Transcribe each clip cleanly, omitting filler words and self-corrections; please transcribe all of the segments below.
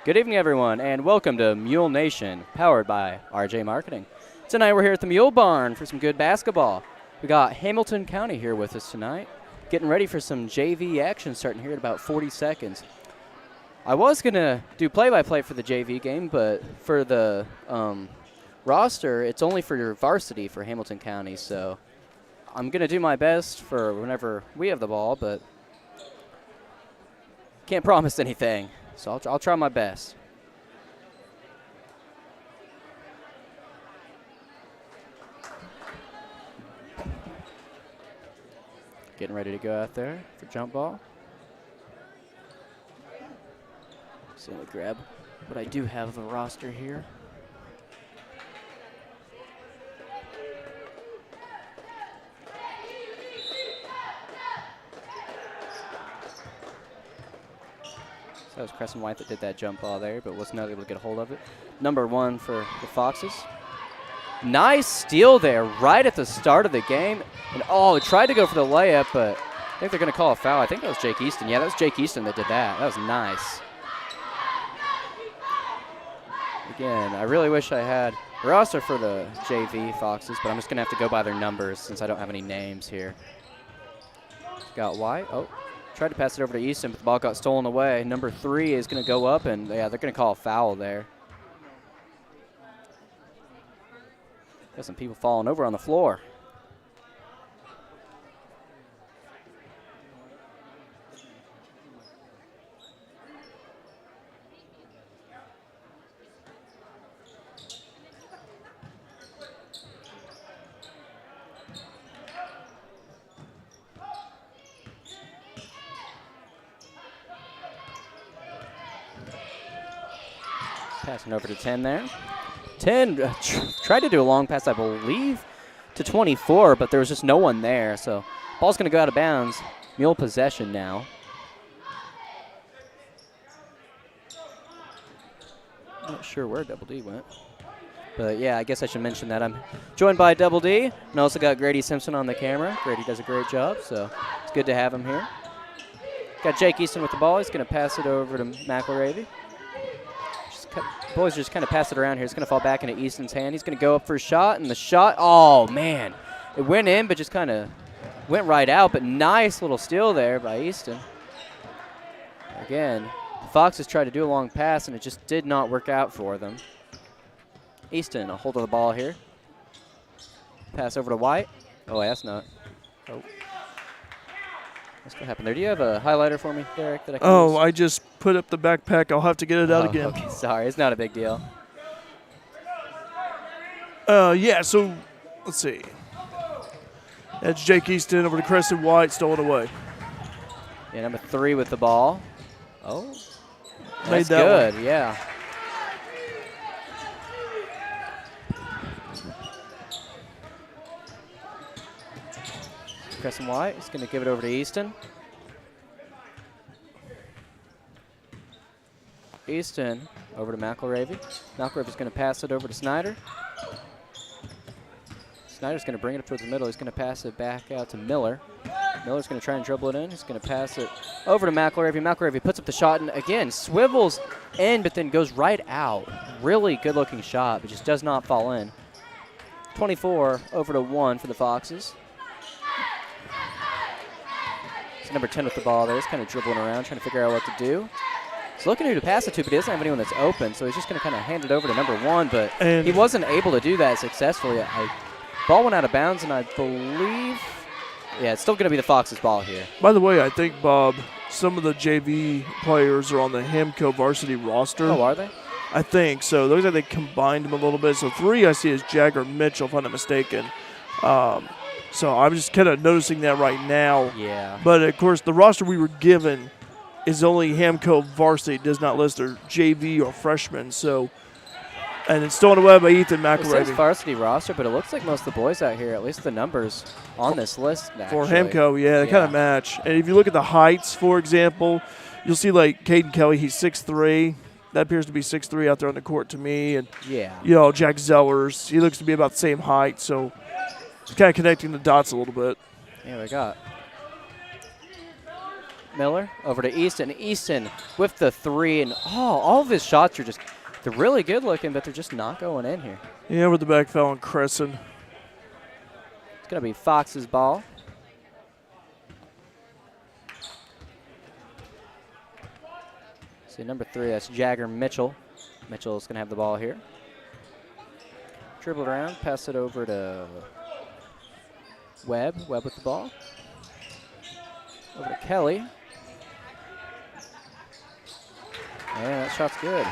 Good evening, everyone, and welcome to Mule Nation, powered by RJ Marketing. Tonight we're here at the Mule Barn for some good basketball. We got Hamilton County here with us tonight, getting ready for some JV action starting here in about 40 seconds. I was going to do play-by-play for the JV game, but for the roster, it's only for your varsity for Hamilton County, so I'm going to do my best for whenever we have the ball, but can't promise anything. So I'll try my best. Getting ready to go out there for jump ball. So let me grab what I do have of the roster here. So that was Crescent White that did that jump ball there, but was not able to get a hold of it. Number 1 for the Foxes. Nice steal there right at the start of the game. And tried to go for the layup, but I think they're going to call a foul. I think that was Jake Easton. Yeah, that was Jake Easton that did that. That was nice. Again, I really wish I had a roster for the JV Foxes, but I'm just going to have to go by their numbers since I don't have any names here. Got White. Tried to pass it over to Easton, but the ball got stolen away. Number 3 is going to go up, and yeah, they're going to call a foul there. Got some people falling over on the floor. Passing over to 10 there. 10 tried to do a long pass, I believe, to 24, but there was just no one there. So ball's going to go out of bounds. Mule possession now. Not sure where Double D went. But, yeah, I guess I should mention that I'm joined by Double D, and also got Grady Simpson on the camera. Grady does a great job, so it's good to have him here. Got Jake Easton with the ball. He's going to pass it over to McElravy. Boys just kind of pass it around here. It's going to fall back into Easton's hand. He's going to go up for a shot, and the shot, oh, man. It went in, but just kind of went right out, but nice little steal there by Easton. Again, the Foxes tried to do a long pass, and it just did not work out for them. Easton, a hold of the ball here. Pass over to White. Oh, that's not. Oh. What's going to happen there? Do you have a highlighter for me, Derek? That I can use? I just put up the backpack. I'll have to get it out again. Okay, sorry. It's not a big deal. Yeah, so let's see. That's Jake Easton over to Crescent White, stolen away. Yeah, number 3 with the ball. Oh, Made that's that good, yeah. Crescent White is going to give it over to Easton. Easton over to McElravy. McElravy's going to pass it over to Snyder. Snyder's going to bring it up towards the middle. He's going to pass it back out to Miller. Miller's going to try and dribble it in. He's going to pass it over to McElravy. McElravy puts up the shot and, again, swivels in but then goes right out. Really good-looking shot, but just does not fall in. 24 over to 1 for the Foxes. It's number 10 with the ball there. He's kind of dribbling around, trying to figure out what to do. He's looking who to pass it to, but he doesn't have anyone that's open, so he's just going to kind of hand it over to number 1, but he wasn't able to do that successfully. Ball went out of bounds, and I believe, yeah, it's still going to be the Foxes' ball here. By the way, I think, Bob, some of the JV players are on the Hamco varsity roster. Oh, are they? I think so. Looks like they combined them a little bit. So 3 I see is Jagger Mitchell, if I'm not mistaken. So I'm just kind of noticing that right now. Yeah. But, of course, the roster we were given is only Hamco varsity. It does not list their JV or freshmen. So, and it's stolen away by Ethan McElravy. It says varsity roster, but it looks like most of the boys out here, at least the numbers on this list, for Hamco, yeah, they kind of match. And if you look at the heights, for example, you'll see like Caden Kelly, he's 6'3", That appears to be 6'3" out there on the court to me. And, Yeah. Jack Zellers, he looks to be about the same height. So it's kind of connecting the dots a little bit. Yeah, we got Miller over to Easton. Easton with the 3. And, all of his shots are they're really good looking, but they're just not going in here. Yeah, with the back foul on Crescent. It's going to be Fox's ball. See, number 3, that's Jagger Mitchell. Mitchell's going to have the ball here. Dribble around, pass it over to Webb. Webb with the ball. Over to Kelly. Yeah, that shot's good.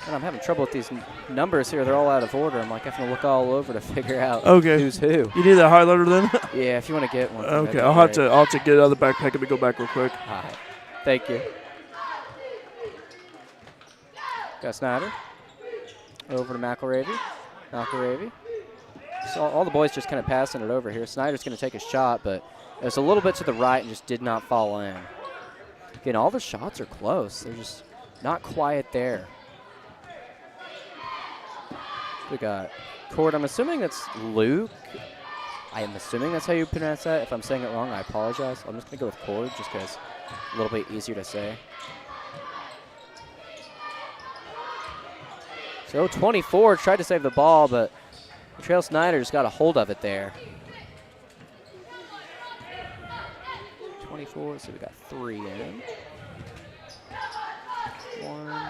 And I'm having trouble with these numbers here. They're all out of order. I'm like having to look all over to figure out who's who. You need that highlighter then? Yeah, if you want to get one. Okay, I'll have to get it out of the backpack and go back real quick. All right. Thank you. Got Snyder. Over to McElravy. McElravy. So all the boys just kind of passing it over here. Snyder's going to take a shot, but it was a little bit to the right and just did not fall in. Again, all the shots are close. They're just not quite there. We got Cord. I'm assuming that's Luke. I am assuming that's how you pronounce that. If I'm saying it wrong, I apologize. I'm just going to go with Cord just because a little bit easier to say. So 24 tried to save the ball, but Trail Snyder's got a hold of it there. 24, so we got 3 in. 1.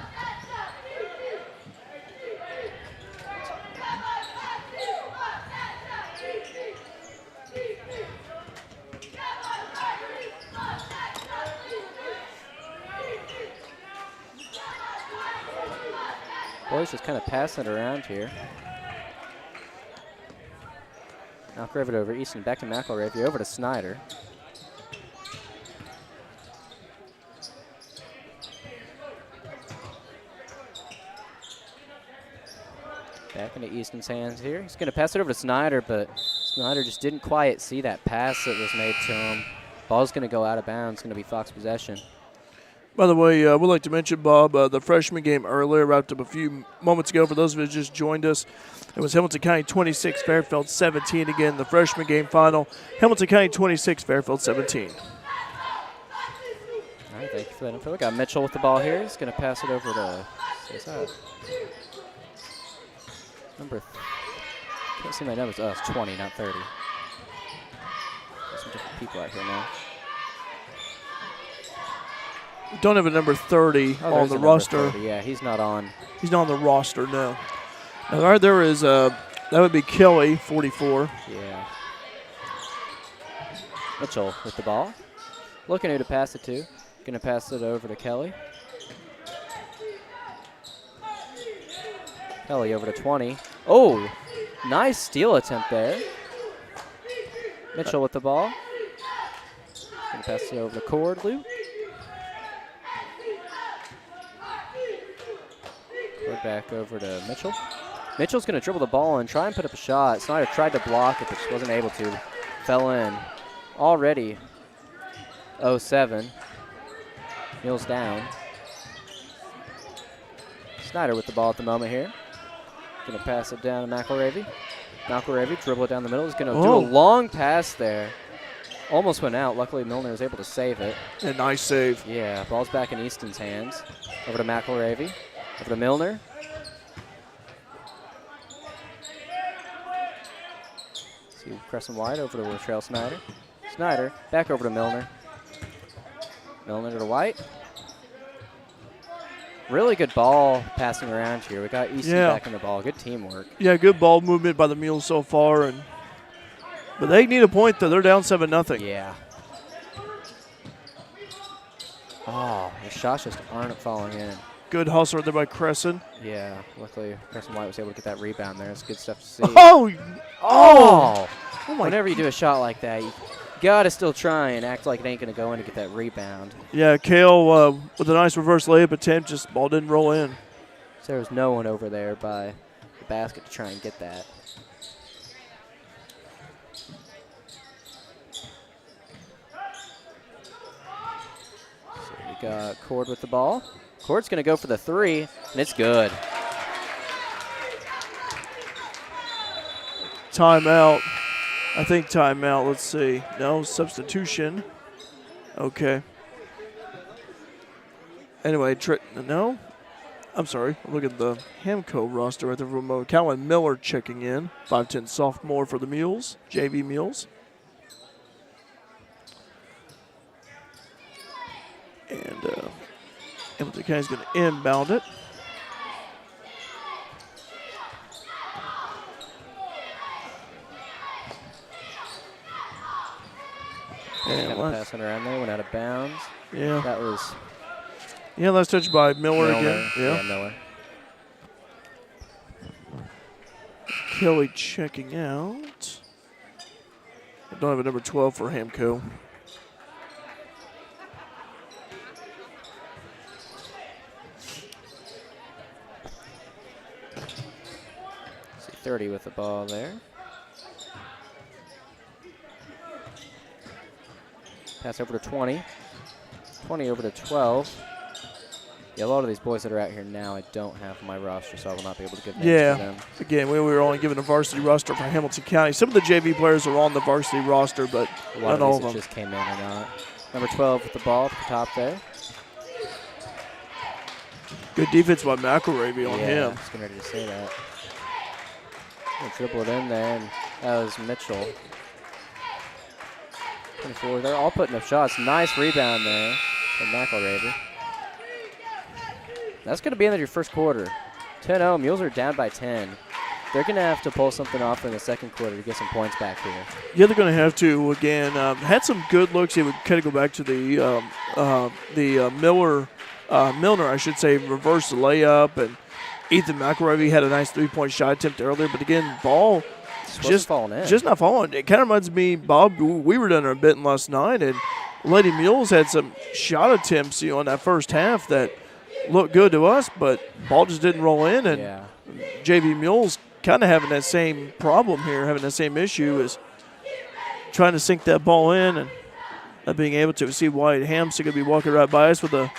Boys just kind of passing it around here. McElravy over Easton, back to McElravy, over to Snyder. Back into Easton's hands here. He's going to pass it over to Snyder, but Snyder just didn't quite see that pass that was made to him. Ball's going to go out of bounds. It's going to be Fox possession. By the way, we'd like to mention, Bob, the freshman game earlier wrapped up a few moments ago. For those of you who just joined us, it was Hamilton County 26, Fairfield 17. Again, the freshman game final, Hamilton County 26, Fairfield 17. All right, thank you for that info. We got Mitchell with the ball here. He's going to pass it over to number. Can't see my numbers. Oh, it's 20, not 30. There's some different people out here now. We don't have a number 30 on the roster. 30. Yeah, he's not on. He's not on the roster, no. Now, right there is, that would be Kelly, 44. Yeah. Mitchell with the ball. Looking who to pass it to. Going to pass it over to Kelly. Kelly over to 20. Oh, nice steal attempt there. Mitchell with the ball. Going to pass it over to Cord, Luke. Cord back over to Mitchell. Mitchell's going to dribble the ball and try and put up a shot. Snyder tried to block it, but just wasn't able to. Fell in. Already 0-7. Mules down. Snyder with the ball at the moment here. Going to pass it down to McElravy. McElravy dribble it down the middle. He's going to do a long pass there. Almost went out. Luckily, Milner was able to save it. A nice save. Yeah, ball's back in Easton's hands. Over to McElravy. Over to Milner. See Crescent White over to Latrell Snyder. Snyder back over to Milner. Milner to White. Really good ball passing around here. We got Easton back in the ball. Good teamwork. Yeah, good ball movement by the Mules so far. But they need a point, though. They're down 7-0. Yeah. Oh, the shots just aren't falling in. Good hustle there by Crescent. Yeah, luckily Crescent White was able to get that rebound there. It's good stuff to see. Oh my. Whenever you do a shot like that, you got to still try and act like it ain't going to go in to get that rebound. Yeah, Kale with a nice reverse layup attempt, just ball didn't roll in. So there was no one over there by the basket to try and get that. So we got Cord with the ball. Court's going to go for the three, and it's good. Timeout. I think timeout. Let's see. No, substitution. Okay. Anyway, no. I'm sorry. Look at the Hamco roster right there for a moment. Calvin Miller checking in. 5'10" sophomore for the Mules, JV Mules. And Hamilton County's going to inbound it. And passing around there, went out of bounds. Yeah. That was. Yeah, last touch by Miller again. Yeah, Miller. Kelly checking out. I don't have a number 12 for Hamco. See 30 with the ball there. Pass over to 20. 20 over to 12. Yeah, a lot of these boys that are out here now I don't have on my roster, so I will not be able to give names to them. Again, we were only given a varsity roster for Hamilton County. Some of the JV players are on the varsity roster, but not all of them. Just came in or not. Number 12 with the ball at the top there. Good defense by McElravy on him. I was getting ready to say that. Gonna dribble it in there, and that was Mitchell. 24. They're all putting up shots. Nice rebound there from McElravy. That's going to be the end of your first quarter. 10-0. Mules are down by 10. They're going to have to pull something off in the second quarter to get some points back here. Yeah, they're going to have to. Again, had some good looks. He would kind of go back to the Milner, I should say, reverse the layup. And Ethan McElravy had a nice three-point shot attempt earlier. But again, ball just falling in. Just not falling. It kind of reminds me, Bob, we were down there a bit last night, and Lady Mules had some shot attempts in that first half that looked good to us, but ball just didn't roll in. And JV Mules kind of having that same problem here, having that same issue, is trying to sink that ball in and not being able to. See Wyatt Hampson going to be walking right by us with a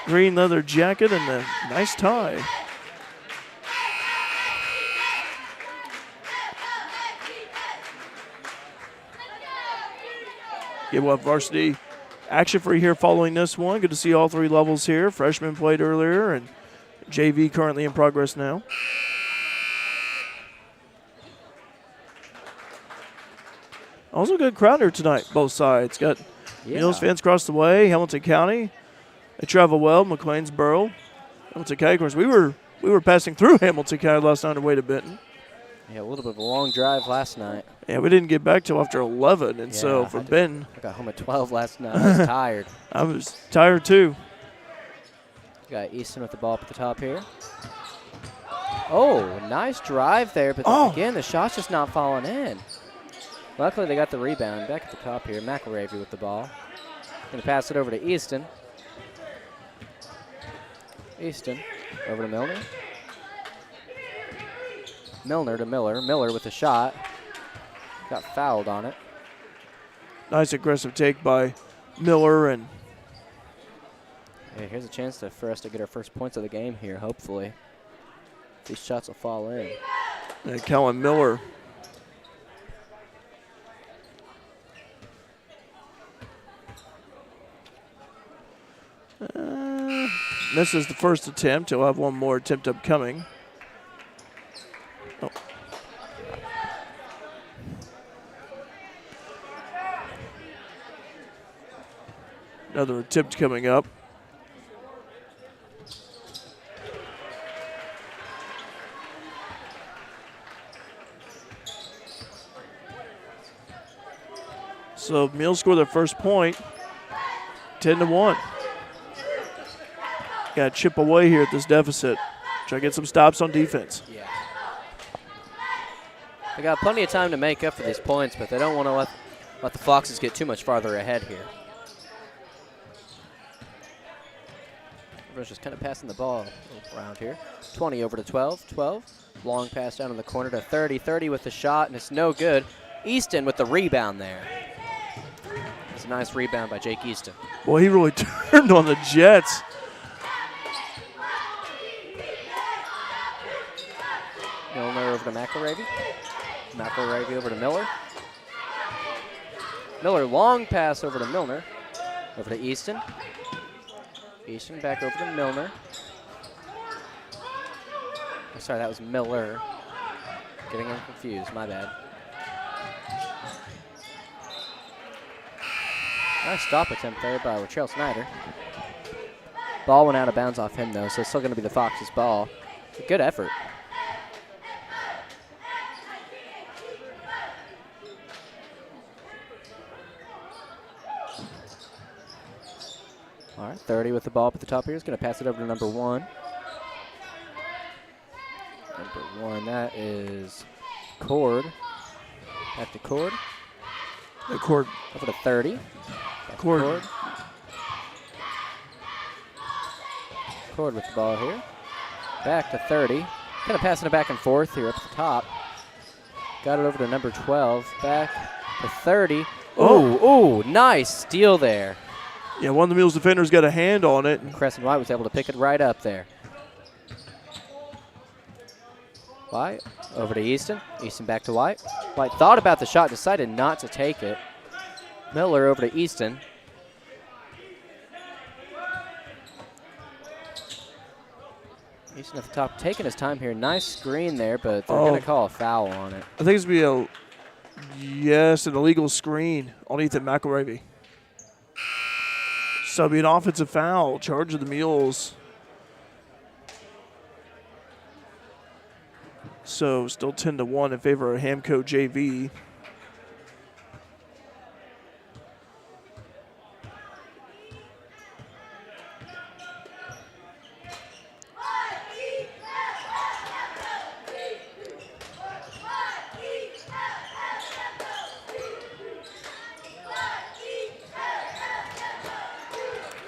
green leather jacket and a nice tie. Yeah, we'll have varsity action for you here following this one. Good to see all three levels here. Freshmen played earlier, and JV currently in progress now. Also a good crowd here tonight, both sides. Got Mules fans across the way, Hamilton County. They travel well, McLeansboro. Hamilton County, of course, we were passing through Hamilton County last night on the way to Benton. Yeah, a little bit of a long drive last night. Yeah, we didn't get back till after 11, and so for Benton. I got home at 12 last night. I was tired. I was tired too. Got Easton with the ball up at the top here. Oh, nice drive there, but again, the shot's just not falling in. Luckily, they got the rebound back at the top here. McElravy with the ball. Going to pass it over to Easton. Easton over to Milner. Milner to Miller. Miller with the shot. Got fouled on it. Nice aggressive take by Miller. And hey, here's a chance for us to get our first points of the game here, hopefully. These shots will fall in. And Kellen Miller. This is the first attempt. He'll have one more attempt upcoming. Oh. Another attempt coming up. So Mules score their first point, 10-1. Got to chip away here at this deficit. Try to get some stops on defense. Yeah. They got plenty of time to make up for these points, but they don't want to let the Foxes get too much farther ahead here. Everyone's just kind of passing the ball around here. 20 over to 12. 12. Long pass down in the corner to 30. 30 with the shot, and it's no good. Easton with the rebound there. As Nice rebound by Jake Easton. Well, he really turned on the Jets. Milner over to McElravy. McElravy over to Miller. Miller, long pass over to Milner. Over to Easton. Easton back over to Milner. Oh, sorry, that was Miller. Getting him confused, my bad. Nice stop attempt there by Latrell Snyder. Ball went out of bounds off him, though, so it's still going to be the Fox's ball. It's a good effort. All right, 30 with the ball up at the top here. He's going to pass it over to number 1. Number 1, that is Cord. Back to Cord. Cord. Over to 30. Cord. Cord with the ball here. Back to 30. Kind of passing it back and forth here up at the top. Got it over to number 12. Back to 30. Oh, nice steal there. Yeah, one of the Mules defenders got a hand on it. Crescent White was able to pick it right up there. White over to Easton. Easton back to White. White thought about the shot, decided not to take it. Miller over to Easton. Easton at the top, taking his time here. Nice screen there, but they're going to call a foul on it. I think it's going to be an illegal screen on Ethan McElravy. So it'll be an offensive foul, charge of the Mules. So still 10-1 in favor of Hamco JV.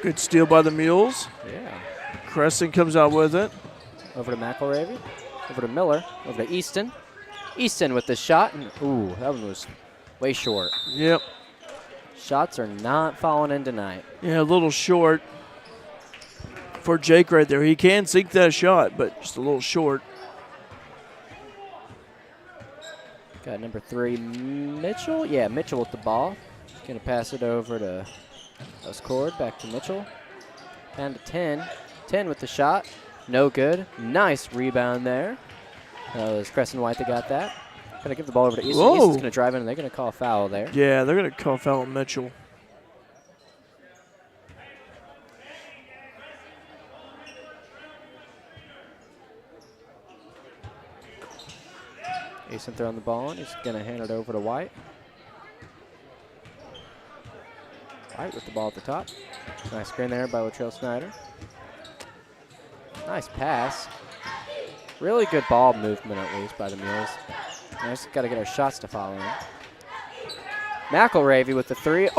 Good steal by the Mules. Yeah. Crescent comes out with it. Over to McElravy. Over to Miller. Over to Easton. Easton with the shot. And, ooh, that one was way short. Yep. Shots are not falling in tonight. Yeah, a little short for Jake right there. He can sink that shot, but just a little short. Got number 3, Mitchell. Yeah, Mitchell with the ball. Going to pass it over to Cord. Back to Mitchell. Down to 10. 10 with the shot. No good. Nice rebound there. It was Crescent White that got that. Going to give the ball over to Easton. Whoa. Easton's going to drive in, and they're going to call a foul there. Yeah, they're going to call a foul on Mitchell. Easton throwing the ball on. He's going to hand it over to White. White with the ball at the top. Nice screen there by Latrell Snyder. Nice pass. Really good ball movement, at least, by the Mules. Just got to get our shots to follow in. McElravy with the 3.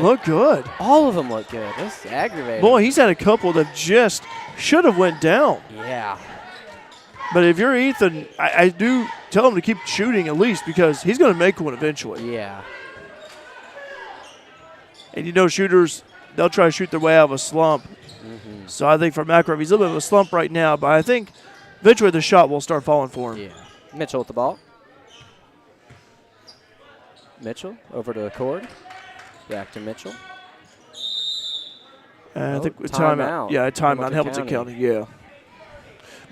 Look good. All of them look good. This is aggravating. Boy, he's had a couple that just should have went down. Yeah. But if you're Ethan, I do tell him to keep shooting at least because he's going to make one eventually. Yeah. And you know shooters, they'll try to shoot their way out of a slump. Mm-hmm. So I think for McElravy, he's a little bit of a slump right now, but I think eventually the shot will start falling for him. Yeah. Mitchell with the ball. Mitchell over to the Cord. Back to Mitchell. I think timeout. Yeah, timeout. Hamilton County. Yeah.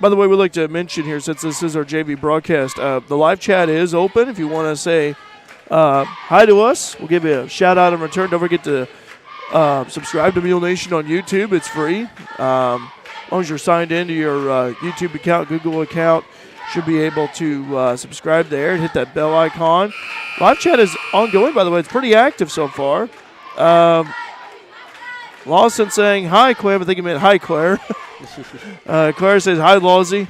By the way, we'd like to mention here, since this is our JV broadcast, the live chat is open. If you want to say hi to us, we'll give you a shout out in return. Don't forget to subscribe to Mule Nation on YouTube. It's free. As long as you're signed into your YouTube account, Google account, should be able to subscribe there and hit that bell icon. Live chat is ongoing, by the way. It's pretty active so far. Lawson saying, hi, Claire. I think he meant hi, Claire. Claire says, hi, Lawsy.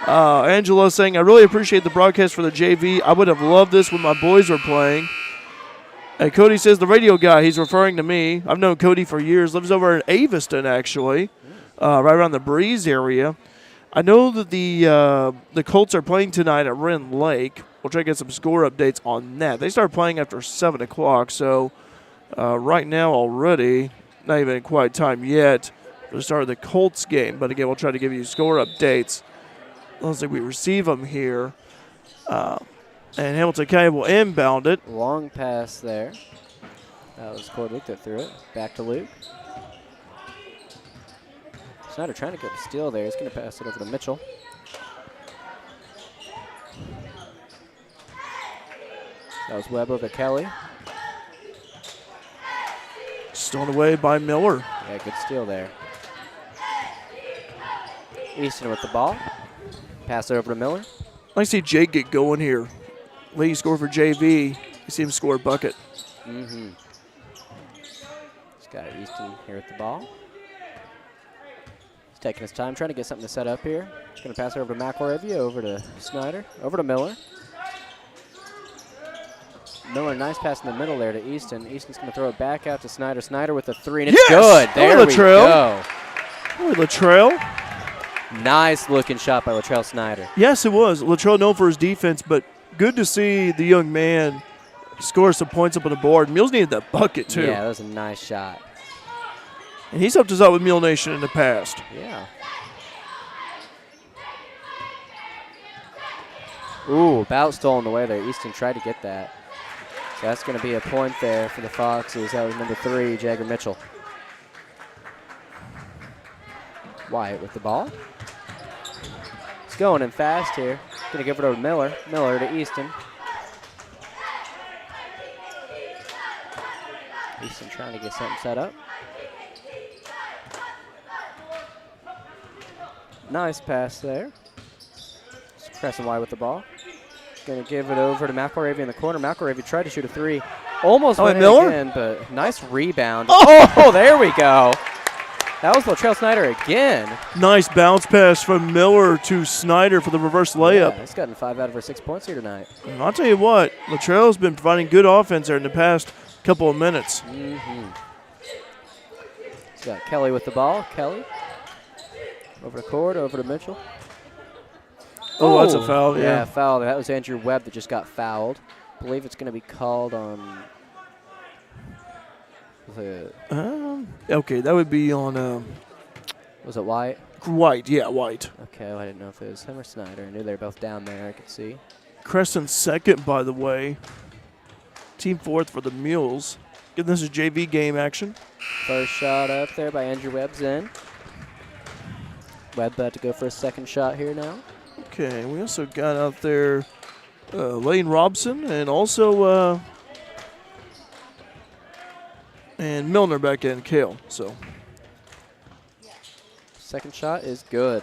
Angela saying, I really appreciate the broadcast for the JV. I would have loved this when my boys were playing. And Cody says, the radio guy, he's referring to me. I've known Cody for years. Lives over in Aviston, actually, right around the Breeze area. I know that the Colts are playing tonight at Wren Lake. We'll try to get some score updates on that. They start playing after 7 o'clock, so right now already. Not even quite time yet for the start of the Colts game. But again, we'll try to give you score updates. Looks like we receive them here. And Hamilton County will inbound it. Long pass there. That was Cord Luke that threw it. Back to Luke. Snyder trying to get a steal there. He's going to pass it over to Mitchell. That was Webb over to Kelly. Stolen away by Miller. Yeah, good steal there. Easton with the ball. Pass it over to Miller. I like to see Jake get going here. Leading score for JV. You see him score a bucket. Mm-hmm. He's got Easton here with the ball. He's taking his time, trying to get something to set up here. He's going to pass it over to McElravy, over to Snyder, over to Miller. Miller, nice pass in the middle there to Easton. Easton's going to throw it back out to Snyder. Snyder with the three, and it's good. There we go. Boy, Latrell. Nice looking shot by Latrell Snyder. Yes, it was. Latrell known for his defense, but good to see the young man score some points up on the board. Mules needed that bucket, too. Yeah, that was a nice shot. And he's helped us out with Mule Nation in the past. Yeah. Ooh, about stolen away there. Easton tried to get that. So that's going to be a point there for the Foxes. That was number 3, Jagger Mitchell. Wyatt with the ball. He's going in fast here. Going to give it over to Miller. Miller to Easton. Easton trying to get something set up. Nice pass there. Crescent Wyatt with the ball. Going to give it over to McElravy in the corner. McElravy tried to shoot a 3. Almost went in again, but nice rebound. Oh, there we go. That was Latrell Snyder again. Nice bounce pass from Miller to Snyder for the reverse layup. Yeah, he's gotten 5 out of her 6 points here tonight. And I'll tell you what, Latrell's been providing good offense there in the past couple of minutes. Mm-hmm. He's got Kelly with the ball. Kelly over to Cord, over to Mitchell. Oh, that's a foul, yeah. Yeah, foul. That was Andrew Webb that just got fouled. I believe it's going to be called on okay, that would be on was it White? White, yeah, White. Okay, well, I didn't know if it was him or Snyder. I knew they were both down there, I could see. Crescent second, by the way. Team fourth for the Mules. Again, this is JV game action. First shot up there by Andrew Webb's in. Webb about to go for a second shot here now. Okay, we also got out there Lane Robson and also and Milner back in, Kale. So second shot is good.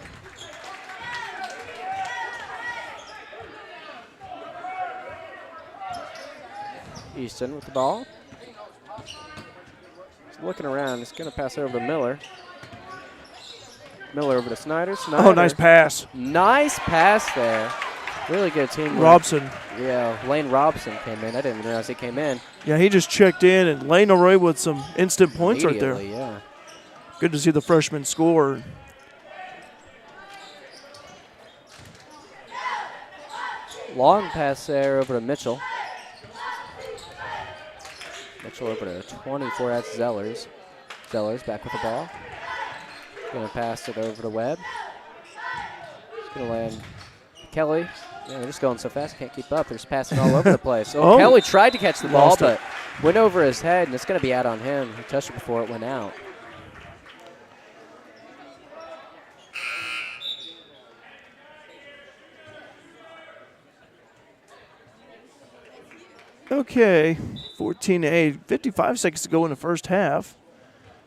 Easton with the ball. He's looking around. He's going to pass it over to Miller. Miller over to Snyder. Snyder. Oh, nice pass. Nice pass there. Really good team. Robson. Yeah, Lane Robson came in. I didn't even realize he came in. Yeah, he just checked in, and Lane O'Reilly with some instant points right there. Yeah. Good to see the freshman score. Long pass there over to Mitchell. Mitchell over to 24. That's Zellers. Zellers back with the ball. Going to pass it over to Webb. He's going to land Kelly. Yeah, they're just going so fast, can't keep up. They're just passing all over the place. Oh, Kelly tried to catch the ball, but went over his head, and it's going to be out on him. He touched it before it went out. Okay, 14-8, 55 seconds to go in the first half.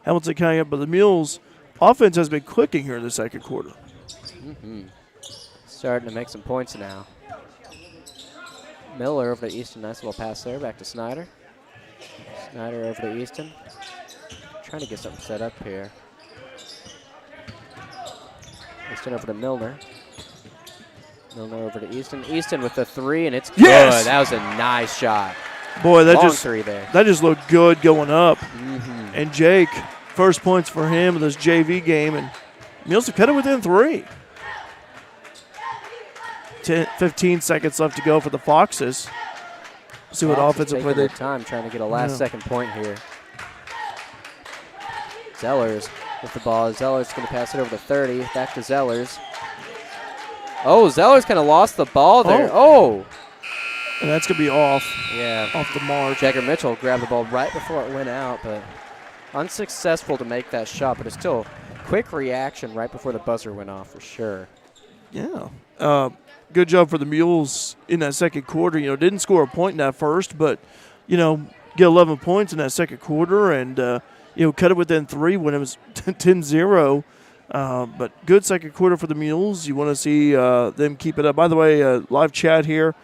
Hamilton County up, but the Mules offense has been clicking here in the second quarter. Mm-hmm. Starting to make some points now. Miller over to Easton. Nice little pass there. Back to Snyder. Snyder over to Easton. Trying to get something set up here. Easton over to Milner. Milner over to Easton. Easton with the 3, and it's good. That was a nice shot. Boy, that Long just 3 there. That just looked good going up. Mm-hmm. And Jake, first points for him in this JV game, and Mules have cut it within 3. 15 seconds left to go for the Foxes. See what offensive play they time trying to get a last second point here. Zellers with the ball. Zellers going to pass it over to 30. Back to Zellers. Oh, Zellers kind of lost the ball there. Oh. And that's going to be off. Yeah. Off the mark. Jagger Mitchell grabbed the ball right before it went out, but unsuccessful to make that shot. But it's still quick reaction right before the buzzer went off for sure. Yeah. Good job for the Mules in that second quarter. Didn't score a point in that first, but, get 11 points in that second quarter and, cut it within 3 when it was 10-0. But good second quarter for the Mules. You want to see them keep it up. By the way, live chat here.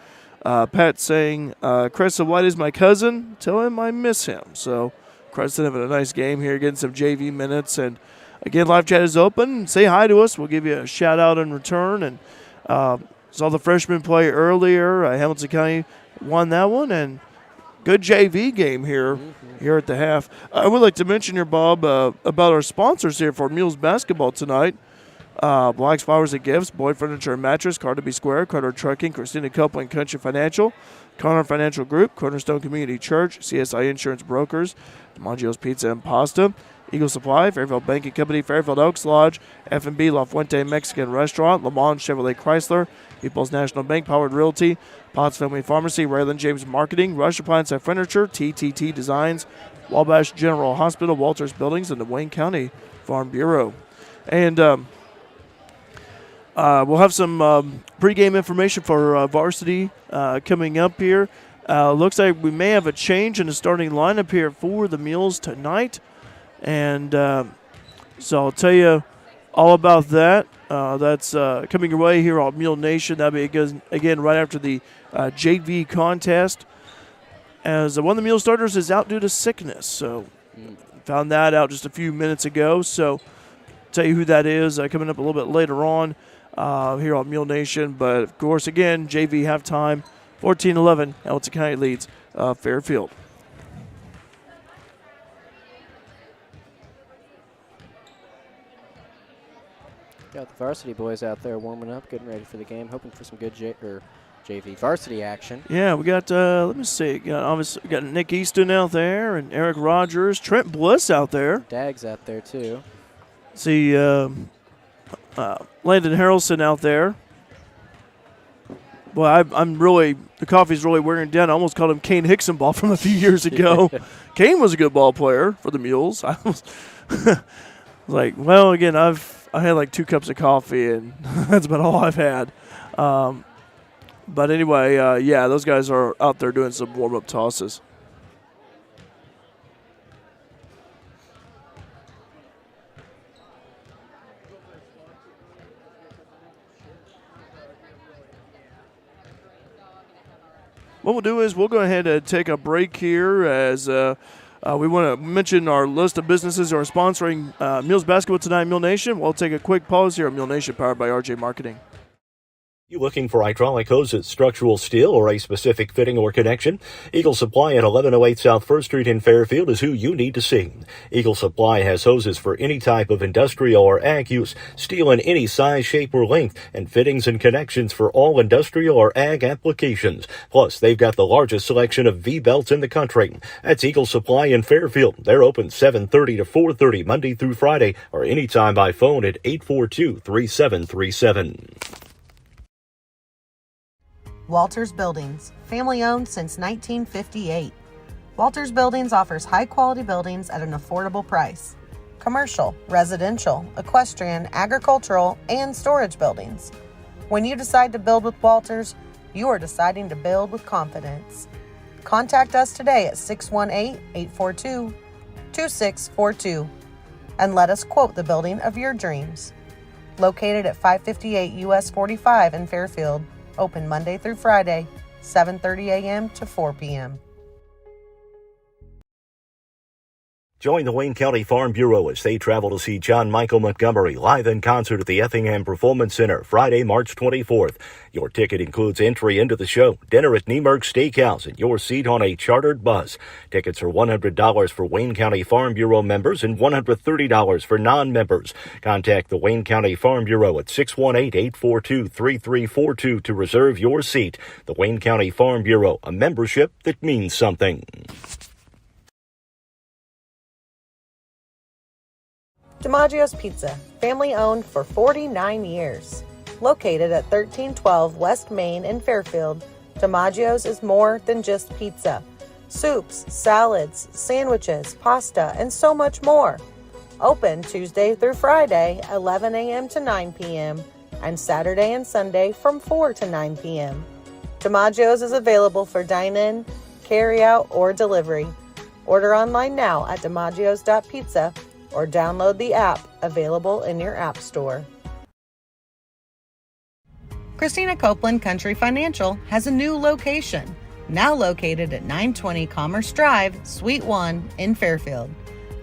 Pat saying, Creston White is my cousin. Tell him I miss him. So Creston having a nice game here, getting some JV minutes. And, again, live chat is open. Say hi to us. We'll give you a shout-out in return. And saw the freshmen play earlier. Hamilton County won that one. And good JV game here at the half. I would like to mention here, Bob, about our sponsors here for Mules basketball tonight. Black's Flowers and Gifts, Boyd Furniture and Mattress, Carterby Square, Carter Trucking, Christina Copeland Country Financial, Connor Financial Group, Cornerstone Community Church, CSI Insurance Brokers, DiMaggio's Pizza and Pasta, Eagle Supply, Fairfield Banking Company, Fairfield Oaks Lodge, F&B La Fuente Mexican Restaurant, Le Mans Chevrolet Chrysler, People's National Bank, Powered Realty, Potts Family Pharmacy, Rayland James Marketing, Rush Appliance and Furniture, TTT Designs, Wabash General Hospital, Walters Buildings, and the Wayne County Farm Bureau. And we'll have some pregame information for varsity coming up here. Looks like we may have a change in the starting lineup here for the Mules tonight. And so I'll tell you all about that. That's coming your way here on Mule Nation. That'll be, again, right after the JV contest. As one of the Mule starters is out due to sickness. So found that out just a few minutes ago. So tell you who that is coming up a little bit later on here on Mule Nation. But, of course, again, JV halftime, 14-11. Hamilton County leads Fairfield. Got the varsity boys out there warming up, getting ready for the game, hoping for some good JV varsity action. Yeah, we got, let me see, we got Nick Easton out there and Eric Rogers, Trent Bliss out there. Dag's out there, too. See Landon Harrelson out there. Boy, I'm really, the coffee's really wearing down. I almost called him Kane Hicksonball from a few years ago. Kane was a good ball player for the Mules. I was like, well, again, I had like 2 cups of coffee, and that's about all I've had. But anyway, yeah, those guys are out there doing some warm-up tosses. What we'll do is we'll go ahead and take a break here as we want to mention our list of businesses who are sponsoring Mules basketball tonight, Mule Nation. We'll take a quick pause here on Mule Nation, powered by RJ Marketing. You looking for hydraulic hoses, structural steel, or a specific fitting or connection? Eagle Supply at 1108 South 1st Street in Fairfield is who you need to see. Eagle Supply has hoses for any type of industrial or ag use, steel in any size, shape, or length, and fittings and connections for all industrial or ag applications. Plus, they've got the largest selection of V-belts in the country. That's Eagle Supply in Fairfield. They're open 7:30 to 4:30 Monday through Friday, or anytime by phone at 842-3737. Walters Buildings, family owned since 1958. Walters Buildings offers high-quality buildings at an affordable price. Commercial, residential, equestrian, agricultural, and storage buildings. When you decide to build with Walters, you are deciding to build with confidence. Contact us today at 618-842-2642 and let us quote the building of your dreams. Located at 558 US 45 in Fairfield. Open Monday through Friday, 7:30 a.m. to 4 p.m. Join the Wayne County Farm Bureau as they travel to see John Michael Montgomery live in concert at the Effingham Performance Center Friday, March 24th. Your ticket includes entry into the show, dinner at Niemerg Steakhouse, and your seat on a chartered bus. Tickets are $100 for Wayne County Farm Bureau members and $130 for non-members. Contact the Wayne County Farm Bureau at 618-842-3342 to reserve your seat. The Wayne County Farm Bureau, a membership that means something. DiMaggio's Pizza, family owned for 49 years. Located at 1312 West Main in Fairfield, DiMaggio's is more than just pizza. Soups, salads, sandwiches, pasta, and so much more. Open Tuesday through Friday, 11 a.m. to 9 p.m., and Saturday and Sunday from 4 to 9 p.m. DiMaggio's is available for dine-in, carry-out, or delivery. Order online now at DiMaggios.pizza or download the app available in your app store. Christina Copeland Country Financial has a new location, now located at 920 Commerce Drive, Suite 1 in Fairfield.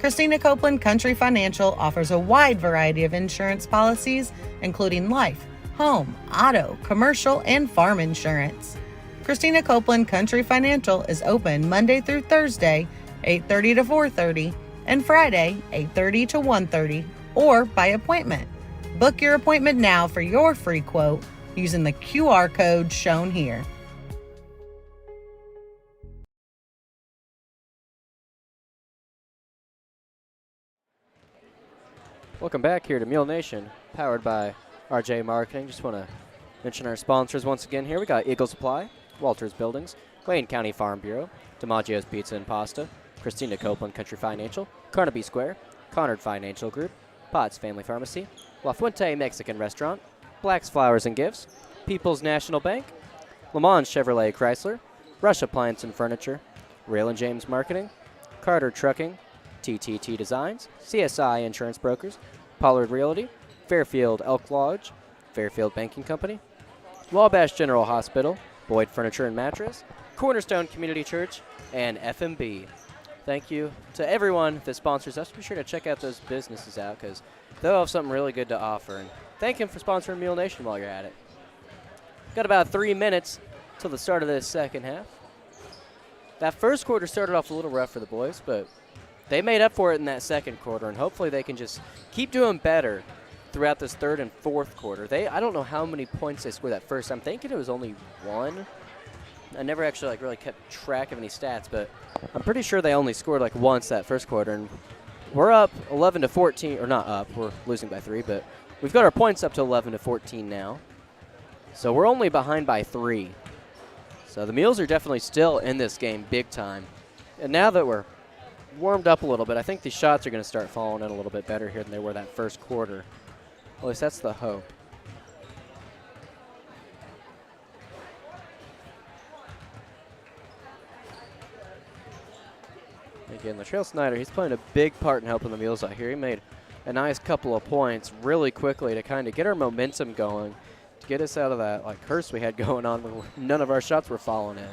Christina Copeland Country Financial offers a wide variety of insurance policies, including life, home, auto, commercial, and farm insurance. Christina Copeland Country Financial is open Monday through Thursday, 8:30 to 4:30, and Friday, 8:30 to 1:30, or by appointment. Book your appointment now for your free quote using the QR code shown here. Welcome back here to Mule Nation, powered by RJ Marketing. Just want to mention our sponsors once again here. We got Eagle Supply, Walters Buildings, Wayne County Farm Bureau, DiMaggio's Pizza and Pasta, Christina Copeland Country Financial, Carnaby Square, Conard Financial Group, Potts Family Pharmacy, La Fuente Mexican Restaurant, Black's Flowers and Gifts, People's National Bank, Le Mans Chevrolet Chrysler, Rush Appliance and Furniture, Rail and James Marketing, Carter Trucking, TTT Designs, CSI Insurance Brokers, Pollard Realty, Fairfield Elk Lodge, Fairfield Banking Company, Wabash General Hospital, Boyd Furniture and Mattress, Cornerstone Community Church, and FMB. Thank you to everyone that sponsors us. Be sure to check out those businesses out because they'll have something really good to offer. And thank them for sponsoring Mule Nation while you're at it. Got about 3 minutes till the start of this second half. That first quarter started off a little rough for the boys, but they made up for it in that second quarter, and hopefully they can just keep doing better throughout this third and fourth quarter. I don't know how many points they scored that first. I'm thinking it was only one. I never actually really kept track of any stats, but I'm pretty sure they only scored once that first quarter. And we're up 11 to 14, or not up. We're losing by 3, but we've got our points up to 11 to 14 now. So we're only behind by 3. So the Mules are definitely still in this game big time. And now that we're warmed up a little bit, I think these shots are going to start falling in a little bit better here than they were that first quarter. At least that's the hope. Again, Latrell Snyder, he's playing a big part in helping the Mules out here. He made a nice couple of points really quickly to kind of get our momentum going, to get us out of that curse we had going on when none of our shots were falling in.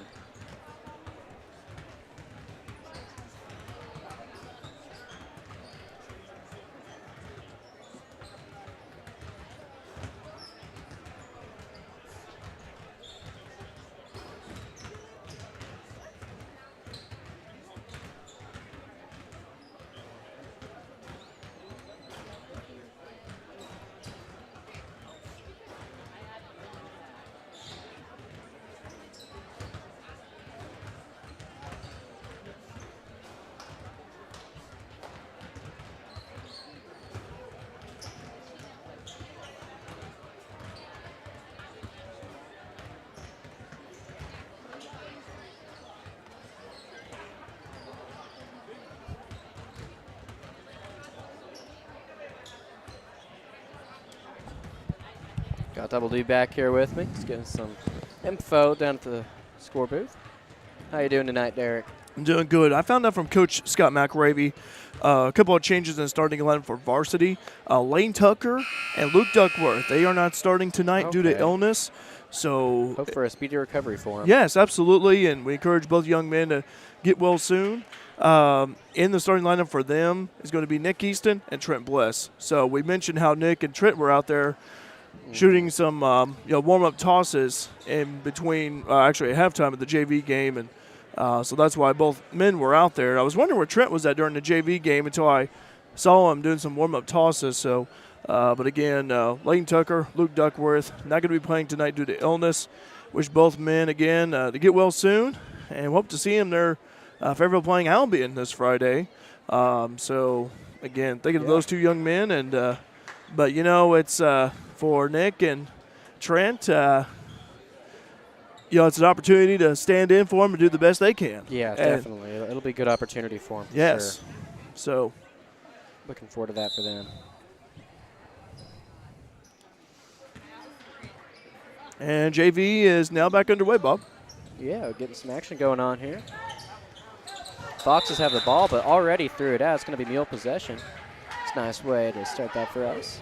Got Double D back here with me. He's getting some info down at the score booth. How you doing tonight, Derek? I'm doing good. I found out from Coach Scott McRavy a couple of changes in the starting 11 for varsity. Lane Tucker and Luke Duckworth, they are not starting tonight due to illness. So hope for a speedy recovery for him. Yes, absolutely, and we encourage both young men to get well soon. In the starting lineup for them is going to be Nick Easton and Trent Bless. So we mentioned how Nick and Trent were out there shooting some warm-up tosses in between, actually at halftime of the JV game, and so that's why both men were out there. I was wondering where Trent was at during the JV game until I saw him doing some warm-up tosses. So, but again, Lane Tucker, Luke Duckworth, not going to be playing tonight due to illness. Wish both men, again, to get well soon, and hope to see him there Fairfield playing Albion this Friday. So, again, thinking of those two young men. And but, you know, it's for Nick and Trent, you know, it's an opportunity to stand in for them and do the best they can. Yeah, definitely. It'll be a good opportunity for them. Yes. Sure. So looking forward to that for them. And JV is now back underway, Bob. Yeah, getting some action going on here. Foxes have the ball, but already threw it out. It's going to be Mule possession. It's a nice way to start that for us.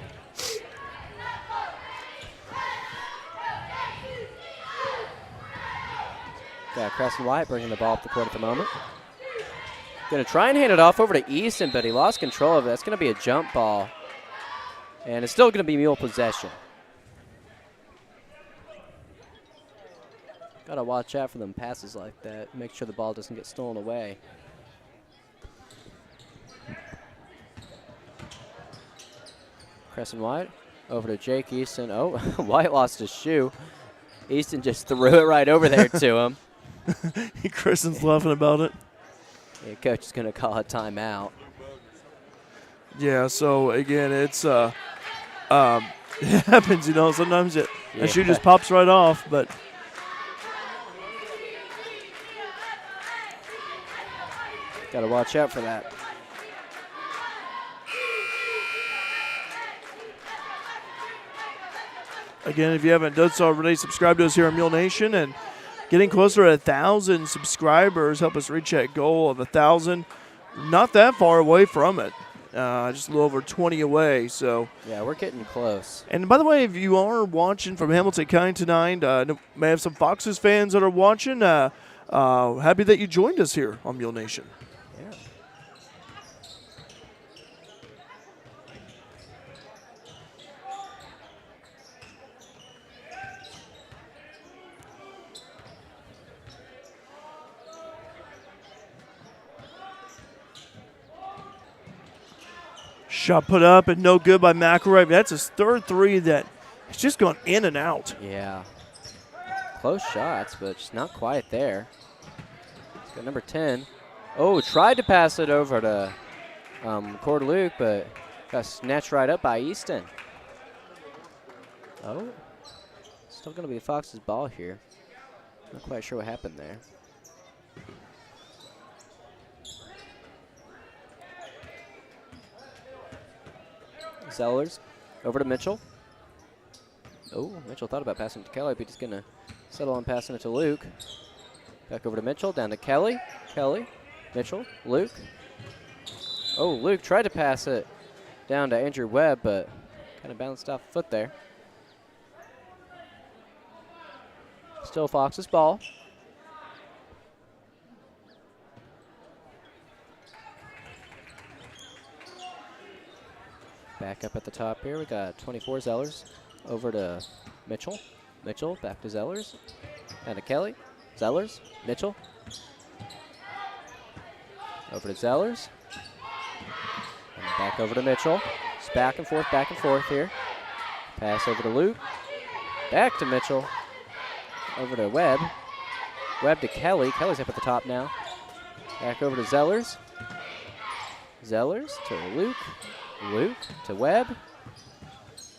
Got Crescent White bringing the ball up the court at the moment. Going to try and hand it off over to Easton, but he lost control of it. That's going to be a jump ball. And it's still going to be Mule possession. Got to watch out for them passes like that. Make sure the ball doesn't get stolen away. Crescent White over to Jake Easton. Oh, White lost his shoe. Easton just threw it right over there to him. Crescent's laughing about it. Yeah, coach is going to call a timeout. Yeah, so again, it's it happens, you know. Sometimes the shoe just pops right off, but got to watch out for that. again, if you haven't done so already, subscribe to us here on Mule Nation, and getting closer to 1,000 subscribers help us reach that goal of 1,000. Not that far away from it. Just a little over 20 away. So yeah, we're getting close. And by the way, if you are watching from Hamilton County tonight, may have some Foxes fans that are watching. Happy that you joined us here on Mule Nation. Yeah. Shot put up and no good by McElroy. That's his third three that it's just gone in and out. Yeah. Close shots, but just not quite there. He's got number 10. Oh, tried to pass it over to Cord Luke, but got snatched right up by Easton. Oh, still going to be Fox's ball here. Not quite sure what happened there. Zellers over to Mitchell. Oh, Mitchell thought about passing it to Kelly, but he's going to settle on passing it to Luke. Back over to Mitchell, down to Kelly. Kelly, Mitchell, Luke. Oh, Luke tried to pass it down to Andrew Webb, but kind of bounced off foot there. Still Fox's ball. Back up at the top here, we got 24 Zellers over to Mitchell. Mitchell back to Zellers. Down to Kelly. Zellers, Mitchell. Over to Zellers. And back over to Mitchell. It's back and forth here. Pass over to Luke. Back to Mitchell. Over to Webb. Webb to Kelly. Kelly's up at the top now. Back over to Zellers. Zellers to Luke. Luke to Webb.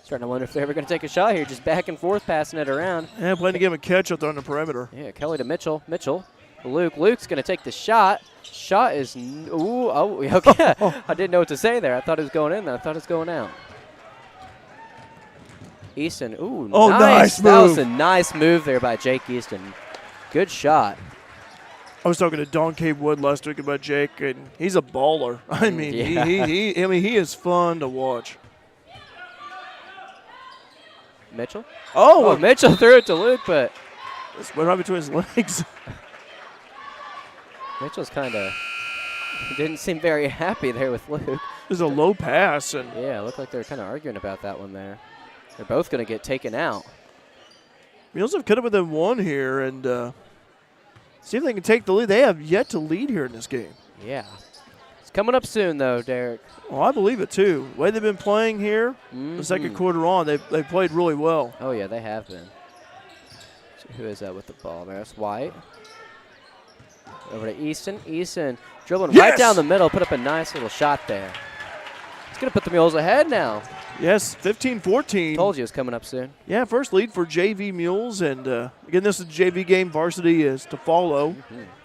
Starting to wonder if they're ever going to take a shot here. Just back and forth, passing it around. Yeah, playing to give him a catch up there on the perimeter. Yeah, Kelly to Mitchell. Mitchell to Luke. Luke's going to take the shot. Shot is, ooh, oh, okay. I didn't know what to say there. I thought it was going in there. I thought it was going out. Easton, ooh, oh, nice move. That was a nice move there by Jake Easton. Good shot. I was talking to Don K. Wood last week about Jake, and he's a baller. I mean, yeah. he is fun to watch. Mitchell? Oh, Mitchell threw it to Luke, but it's went right between his legs. Mitchell's kind of didn't seem very happy there with Luke. It was a low pass, and yeah, it looked like they were kind of arguing about that one there. They're both going to get taken out. Mules have cut it within one here, and see if they can take the lead. They have yet to lead here in this game. Yeah. It's coming up soon, though, Derek. Well, I believe it, too. The way they've been playing here, the second quarter on, they've played really well. Oh, yeah, they have been. So who is that with the ball there? That's White. Over to Easton. Easton dribbling right down the middle, put up a nice little shot there. going to put the Mules ahead now. Yes, 15-14. Told you it was coming up soon. Yeah, first lead for JV Mules. And, again, this is a JV game. Varsity is to follow.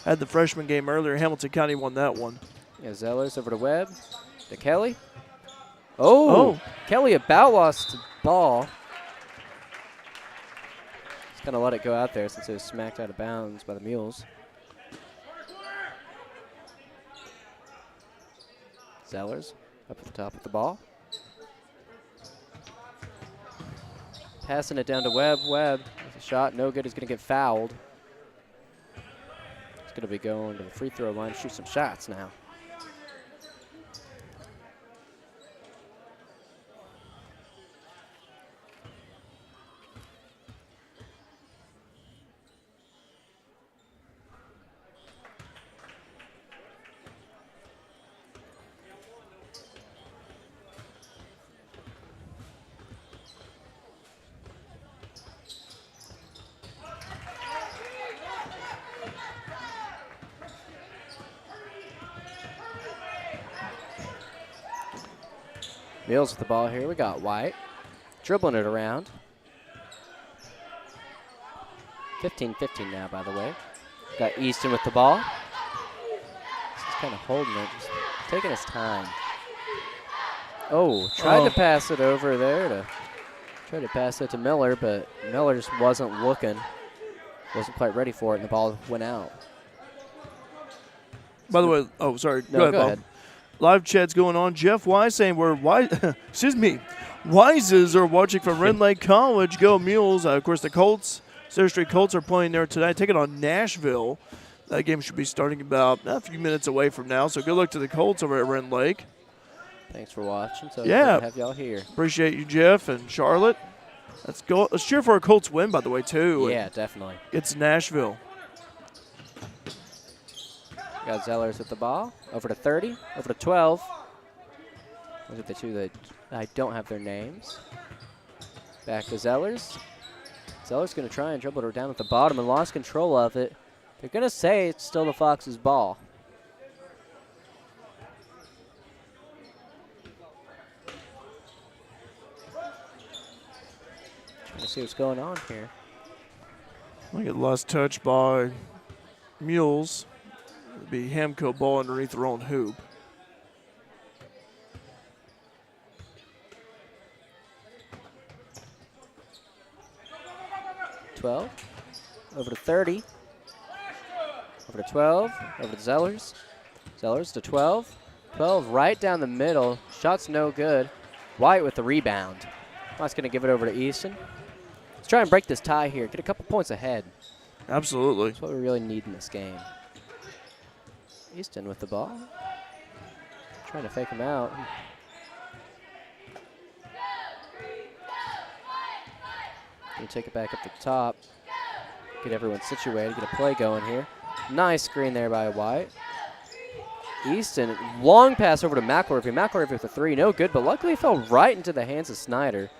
Had the freshman game earlier. Hamilton County won that one. Yeah, Zellers over to Webb. To Kelly. Oh. Kelly about lost the ball. Just going to let it go out there since it was smacked out of bounds by the Mules. Zellers up at the top of the ball. Passing it down to Webb. Webb with a shot, no good. He's going to get fouled. He's going to be going to the free throw line to shoot some shots now. Mules with the ball here. We got White dribbling it around. 15-15 now, by the way. Got Easton with the ball. He's kind of holding it, just taking his time. Oh, tried to pass it over there try to pass it to Miller, but Miller just wasn't looking. Wasn't quite ready for it, and the ball went out. By the way, sorry. No, go ahead, Bob. Live chat's going on. Jeff Wise saying Wises are watching from Red Lake College. Go Mules. Of course, the Colts, Center Street Colts are playing there tonight, taking on Nashville. That game should be starting about a few minutes away from now, so good luck to the Colts over at Red Lake. Thanks for watching. So yeah, good to have y'all here. Appreciate you, Jeff and Charlotte. Let's go. Let's cheer for a Colts win, by the way, too. Yeah, definitely. It's Nashville. Got Zellers with the ball. Over to 30. Over to 12. Those are the two that I don't have their names. Back to Zellers. Zellers going to try and dribble her down at the bottom and lost control of it. They're going to say it's still the Fox's ball. Trying to see what's going on here. Look at last touch by Mules. It'd be Hamco ball underneath their own hoop. .12 over to 30. Over to 12. Over to Zellers. Zellers to 12. 12 right down the middle. Shot's no good. White with the rebound. White's going to give it over to Easton. Let's try and break this tie here. Get a couple points ahead. Absolutely. That's what we really need in this game. Easton with the ball. Trying to fake him out. Gonna take it back up to the top. Get everyone situated. Get a play going here. Nice screen there by White. Easton, long pass over to McElravy. McElravy with the three. No good, but luckily it fell right into the hands of Snyder.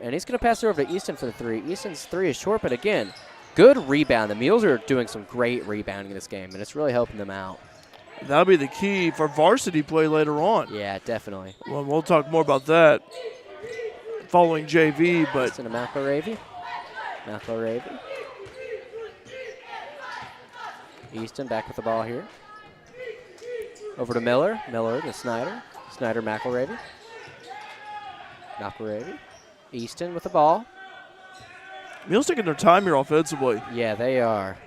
And he's going to pass it over to Easton for the three. Easton's three is short, but again, good rebound. The Mules are doing some great rebounding in this game, and it's really helping them out. That'll be the key for varsity play later on. Yeah, definitely. Well, we'll talk more about that following JV, but Easton to McElravy. McElravy. Easton back with the ball here. Over to Miller. Miller to Snyder. Snyder, McElravy. McElravy. Easton with the ball. Mules taking their time here offensively. Yeah, they are.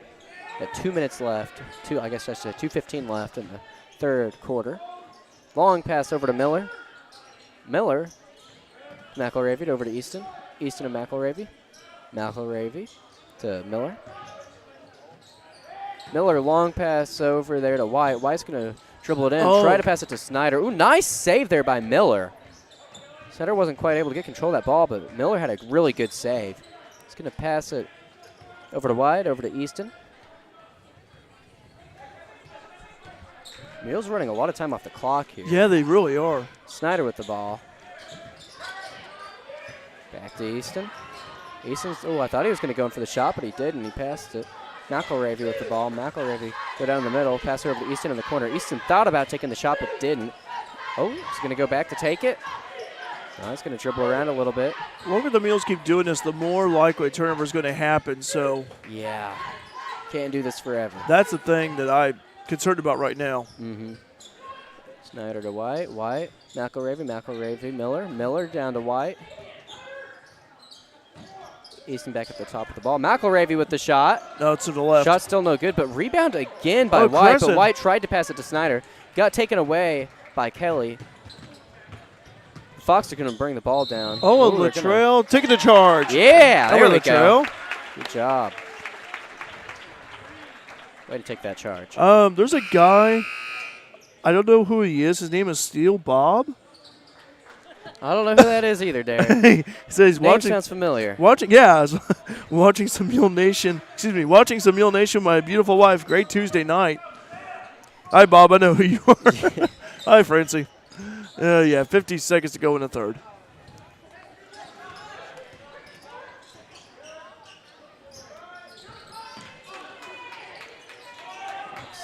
Got 2 minutes left. I guess I said 2:15 left in the third quarter. Long pass over to Miller. Miller. McElravy over to Easton. Easton to McElravy. McElravy to Miller. Miller, long pass over there to White. White's going to dribble it in. Try to pass it to Snyder. Ooh, nice save there by Miller. Snyder wasn't quite able to get control of that ball, but Miller had a really good save. He's going to pass it over to White, over to Easton. Mules running a lot of time off the clock here. Yeah, they really are. Snyder with the ball. Back to Easton. Easton's, I thought he was going to go in for the shot, but he didn't. He passed it. McElravy with the ball. McElravy go down the middle, pass it over to Easton in the corner. Easton thought about taking the shot, but didn't. Oh, he's going to go back to take it. No, he's going to dribble around a little bit. The longer the Mules keep doing this, the more likely a turnover is going to happen. So yeah, can't do this forever. That's the thing that I'm concerned about right now. Mm-hmm. Snyder to White. White. McElravy, Miller down to White. Easton back at the top of the ball. McElravy with the shot. No, it's to the left. Shot still no good, but rebound again by White. Crescent. But White tried to pass it to Snyder. Got taken away by Kelly. Fox are going to bring the ball down. Oh, Latrell taking the charge. Yeah, there we go. Latrell. Good job. Way to take that charge. There's a guy. I don't know who he is. His name is Steel Bob. I don't know who that is either, Darren. He says he's Name watching. sounds familiar. Watching some Mule Nation. Excuse me, watching some Mule Nation with my beautiful wife. Great Tuesday night. Hi, Bob. I know who you are. Hi, Francie. 50 seconds to go in the third.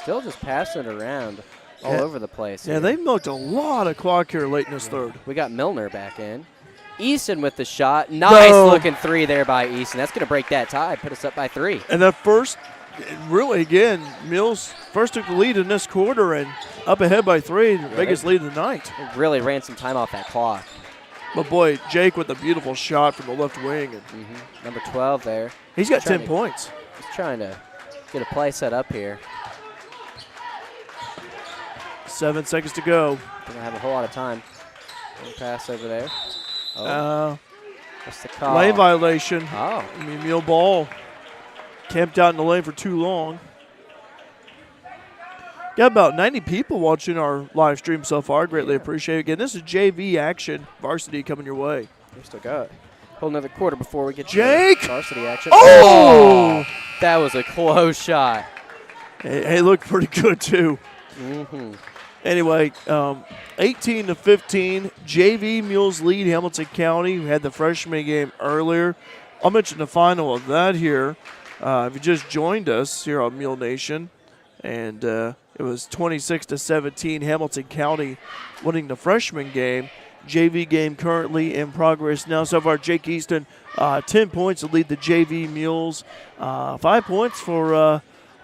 Still just passing it around all over the place. Yeah, here. they milked a lot of clock here late in this third. We got Milner back in. Easton with the shot. Nice looking three there by Easton. That's going to break that tie, put us up by 3. And that first, really, again, Mules first took the lead in this quarter and up ahead by 3, the biggest lead of the night. It really ran some time off that clock. But, boy, Jake with a beautiful shot from the left wing. And Number 12 there. He's got 10 points. He's trying to get a play set up here. 7 seconds to go. Don't have a whole lot of time. Little pass over there. What's the call? Lane violation. Oh. Mule ball camped out in the lane for too long. Got about 90 people watching our live stream so far. Greatly appreciate it. Again, this is JV action. Varsity coming your way. We still got whole another quarter before we get Jake! to varsity action. Oh! That was a close shot. Hey, looked pretty good, too. Anyway, 18-15, JV Mules lead Hamilton County. We had the freshman game earlier. I'll mention the final of that here. If you just joined us here on Mule Nation, and it was 26-17, Hamilton County winning the freshman game. JV game currently in progress now. So far, Jake Easton, 10 points to lead the JV Mules. 5 points for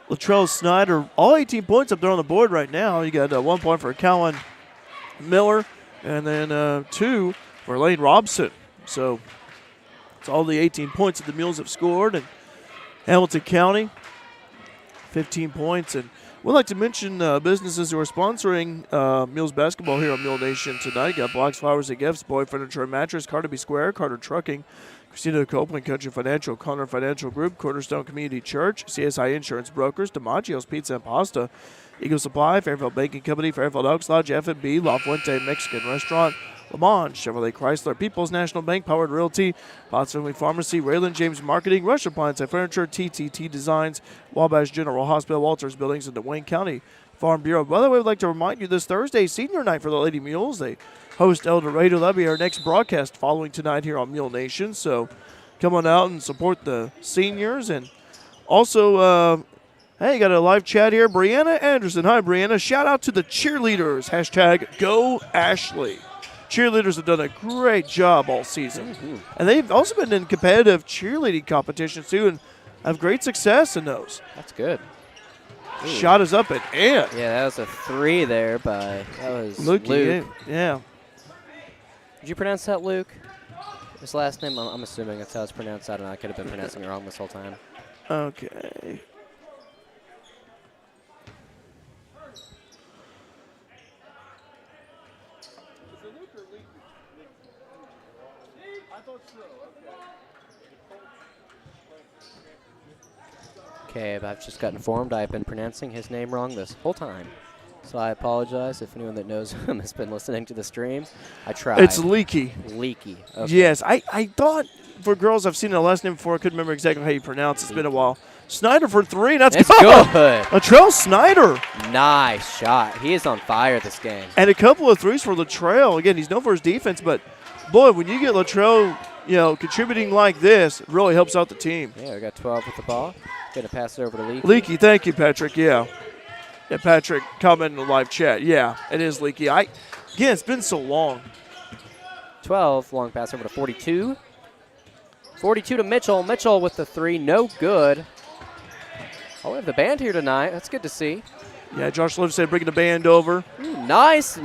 Latrell Snyder. All 18 points up there on the board right now. You got 1 point for Colin Miller, and then 2 for Lane Robson. So it's all the 18 points that the Mules have scored. And Hamilton County, 15 points. And we'd like to mention businesses who are sponsoring Mules basketball here on Mule Nation tonight. Got Blocks, Flowers, and Gifts, Boy Furniture and Mattress, Carterby Square, Carter Trucking, Christina Copeland, Country Financial, Connor Financial Group, Cornerstone Community Church, CSI Insurance Brokers, DiMaggio's Pizza and Pasta, Eagle Supply, Fairfield Banking Company, Fairfield Elks Lodge, F&B, La Fuente Mexican Restaurant, Le Mans, Chevrolet Chrysler, People's National Bank, Powered Realty, Potts Family Pharmacy, Rayland James Marketing, Rush Appliance and Furniture, TTT Designs, Wabash General Hospital, Walters Buildings, and the Wayne County Farm Bureau. By the way, we'd like to remind you this Thursday, senior night for the Lady Mules. They host El Dorado. That'll be our next broadcast following tonight here on Mule Nation. So come on out and support the seniors. And also, hey, got a live chat here. Brianna Anderson. Hi, Brianna. Shout out to the cheerleaders. Hashtag Go Ashley. Cheerleaders have done a great job all season. And they've also been in competitive cheerleading competitions, too, and have great success in those. That's good. Ooh. Shot is up and in. Yeah, that was a 3 there by Luke. Yeah. Did you pronounce that Luke? His last name, I'm assuming that's how it's pronounced. I don't know. I could have been pronouncing it wrong this whole time. Okay. Okay, I've just got informed I've been pronouncing his name wrong this whole time. So I apologize if anyone that knows him has been listening to the stream. I tried. It's Leaky. Leaky. Okay. Yes, I thought for girls I've seen the last name before. I couldn't remember exactly how you pronounce it. It's been a while. Snyder for 3. That's good. Latrell Snyder. Nice shot. He is on fire this game. And a couple of threes for Latrell. Again, he's known for his defense, but boy, when you get Latrell, contributing like this, it really helps out the team. Yeah, we got 12 with the ball. Going to pass it over to Leaky. Leaky, thank you, Patrick. Yeah, Patrick commented in the live chat. Yeah, it is Leaky. Again, it's been so long. 12, long pass over to 42. 42 to Mitchell. Mitchell with the 3, no good. Oh, we have the band here tonight. That's good to see. Yeah, Josh Liv said bringing the band over. Nice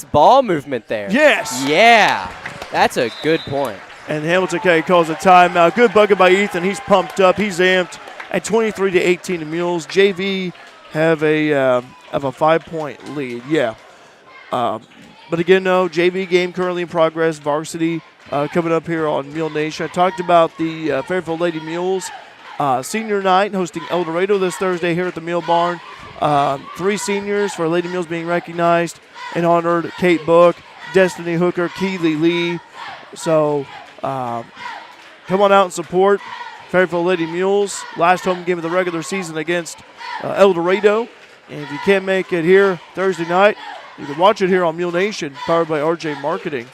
ball movement there. Yes. Yeah, that's a good point. And Hamilton County calls a timeout. Good bucket by Ethan. He's pumped up. He's amped at 23-18 to Mules. JV have a 5-point lead. Yeah. But again, no, JV game currently in progress. Varsity coming up here on Mule Nation. I talked about the Fairfield Lady Mules senior night hosting El Dorado this Thursday here at the Mule Barn. 3 seniors for Lady Mules being recognized and honored. Kate Book, Destiny Hooker, Keeley Lee. So come on out and support Fairfield Lady Mules. Last home game of the regular season against El Dorado. And if you can't make it here Thursday night, you can watch it here on Mule Nation, powered by RJ Marketing.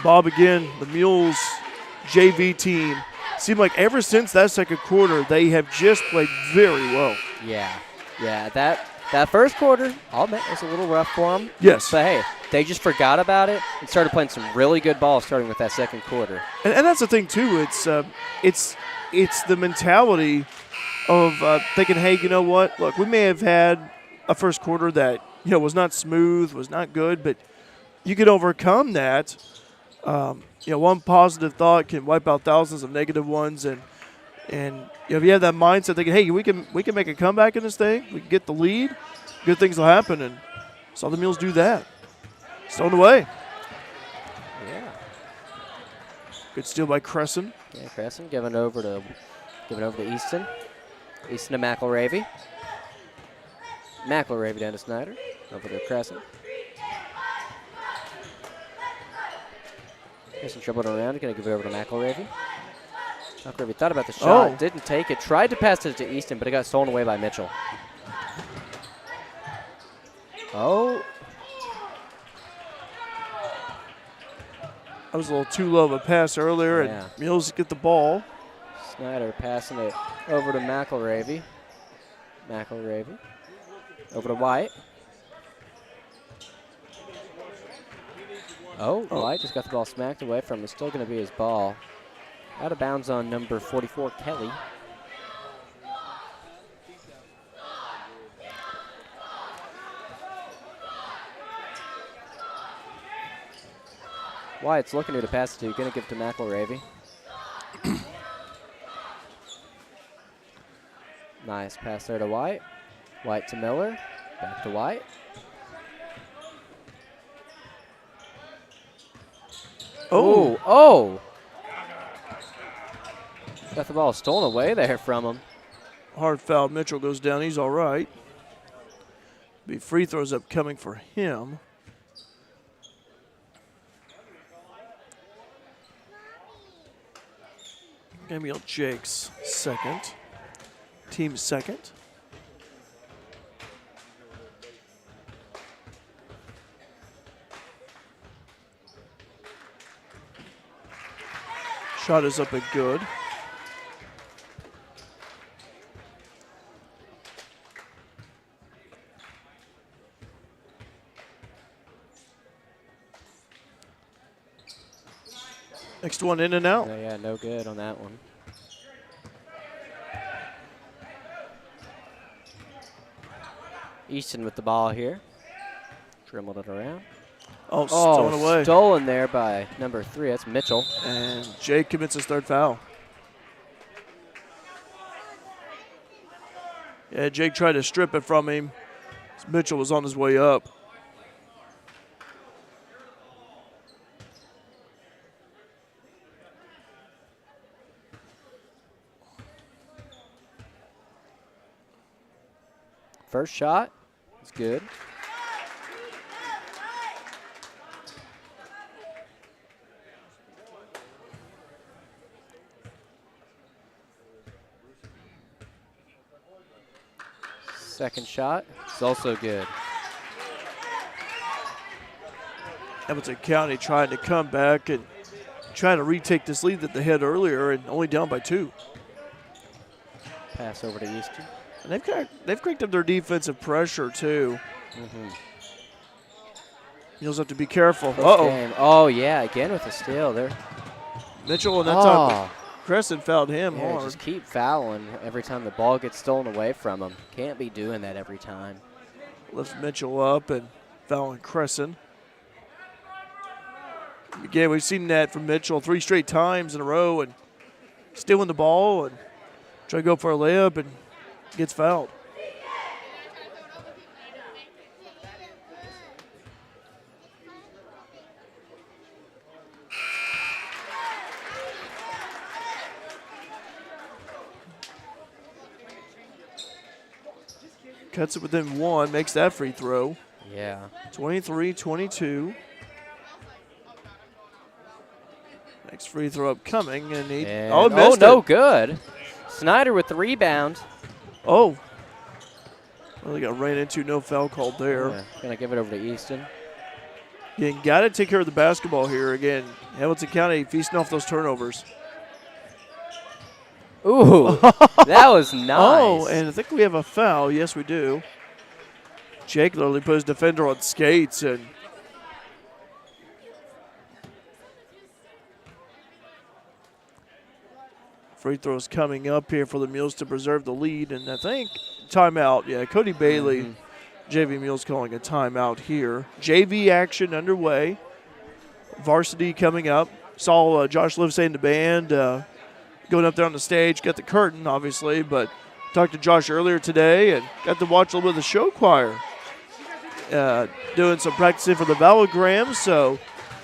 Bob, again, the Mules JV team, seemed like ever since that second quarter, they have just played very well. Yeah, that first quarter, I'll admit, was a little rough for them. Yes. But, hey, they just forgot about it and started playing some really good ball starting with that second quarter. And that's the thing, too. It's the mentality of thinking, hey, you know what? Look, we may have had a first quarter that, was not smooth, was not good, but you can overcome that. One positive thought can wipe out thousands of negative ones, and if you have that mindset, thinking, hey, we can make a comeback in this thing, we can get the lead, good things will happen, and saw the Mules do that. Stone away. Yeah. Good steal by Crescent. Yeah, Crescent giving over to Easton. Easton to McElravy. McElravy down to Snyder. Over to Crescent. Crescent dribbled around. Going to give it over to McElravy. McElravy thought about the shot. Didn't take it. Tried to pass it to Easton, but it got stolen away by Mitchell. Oh. That was a little too low of a pass earlier, Yeah. and Mules get the ball. Snyder passing it over to McElravy. McElravy. Over to White. Oh, White just got the ball smacked away from him. It's still going to be his ball. Out of bounds on number 44, Kelly. Wyatt's looking who to pass it to. Going to give it to McElravy. Nice pass there to White. White to Miller. Back to White. Oh. Got the ball stolen away there from him. Hard foul. Mitchell goes down. He's all right. Be free throws upcoming for him. Gabriel Jake's second. Team second. Shot is up and good. Next one in and out. Yeah, no good on that one. Easton with the ball here. Dribbled it around. Oh, stolen away. Stolen there by number 3. That's Mitchell. And Jake commits his third foul. Yeah, Jake tried to strip it from him. Mitchell was on his way up. First shot. It's good. Second shot. It's also good. Hamilton County trying to come back and trying to retake this lead that they had earlier and only down by 2. Pass over to Easton. And they've cranked up their defensive pressure, too. Mules have to be careful. Game. Oh, yeah, again with the steal. There. Mitchell, and that time Crescent fouled him Yeah, hard. just keep fouling every time the ball gets stolen away from him. Can't be doing that every time. Lifts Mitchell up and fouling Crescent. Again, we've seen that from Mitchell 3 straight times in a row and stealing the ball and trying to go for a layup and gets fouled. Cuts it within 1, makes that free throw. Yeah. 23-22. Next free throw upcoming, and he missed no it. Good. Snyder with the rebound. Oh. Well, they got ran into, no foul called there. Yeah, gonna give it over to Easton. Again, got to take care of the basketball here. Again, Hamilton County feasting off those turnovers. Ooh, that was nice. Oh, and I think we have a foul. Yes, we do. Jake literally put his defender on skates, and free throws coming up here for the Mules to preserve the lead, and I think timeout. Yeah, Cody Bailey, JV Mules calling a timeout here. JV action underway. Varsity coming up. Saw Josh Livesay in the band going up there on the stage. Got the curtain, obviously, but talked to Josh earlier today and got to watch a little bit of the show choir doing some practicing for the vowelgrams, so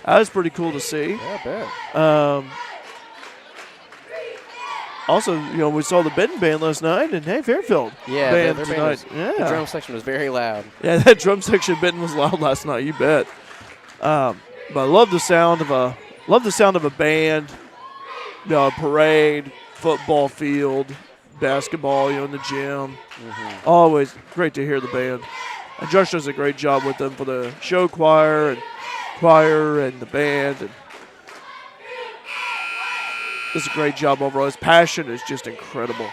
that was pretty cool to see. Yeah, I bet. Also, we saw the Benton band last night, and hey, Fairfield band their tonight. The drum section was very loud. Yeah, that drum section Benton was loud last night. You bet. But I love the sound of a band, a parade, football field, basketball, in the gym. Always great to hear the band. And Josh does a great job with them for the show choir and the band. And does a great job overall. His passion is just incredible.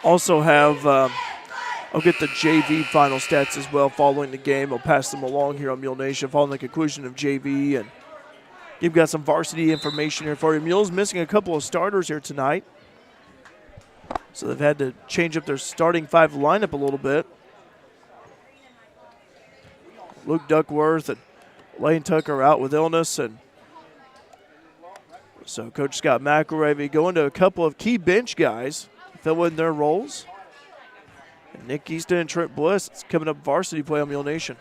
Also have, I'll get the JV final stats as well following the game. I'll pass them along here on Mule Nation following the conclusion of JV. And you've got some varsity information here for you. Mules missing a couple of starters here tonight. So they've had to change up their starting 5 lineup a little bit. Luke Duckworth and Lane Tucker out with illness. And so Coach Scott McElravy going to a couple of key bench guys to fill in their roles. And Nick Easton and Trent Bliss, it's coming up varsity play on Mule Nation.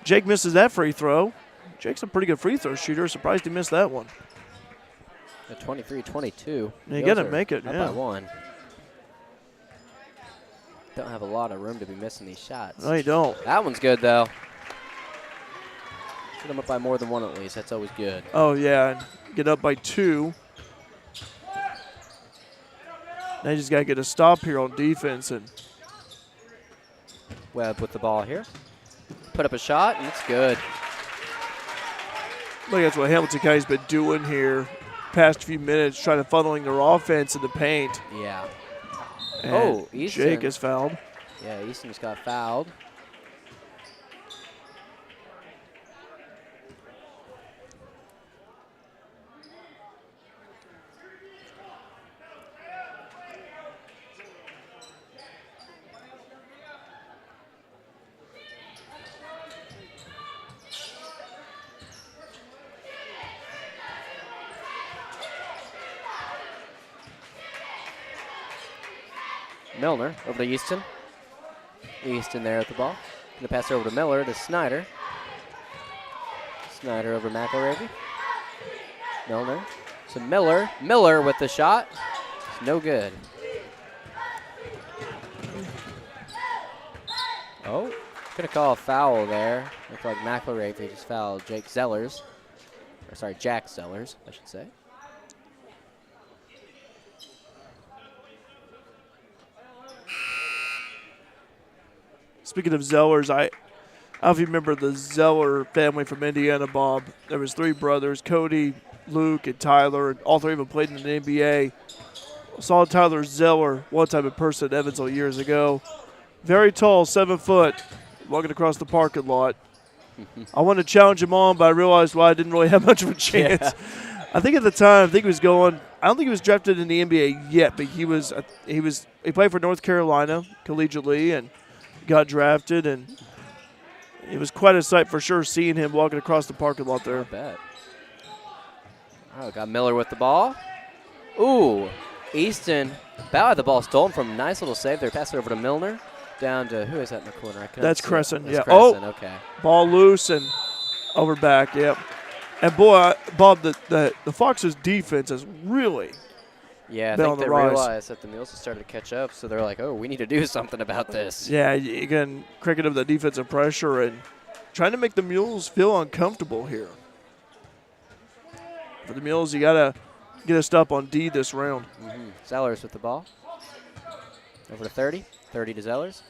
Jake misses that free throw. Jake's a pretty good free throw shooter. Surprised he missed that one. At 23-22. You got to make it, up yeah. by 1. Don't have a lot of room to be missing these shots. No, you don't. That one's good, though. Get them up by more than 1 at least. That's always good. Oh, yeah. And get up by 2. Now you just got to get a stop here on defense. And Webb with the ball here. Put up a shot, and it's good. I think that's what Hamilton County's been doing here past few minutes, trying to funneling their offense in the paint. Yeah. And Easton. Jake is fouled. Yeah, Easton's got fouled. Milner over to Easton. Easton there at the ball. Gonna pass it over to Miller to Snyder. Snyder over McElravy. Milner to Miller. Miller with the shot. It's no good. Oh, gonna call a foul there. Looks like McElravy just fouled Jack Zellers, I should say. Speaking of Zellers, I don't know if you remember the Zeller family from Indiana, Bob. There was 3 brothers, Cody, Luke, and Tyler, and all 3 of them played in the NBA. Saw Tyler Zeller one time in person at Evansville years ago. Very tall, 7 foot, walking across the parking lot. I wanted to challenge him on, but I realized I didn't really have much of a chance. Yeah. I think at the time, he was going. I don't think he was drafted in the NBA yet, but he played for North Carolina collegiately and got drafted, and it was quite a sight for sure seeing him walking across the parking lot there. I bet. Oh, got Miller with the ball. Ooh, Easton about had the ball stolen from him. Nice little save there. Pass it over to Milner. Down to, who is that in the corner? That's Crescent, yeah. Crescent, okay. Ball loose and over back, yep. And boy, Bob, the Foxes' defense is really Yeah, I been think on the they rise. realized that the Mules have started to catch up, so they're like, oh, we need to do something about this. Yeah, again, cranking up the defensive pressure and trying to make the Mules feel uncomfortable here. For the Mules, you got to get a stop on D this round. Mm-hmm. Zellers with the ball. Over to 30. 30 to Zellers.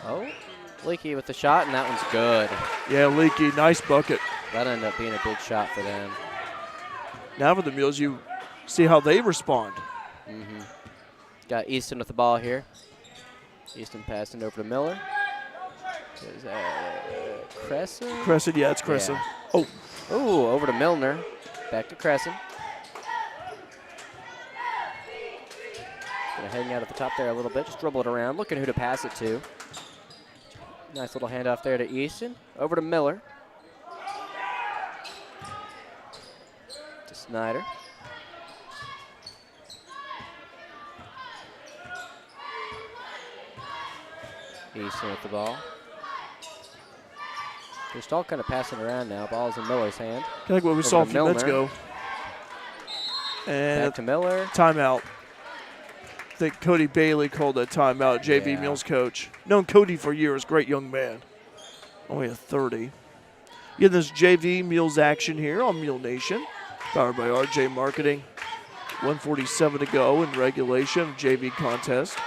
Oh, Leakey with the shot, and that one's good. Yeah, Leakey, nice bucket. That ended up being a big shot for them. Now for the Mules, you see how they respond. Mm-hmm. Got Easton with the ball here. Easton passing over to Miller. Is that Crescent? Crescent, yeah, it's Crescent. Yeah. Oh, over to Milner. Back to Crescent. Gonna hang out at the top there a little bit. Just dribble it around. Looking who to pass it to. Nice little handoff there to Easton. Over to Miller. To Snyder. Easton with the ball. They're still kind of passing around now. Ball's in Miller's hand. Kind of like what we saw a few minutes ago. And back to Miller. Timeout. I think Cody Bailey called that timeout, JV Mules coach. Known Cody for years, great young man. Only a 30. Getting this JV Mules action here on Mule Nation. Powered by RJ Marketing. 147 to go in regulation JV contest.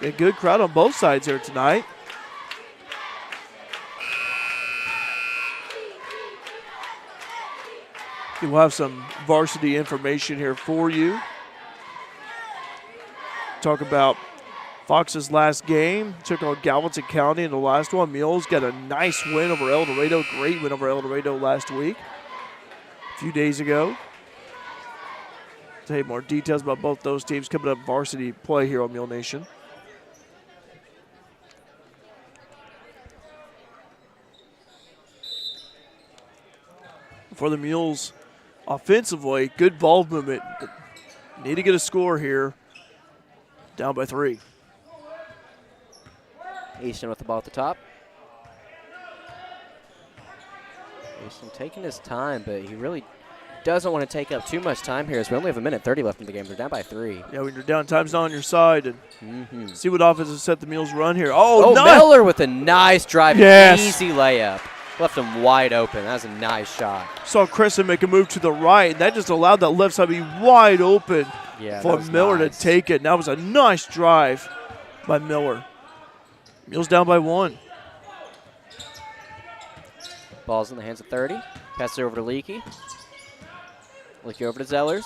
A good crowd on both sides here tonight. We'll have some varsity information here for you. Talk about Fox's last game. Took on Galveston County in the last one. Mules got a nice win over El Dorado. Great win over El Dorado last week. A few days ago. Tell you more details about both those teams coming up varsity play here on Mule Nation. For the Mules, offensively, good ball movement. Need to get a score here. Down by 3. Easton with the ball at the top. Easton taking his time, but he really doesn't want to take up too much time here as we only have 1:30 left in the game. They're down by 3. Yeah, when you're down, time's not on your side. And see what offense has set the Mules run here. Oh, nice. Miller with a nice drive. Yes. Easy layup. Left him wide open. That was a nice shot. Saw Crescent make a move to the right. That just allowed that left side to be wide open for Miller to take it. And that was a nice drive by Miller. Mules down by 1. Ball's in the hands of 30. Pass it over to Leakey. Leakey over to Zellers.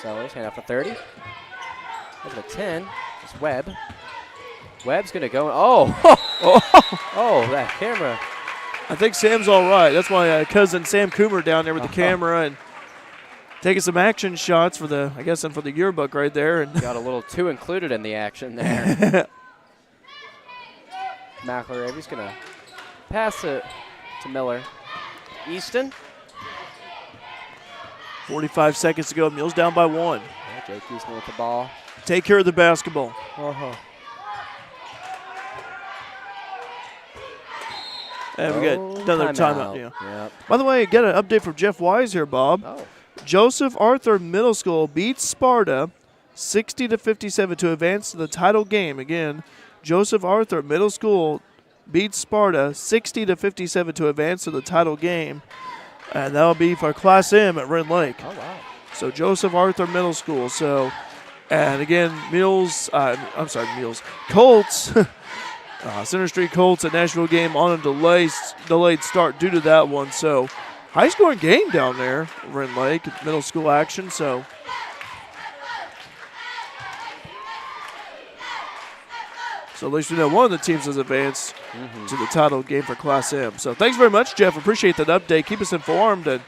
Zellers, hand off to 30. Over to 10. It's Webb. Webb's going to go. Oh, that camera. I think Sam's all right. That's my cousin Sam Coomer down there with the camera and taking some action shots for the, I guess, and for the yearbook right there. And got a little too included in the action there. McElravy's going to pass it to Miller. Easton. 45 seconds to go. Mules down by 1. Yeah, Jake Easton with the ball. Take care of the basketball. And we got another timeout. Yeah. Yep. By the way, get an update from Jeff Wise here, Bob. Oh. Joseph Arthur Middle School beats Sparta 60-57 to advance to the title game. Again, Joseph Arthur Middle School beats Sparta 60-57 to advance to the title game. And that'll be for Class M at Red Lake. Oh, wow. So Joseph Arthur Middle School. So And again, Colts, Center Street Colts at Nashville game on a delayed start due to that one. So high-scoring game down there over in Lake, middle school action. So at least we know one of the teams has advanced to the title game for Class M. So thanks very much, Jeff. Appreciate that update. Keep us informed. And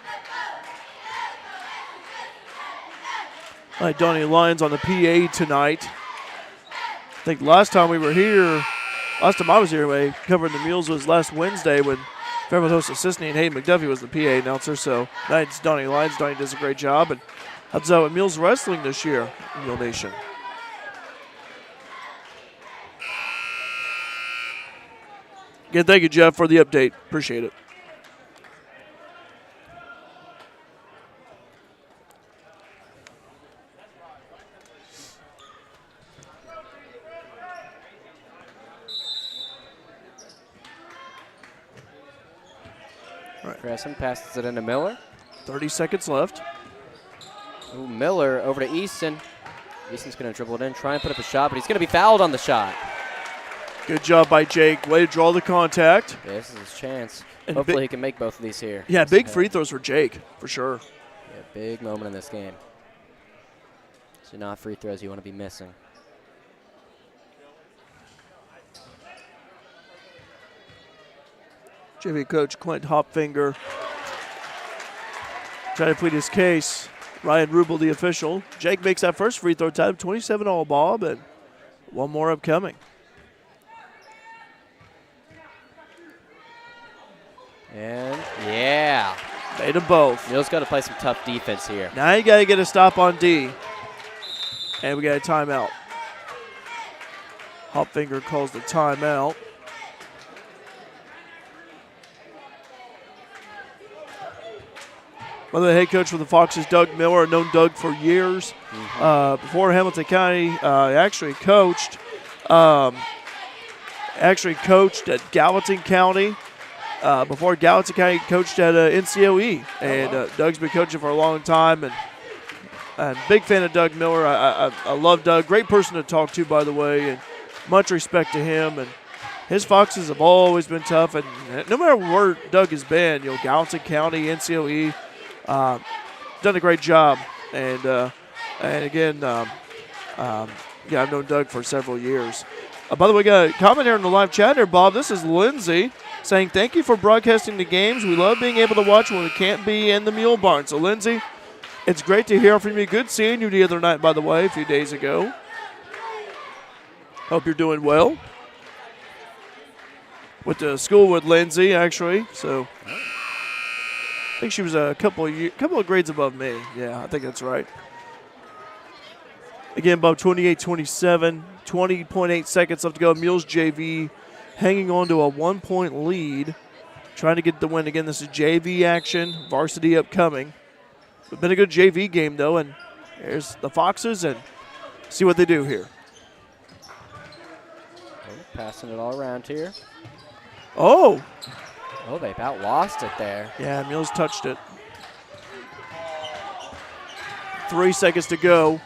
all right, Donnie Lyons on the PA tonight. I think last time I was here covering the Mules was last Wednesday when Fairfield hosted Sisney and Hayden McDuffie was the PA announcer. So tonight's Donnie Lyons. Donnie does a great job. And helps out with Mules Wrestling this year, Mule Nation. Again, thank you, Jeff, for the update. Appreciate it. Crescent passes it into Miller. 30 seconds left. Ooh, Miller over to Easton. Easton's going to dribble it in, try and put up a shot, but he's going to be fouled on the shot. Good job by Jake. Way to draw the contact. Yeah, this is his chance. And hopefully he can make both of these here. Yeah, big free throws for Jake, for sure. Yeah, big moment in this game. So not free throws you want to be missing. JV coach Clint Hopfinger trying to plead his case. Ryan Rubel, the official. Jake makes that first free throw time, 27 all Bob, and one more upcoming. And, yeah. Made them both. Mules got to play some tough defense here. Now you got to get a stop on D. And we got a timeout. Hopfinger calls the timeout. By the way, head coach for the Foxes, Doug Miller. I've known Doug for years. Before Hamilton County, actually coached at Gallatin County. Before Gallatin County, coached at NCOE. And Doug's been coaching for a long time. And big fan of Doug Miller. I love Doug. Great person to talk to, by the way. And much respect to him. And his Foxes have always been tough. And no matter where Doug has been, Gallatin County, NCOE, done a great job. And again, I've known Doug for several years. By the way, got a comment here in the live chat here, Bob. This is Lindsay saying, thank you for broadcasting the games. We love being able to watch when we can't be in the Mule Barn. So, Lindsay, it's great to hear from you. Good seeing you the other night, by the way, a few days ago. Hope you're doing well. Went to school with Lindsay, actually. So, I think she was a couple of grades above me. Yeah, I think that's right. Again, Bob, 28-27, 20.8 seconds left to go. Mules JV hanging on to a 1-point lead, trying to get the win. Again, this is JV action, varsity upcoming. It's been a good JV game, though, and here's the Foxes, and see what they do here. Passing it all around here. Oh, they about lost it there. yeah, Mules touched it. 3 seconds to go.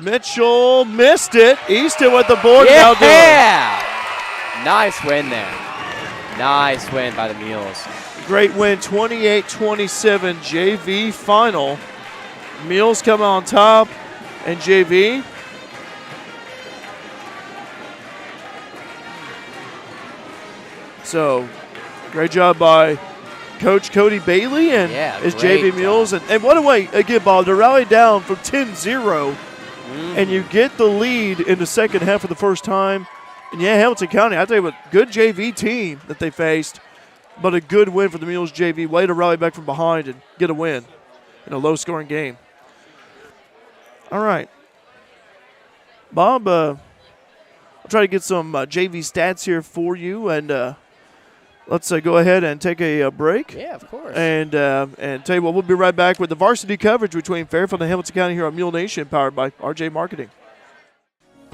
Mitchell missed it. Easton with the board. Now doing. Nice win there. Nice win by the Mules. Great win, 28-27 JV final. Mules come on top, and JV. So, great job by Coach Cody Bailey and his JV Mules. And what a way, again, Bob, to rally down from 10-0. And you get the lead in the second half for the first time. And, yeah, Hamilton County, I tell you what, good JV team that they faced, but a good win for the Mules JV. Way to rally back from behind and get a win in a low-scoring game. All right. Bob, I'll try to get some JV stats here for you, and let's go ahead and take a break. Yeah, of course. And tell you what, we'll be right back with the varsity coverage between Fairfield and Hamilton County here on Mule Nation, powered by RJ Marketing.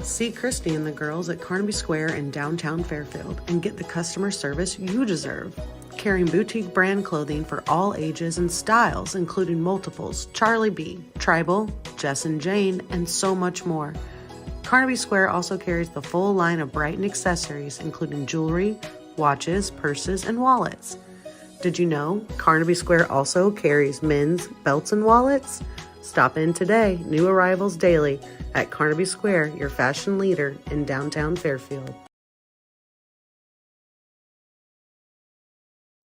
See Christy and the girls at Carnaby Square in downtown Fairfield and get the customer service you deserve. carrying boutique brand clothing for all ages and styles, including multiples, Charlie B, Tribal, Jess and Jane, and so much more. Carnaby Square also carries the full line of Brighton accessories, including jewelry, watches, purses, and wallets. Did you know Carnaby Square also carries men's belts and wallets? Stop in today, new arrivals daily, at Carnaby Square, your fashion leader in downtown Fairfield.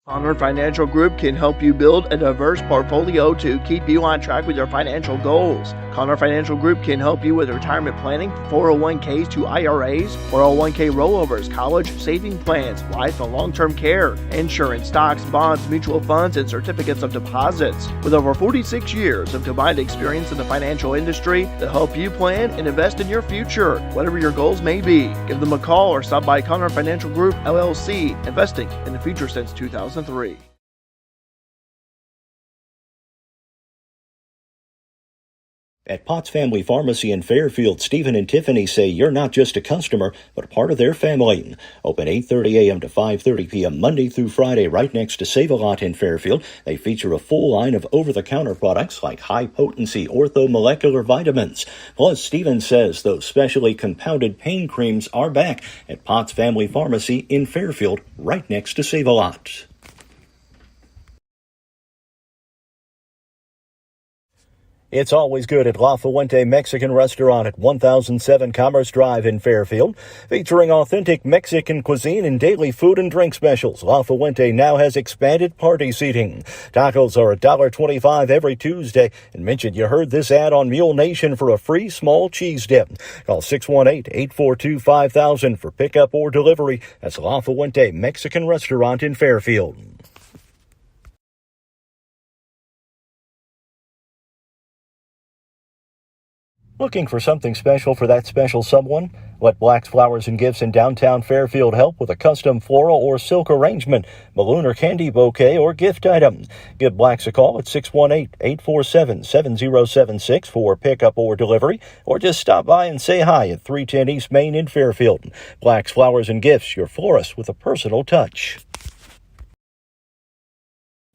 Conner Financial Group can help you build a diverse portfolio to keep you on track with your financial goals. Conner Financial Group can help you with retirement planning, 401ks to IRAs, 401k rollovers, college saving plans, life and long-term care, insurance, stocks, bonds, mutual funds, and certificates of deposits. With over 46 years of combined experience in the financial industry, they'll help you plan and invest in your future, whatever your goals may be. Give them a call or stop by Conner Financial Group, LLC, investing in the future since 2003. At Potts Family Pharmacy in Fairfield, Stephen and Tiffany say you're not just a customer, but a part of their family. Open 8:30 a.m. to 5:30 p.m. Monday through Friday right next to Save-A-Lot in Fairfield. They feature a full line of over-the-counter products like high-potency orthomolecular vitamins. Plus, Stephen says those specially compounded pain creams are back at Potts Family Pharmacy in Fairfield right next to Save-A-Lot. It's always good at La Fuente Mexican Restaurant at 1007 Commerce Drive in Fairfield. Featuring authentic Mexican cuisine and daily food and drink specials, La Fuente now has expanded party seating. Tacos are $1.25 every Tuesday. And mention you heard this ad on Mule Nation for a free small cheese dip. Call 618-842-5000 for pickup or delivery. That's La Fuente Mexican Restaurant in Fairfield. Looking for something special for that special someone? Let Black's Flowers and Gifts in downtown Fairfield help with a custom floral or silk arrangement, balloon or candy bouquet, or gift item. Give Black's a call at 618-847-7076 for pickup or delivery, or just stop by and say hi at 310 East Main in Fairfield. Black's Flowers and Gifts, your florist with a personal touch.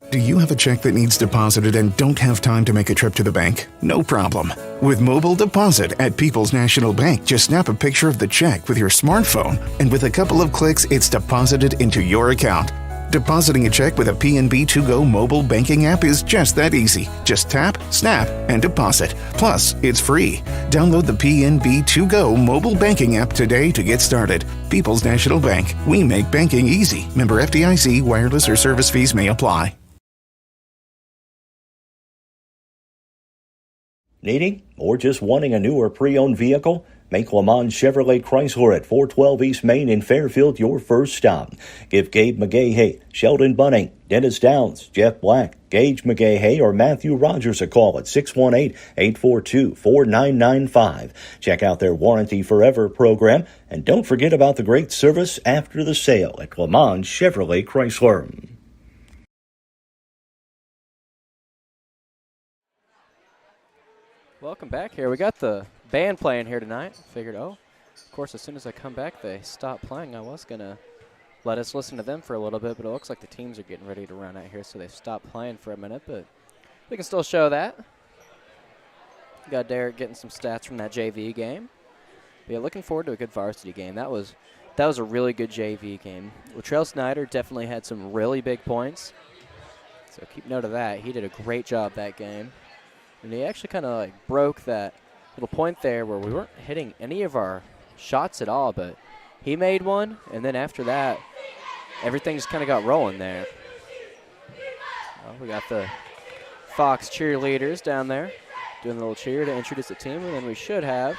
Do you have a check that needs deposited and don't have time to make a trip to the bank? No problem. With Mobile Deposit at People's National Bank, just snap a picture of the check with your smartphone, and with a couple of clicks, it's deposited into your account. Depositing a check with a PNB To-Go mobile banking app is just that easy. Just tap, snap, and deposit. Plus, it's free. Download the PNB To-Go mobile banking app today to get started. People's National Bank. We make banking easy. Member FDIC. Wireless or service fees may apply. Needing or just wanting a new or pre-owned vehicle? Make Le Mans Chevrolet Chrysler at 412 East Main in Fairfield your first stop. Give Gabe McGahey, Sheldon Bunning, Dennis Downs, Jeff Black, Gage McGahey, or Matthew Rogers a call at 618-842-4995. Check out their Warranty Forever program, and don't forget about the great service after the sale at Le Mans Chevrolet Chrysler. Welcome back here. We got the band playing here tonight. Figured, of course, as soon as I come back, they stop playing. I was going to let us listen to them for a little bit, but it looks like the teams are getting ready to run out here, so they've stopped playing for a minute, but we can still show that. Got Derek getting some stats from that JV game. But yeah, looking forward to a good varsity game. That was a really good JV game. Latrell Snyder definitely had some really big points, so keep note of that. He did a great job that game. And he actually kind of broke that little point there where we weren't hitting any of our shots at all, but he made one, and then after that, everything just kind of got rolling there. Well, we got the Fox cheerleaders down there doing a little cheer to introduce the team, and then we should have,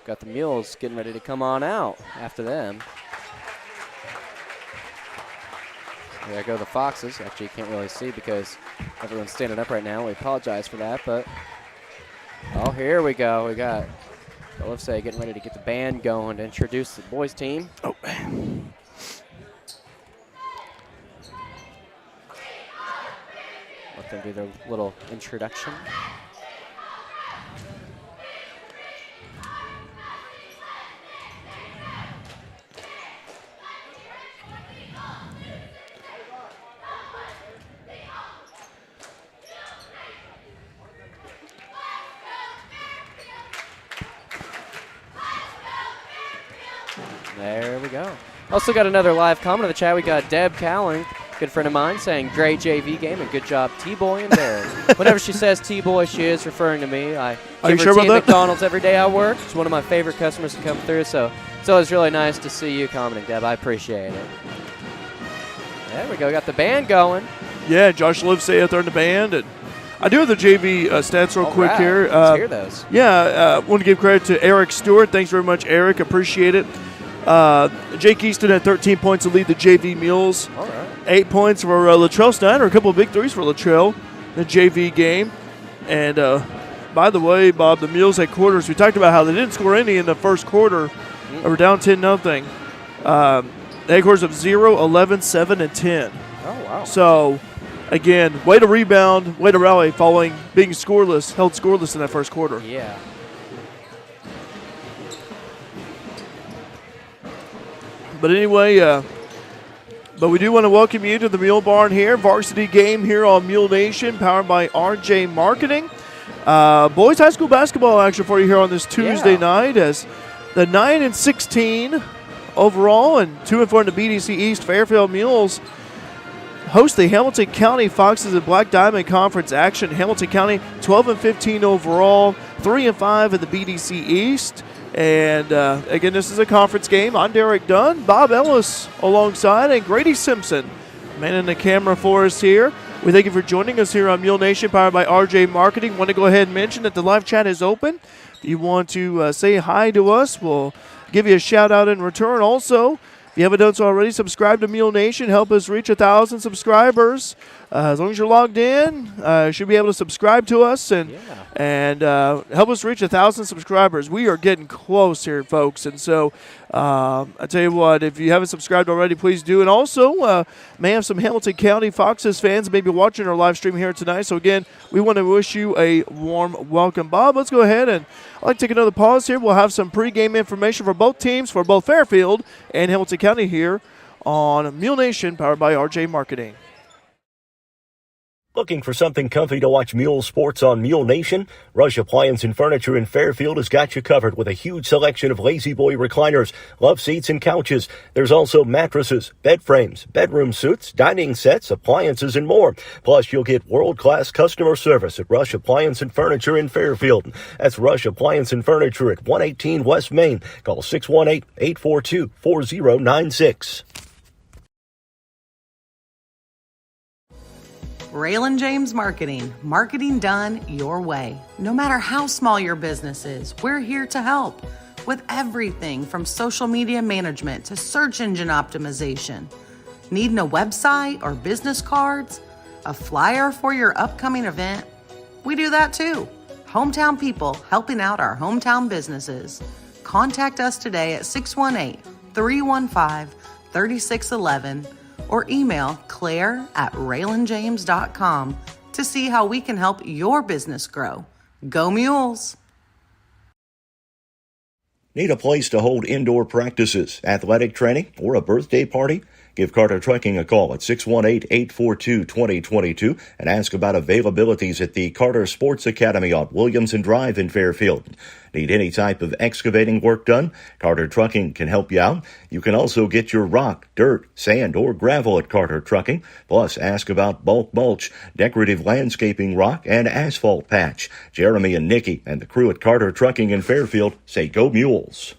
got the Mules getting ready to come on out after them. There go the Foxes. Actually, you can't really see because everyone's standing up right now. We apologize for that, but here we go. We got LFC getting ready to get the band going to introduce the boys team. Let them do their little introduction. we go. Also got another live comment in the chat. We got Deb Cowling, good friend of mine, saying great JV game and good job T-Boy and Derek. Whenever she says T-Boy, she is referring to me. I give her tea at McDonald's every day I work. She's one of my favorite customers to come through, so it's always really nice to see you commenting, Deb. I appreciate it. There we go. Got the band going. Yeah, Josh Livesay out there in the band. And I do have the JV stats real quick right. here. Let's hear those. Yeah, want to give credit to Eric Stewart. Thanks very much, Eric. Appreciate it. Jake Easton had 13 points to lead the JV Mules. All right. 8 points for Latrell Snyder. A couple of big threes for Latrell in the JV game. And by the way, Bob, the Mules headquarters, we talked about how they didn't score any in the first quarter. They were down 10-0. The headquarters of 0, 11, 7, and 10. Oh, wow. So, again, way to rebound, way to rally following being scoreless, held scoreless in that first quarter. Yeah. But anyway, but we do want to welcome you to the Mule Barn here, varsity game here on Mule Nation, powered by RJ Marketing. Boys high school basketball action for you here on this Tuesday night as the 9-16 overall and 2-4 in the BDC East Fairfield Mules host the Hamilton County Foxes and Black Diamond Conference action. Hamilton County 12-15 overall, 3-5 in the BDC East. And, again, this is a conference game. I'm Derek Dunn, Bob Ellis alongside, and Grady Simpson manning the camera for us here. We thank you for joining us here on Mule Nation, powered by RJ Marketing. Want to go ahead and mention that the live chat is open. If you want to say hi to us, we'll give you a shout-out in return. Also, if you haven't done so already, subscribe to Mule Nation. Help us reach 1,000 subscribers. As long as you're logged in, you should be able to subscribe to us and help us reach 1,000 subscribers. We are getting close here, folks. And so I tell you what, if you haven't subscribed already, please do. And also, may have some Hamilton County Foxes fans maybe watching our live stream here tonight. So, again, we want to wish you a warm welcome. Bob, let's go ahead and I'd like to take another pause here. We'll have some pregame information for both teams, for both Fairfield and Hamilton County here on Mule Nation, powered by RJ Marketing. Looking for something comfy to watch Mule sports on Mule Nation? Rush Appliance and Furniture in Fairfield has got you covered with a huge selection of Lazy Boy recliners, love seats, and couches. There's also mattresses, bed frames, bedroom suites, dining sets, appliances, and more. Plus, you'll get world-class customer service at Rush Appliance and Furniture in Fairfield. That's Rush Appliance and Furniture at 118 West Main. Call 618-842-4096. Raylan James Marketing. Marketing done your way. No matter how small your business is, we're here to help with everything from social media management to search engine optimization. Needing a website or business cards? A flyer for your upcoming event? We do that too. Hometown people helping out our hometown businesses. Contact us today at 618-315-3611 or email claire@raylanjames.com to see how we can help your business grow. Go Mules! Need a place to hold indoor practices, athletic training, or a birthday party? Give Carter Trucking a call at 618-842-2022 and ask about availabilities at the Carter Sports Academy on Williamson Drive in Fairfield. Need any type of excavating work done? Carter Trucking can help you out. You can also get your rock, dirt, sand, or gravel at Carter Trucking. Plus, ask about bulk mulch, decorative landscaping rock, and asphalt patch. Jeremy and Nikki and the crew at Carter Trucking in Fairfield say go Mules.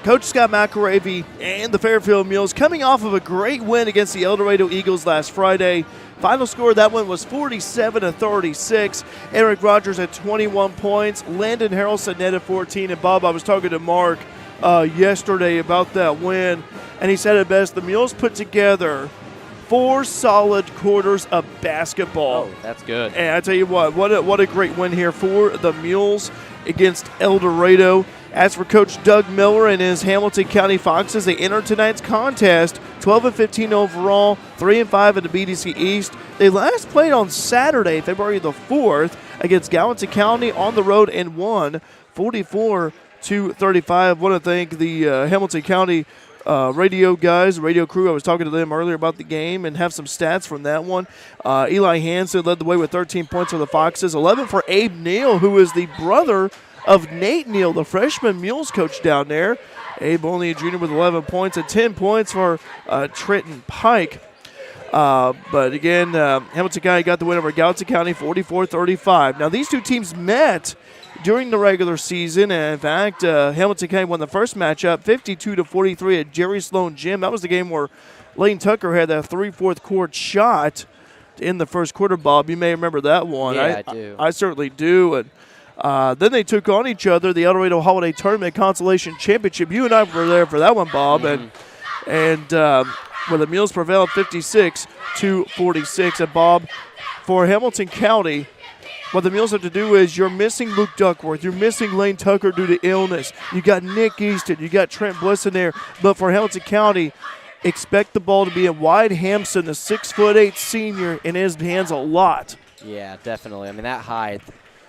Coach Scott McElravy and the Fairfield Mules coming off of a great win against the El Dorado Eagles last Friday. Final score of that one was 47-36. Eric Rogers had 21 points. Landon Harrelson netted 14. And Bob, I was talking to Mark yesterday about that win, and he said it best. The Mules put together 4 solid quarters of basketball. Oh, that's good. And I tell you what a great win here for the Mules against El Dorado. As for Coach Doug Miller and his Hamilton County Foxes, they entered tonight's contest 12-15 overall, 3-5 in the BDC East. They last played on Saturday, February the 4th, against Gallatin County on the road and won 44-35. I want to thank the Hamilton County radio guys, radio crew. I was talking to them earlier about the game and have some stats from that one. Eli Hansen led the way with 13 points for the Foxes, 11 for Abe Neal, who is the brother of Nate Neal, the freshman Mules coach down there. Abe only a junior with 11 points and 10 points for Trenton Pike. But again, Hamilton County got the win over Gallatin County 44-35. Now, these two teams met during the regular season, and in fact, Hamilton County won the first matchup 52-43 at Jerry Sloan Gym. That was the game where Lane Tucker had that 3/4 court shot in the first quarter, Bob. You may remember that one. Yeah, I do. I certainly do. And then they took on each other, the El Dorado Holiday Tournament Consolation Championship. You and I were there for that one, Bob. And where the Mules prevailed 56-46. And Bob, for Hamilton County, what the Mules have to do is you're missing Luke Duckworth. You're missing Lane Tucker due to illness. You got Nick Easton. You got Trent Bliss in there. But for Hamilton County, expect the ball to be in Wyatt Hampson, the 6'8" senior, in his hands a lot. Yeah, definitely. I mean, that height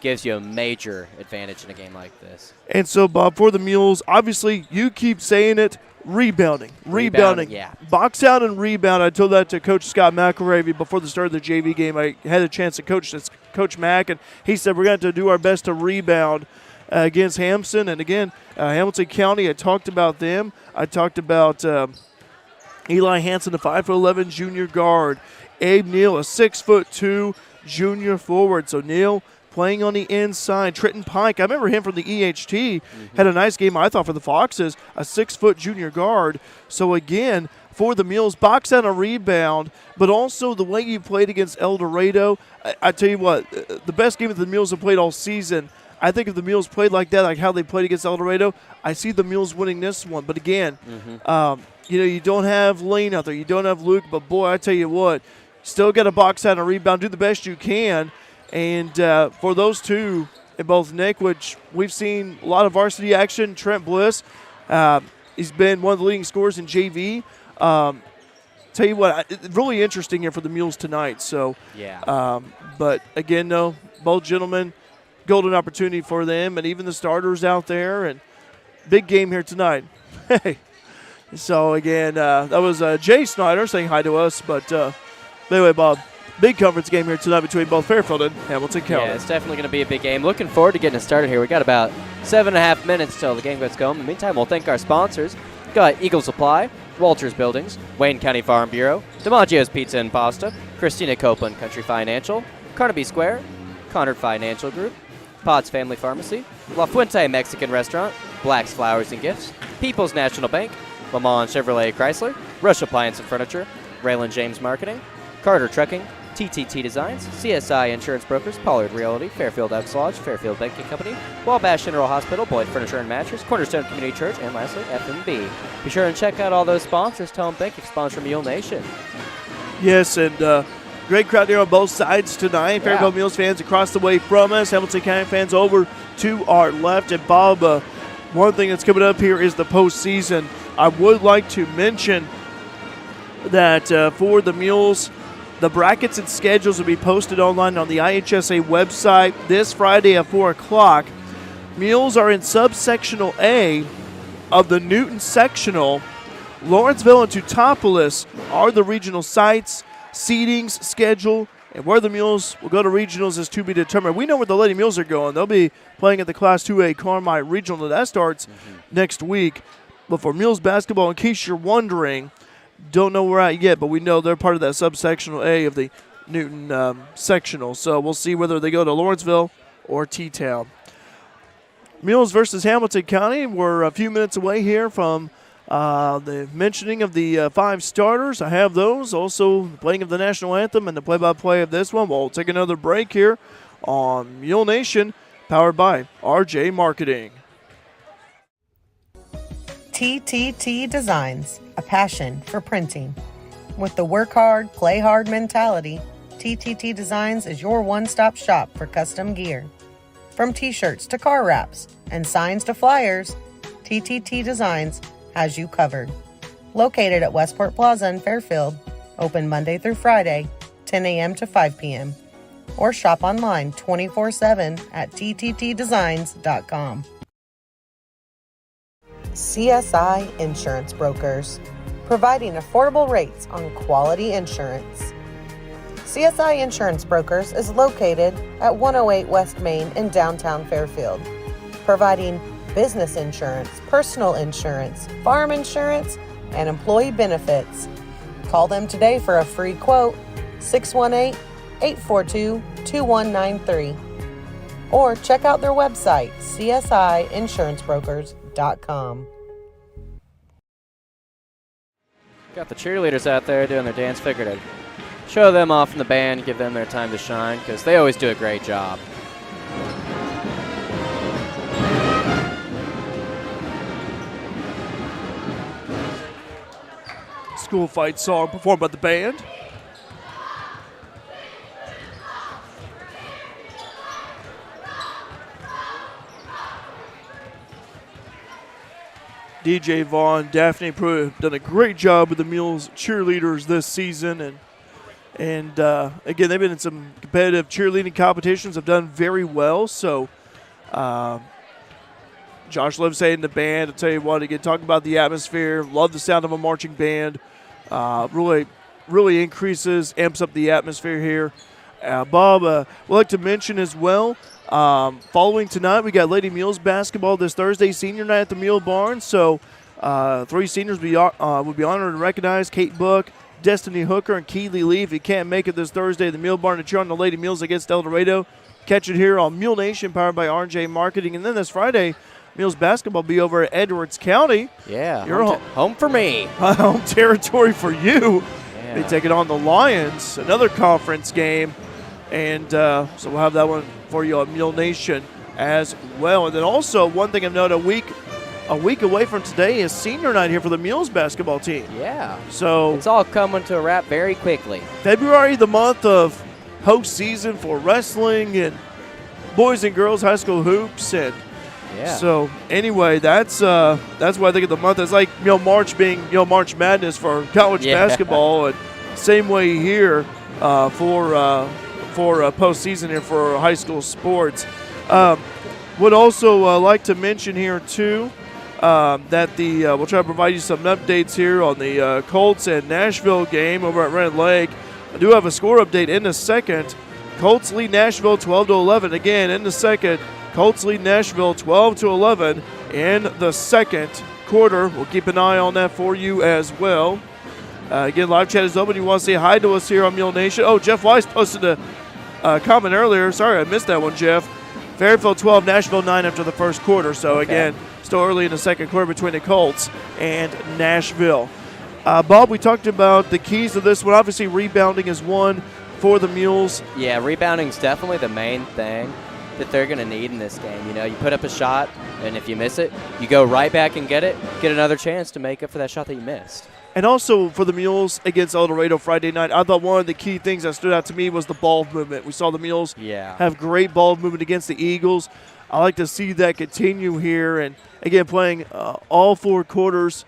gives you a major advantage in a game like this. And so, Bob, for the Mules, obviously you keep saying it, rebounding. Yeah. Box out and rebound. I told that to Coach Scott McElravy before the start of the JV game. I had a chance to coach Mack, and he said we're going to do our best to rebound against Hampson. And again, Hamilton County, I talked about them. I talked about Eli Hansen, the 5'11" junior guard. Abe Neal, a 6'2" junior forward. So Neal playing on the inside. Trenton Pike, I remember him from the EHT, had a nice game, I thought, for the Foxes, a 6' junior guard. So again, for the Mules, box out a rebound, but also the way you played against El Dorado. I tell you what, the best game that the Mules have played all season, I think if the Mules played like that, like how they played against El Dorado, I see the Mules winning this one. But again, you don't have Lane out there, you don't have Luke, but boy, I tell you what, still got to box out a rebound, do the best you can. And for those two, in both Nick, which we've seen a lot of varsity action, Trent Bliss, he's been one of the leading scorers in JV. Tell you what, it's really interesting here for the Mules tonight. So, yeah. But again, no, both gentlemen, golden opportunity for them, and even the starters out there, and big game here tonight. Hey, so again, that was Jay Snyder saying hi to us. But anyway, Bob, big conference game here tonight between both Fairfield and Hamilton County. Yeah, it's definitely going to be a big game. Looking forward to getting it started here. We got about 7.5 minutes till the game gets going. In the meantime, we'll thank our sponsors. We've got Eagle Supply, Walters Buildings, Wayne County Farm Bureau, DiMaggio's Pizza and Pasta, Christina Copeland Country Financial, Carnaby Square, Connard Financial Group, Potts Family Pharmacy, La Fuente Mexican Restaurant, Black's Flowers and Gifts, People's National Bank, Lamont Chevrolet Chrysler, Rush Appliance and Furniture, Raylan James Marketing, Carter Trucking, TTT Designs, CSI Insurance Brokers, Pollard Realty, Fairfield Elks Lodge, Fairfield Banking Company, Wabash General Hospital, Boyd Furniture and Mattress, Cornerstone Community Church, and lastly, F&B. Be sure and check out all those sponsors. Tell them thank you for sponsoring Mule Nation. Yes, and great crowd here on both sides tonight. Yeah. Fairfield Mules fans across the way from us, Hamilton County fans over to our left. And Bob, one thing that's coming up here is the postseason. I would like to mention that for the Mules, the brackets and schedules will be posted online on the IHSA website this Friday at 4 o'clock. Mules are in subsectional A of the Newton sectional. Lawrenceville and Teutopolis are the regional sites. Seedings, schedule, and where the Mules will go to regionals is to be determined. We know where the Lady Mules are going. They'll be playing at the Class 2A Carmine Regional. That starts next week. But for Mules basketball, in case you're wondering, don't know where at yet, but we know they're part of that subsectional A of the Newton sectional. So we'll see whether they go to Lawrenceville or T-Town. Mules versus Hamilton County. We're a few minutes away here from the mentioning of the 5 starters. I have those. Also, the playing of the national anthem and the play-by-play of this one. We'll take another break here on Mule Nation, powered by RJ Marketing. TTT Designs, a passion for printing. With the work hard, play hard mentality, TTT Designs is your one-stop shop for custom gear. From t-shirts to car wraps and signs to flyers, TTT Designs has you covered. Located at Westport Plaza in Fairfield, open Monday through Friday, 10 a.m. to 5 p.m. Or shop online 24/7 at tttdesigns.com. CSI Insurance Brokers, providing affordable rates on quality insurance. CSI Insurance Brokers is located at 108 West Main in downtown Fairfield. providing business insurance, personal insurance, farm insurance, and employee benefits. Call them today for a free quote, 618-842-2193. Or check out their website, csiinsurancebrokers.com. Got the cheerleaders out there doing their dance. Figured I'd show them off in the band, give them their time to shine, because they always do a great job. School fight song performed by the band. DJ Vaughn, Daphne Pruitt have done a great job with the Mules cheerleaders this season, and again, they've been in some competitive cheerleading competitions, have done very well. So Josh Livesay and the band, I'll tell you what, again, talking about the atmosphere, love the sound of a marching band. Really increases, amps up the atmosphere here. Bob, we'd like to mention as well, following tonight, we got Lady Mules basketball this Thursday, senior night at the Mule Barn. So 3 seniors would be honored and recognized: Kate Book, Destiny Hooker, and Keeley Lee. If you can't make it this Thursday at the Mule Barn to cheer on the Lady Mules against El Dorado, catch it here on Mule Nation, powered by RJ Marketing. And then this Friday, Mules basketball will be over at Edwards County. Yeah, You're home for me. Home territory for you. Yeah. They take it on the Lions, another conference game. And so we'll have that one for you on Mule Nation as well. And then also, one thing I've noted, a week away from today is senior night here for the Mules basketball team. Yeah. So it's all coming to a wrap very quickly. February, the month of postseason for wrestling and boys and girls high school hoops. And yeah. so anyway, that's why I think of the month. It's like March being March Madness for college basketball, and same way here for postseason here for high school sports. Would also like to mention here too that we'll try to provide you some updates here on the Colts and Nashville game over at Red Lake. I do have a score update in the second. Colts lead Nashville 12-11. Again, in the second, Colts lead Nashville 12-11 in the second quarter. We'll keep an eye on that for you as well. Again, live chat is open. You want to say hi to us here on Mule Nation? Oh, Jeff Weiss posted a comment earlier. Sorry, I missed that one, Jeff. Fairfield 12, Nashville 9 after the first quarter. So, again, still early in the second quarter between the Colts and Nashville. Bob, we talked about the keys to this one. Obviously, rebounding is one for the Mules. Yeah, rebounding is definitely the main thing that they're going to need in this game. You put up a shot, and if you miss it, you go right back and get another chance to make up for that shot that you missed. And also for the Mules against El Dorado Friday night, I thought one of the key things that stood out to me was the ball movement. We saw the Mules have great ball movement against the Eagles. I like to see that continue here. And, again, playing all four quarters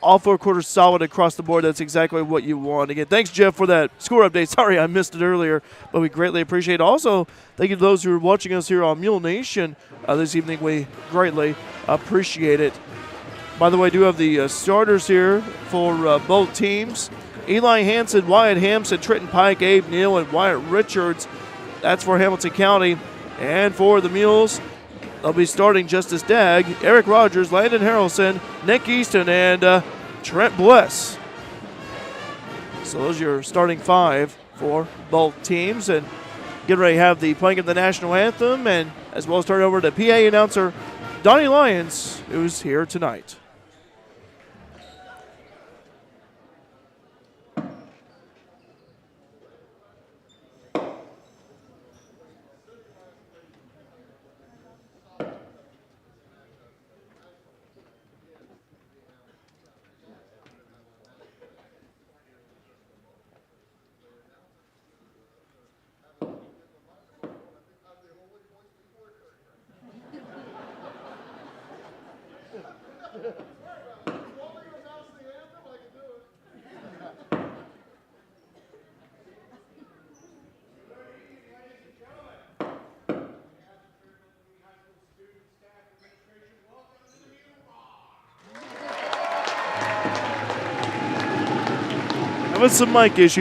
solid across the board. That's exactly what you want. Again, thanks, Jeff, for that score update. Sorry I missed it earlier, but we greatly appreciate it. Also, thank you to those who are watching us here on Mule Nation this evening. We greatly appreciate it. By the way, I do have the starters here for both teams. Eli Hansen, Wyatt Hampson, Trenton Pike, Abe Neal, and Wyatt Richards. That's for Hamilton County. And for the Mules, they'll be starting Justice Dagg, Eric Rogers, Landon Harrelson, Nick Easton, and Trent Bless. So those are your starting 5 for both teams. And getting ready to have the playing of the national anthem, and as well as turn over to PA announcer Donnie Lyons, who's here tonight.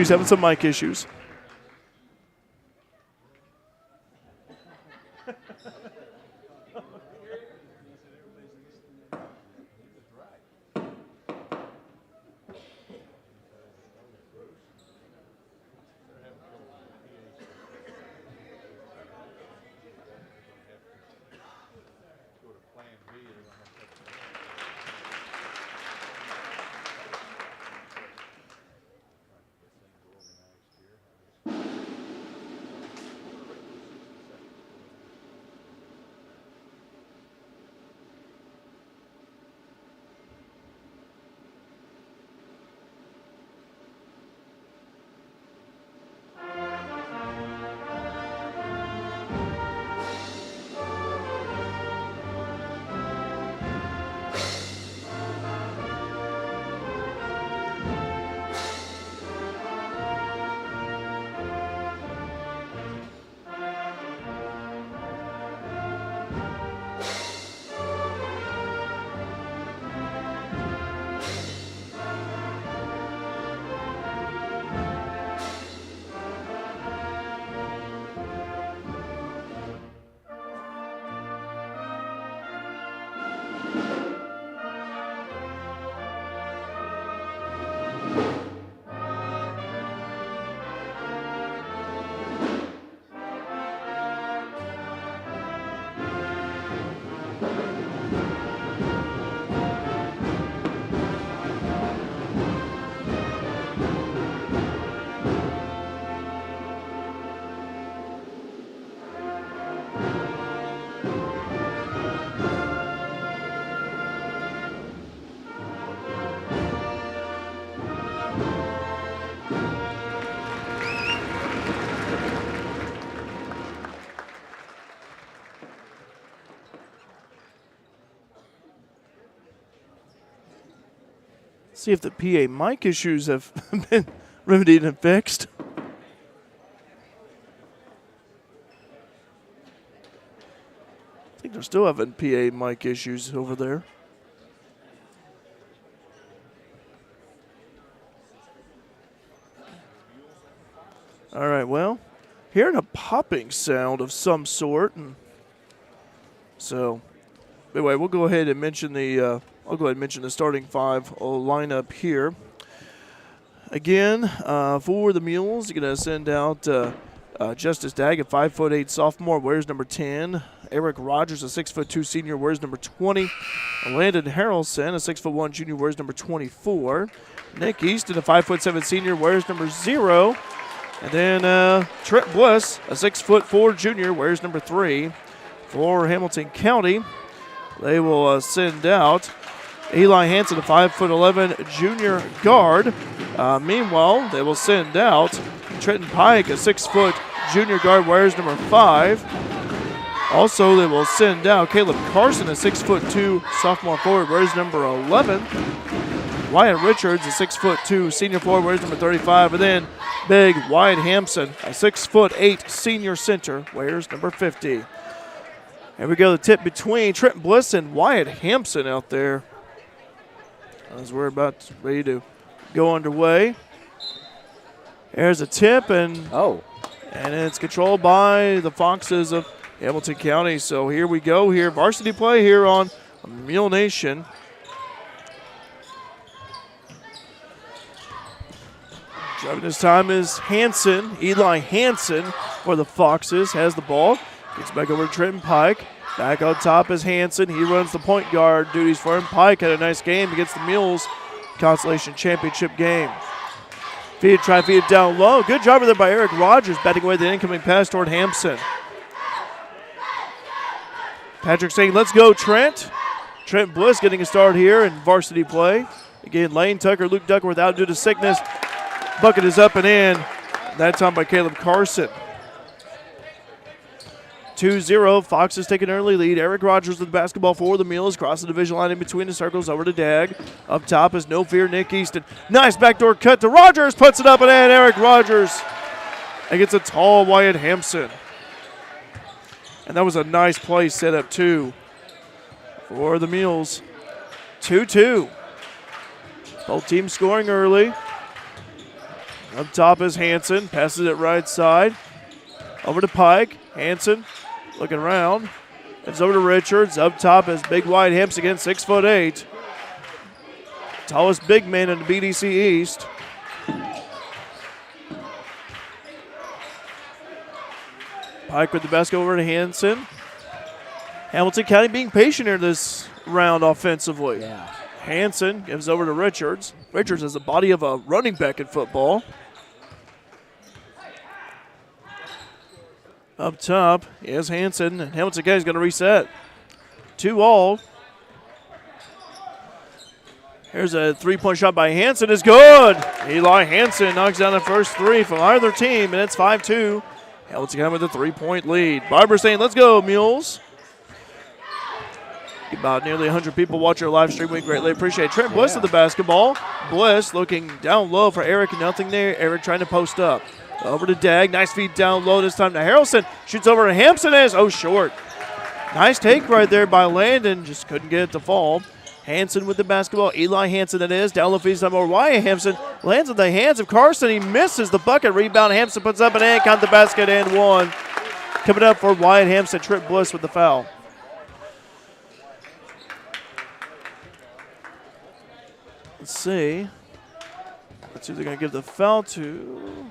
Having some mic issues. See if the PA mic issues have been remedied and fixed. I think they're still having PA mic issues over there. All right, well, hearing a popping sound of some sort, and so anyway, we'll go ahead and mention the. I'll go ahead and mention the starting five lineup here. Again, for the Mules, you're going to send out Justice Dagg, a 5'8" sophomore, wears number 10. Eric Rogers, a 6'2" senior, wears number 20. Landon Harrelson, a 6'1" junior, wears number 24. Nick Easton, a 5'7" senior, wears number 0. And then Trent Bliss, a 6'4" junior, wears number 3. For Hamilton County, they will send out Eli Hansen, a 5'11" junior guard. Meanwhile, they will send out Trenton Pike, a 6' junior guard, wears number 5. Also, they will send out Caleb Carson, a 6'2" sophomore forward, wears number 11. Wyatt Richards, a 6'2" senior forward, wears number 35. And then big Wyatt Hampson, a 6'8" senior center, wears number 50. Here we go, the tip between Trenton Bliss and Wyatt Hampson out there as we're about ready to go underway. There's a tip, and it's controlled by the Foxes of Hamilton County. So here we go here, varsity play here on Mule Nation. Driving this time is Hansen, Eli Hansen for the Foxes, has the ball. Gets back over to Trenton Pike. Back on top is Hansen. He runs the point guard duties for him. Pike had a nice game against the Mules Constellation Championship game. Feed it down low. Good job there by Eric Rogers, batting away the incoming pass toward Hampson. Patrick saying, let's go, Trent. Trent Bliss getting a start here in varsity play. Again, Lane Tucker, Luke Duckworth out due to sickness. Bucket is up and in. That time by Caleb Carson. 2-0, Foxes take an early lead. Eric Rogers with the basketball for the Mules. Cross the division line in between the circles over to Dagg. Up top is No Fear Nick Easton. Nice backdoor cut to Rogers. Puts it up and in. Eric Rogers against a tall Wyatt Hampson. And that was a nice play set up too for the Mules. 2-2. Both teams scoring early. Up top is Hansen. Passes it right side. Over to Pike. Hansen looking around. It's over to Richards. Up top is big Wyatt Hampson again, 6'8". Tallest big man in the BDC East. Pike with the basket over to Hansen. Hamilton County being patient here this round offensively. Yeah. Hansen gives over to Richards. Richards has the body of a running back in football. Up top is Hansen, and Hamilton County's going to reset. 2-all. Here's a three-point shot by Hansen. It's good. Eli Hansen knocks down the first three from either team, and it's 5-2. Hamilton County with a three-point lead. Barber saying, let's go, Mules. About nearly 100 people watch our live stream. We greatly appreciate it. Trent Bliss with the basketball. Bliss looking down low for Eric. Nothing there. Eric trying to post up. Over to Dagg. Nice feed down low this time to Harrelson. Shoots over to Hampson. Short. Nice take right there by Landon. Just couldn't get it to fall. Hansen with the basketball. Eli Hansen that is. Down low feeds time over Wyatt Hampson. Lands in the hands of Carson. He misses the bucket. Rebound. Hampson puts up an in. Count the basket and one. Coming up for Wyatt Hampson. Trent Bliss with the foul. Let's see. Let's see who they're going to give the foul to.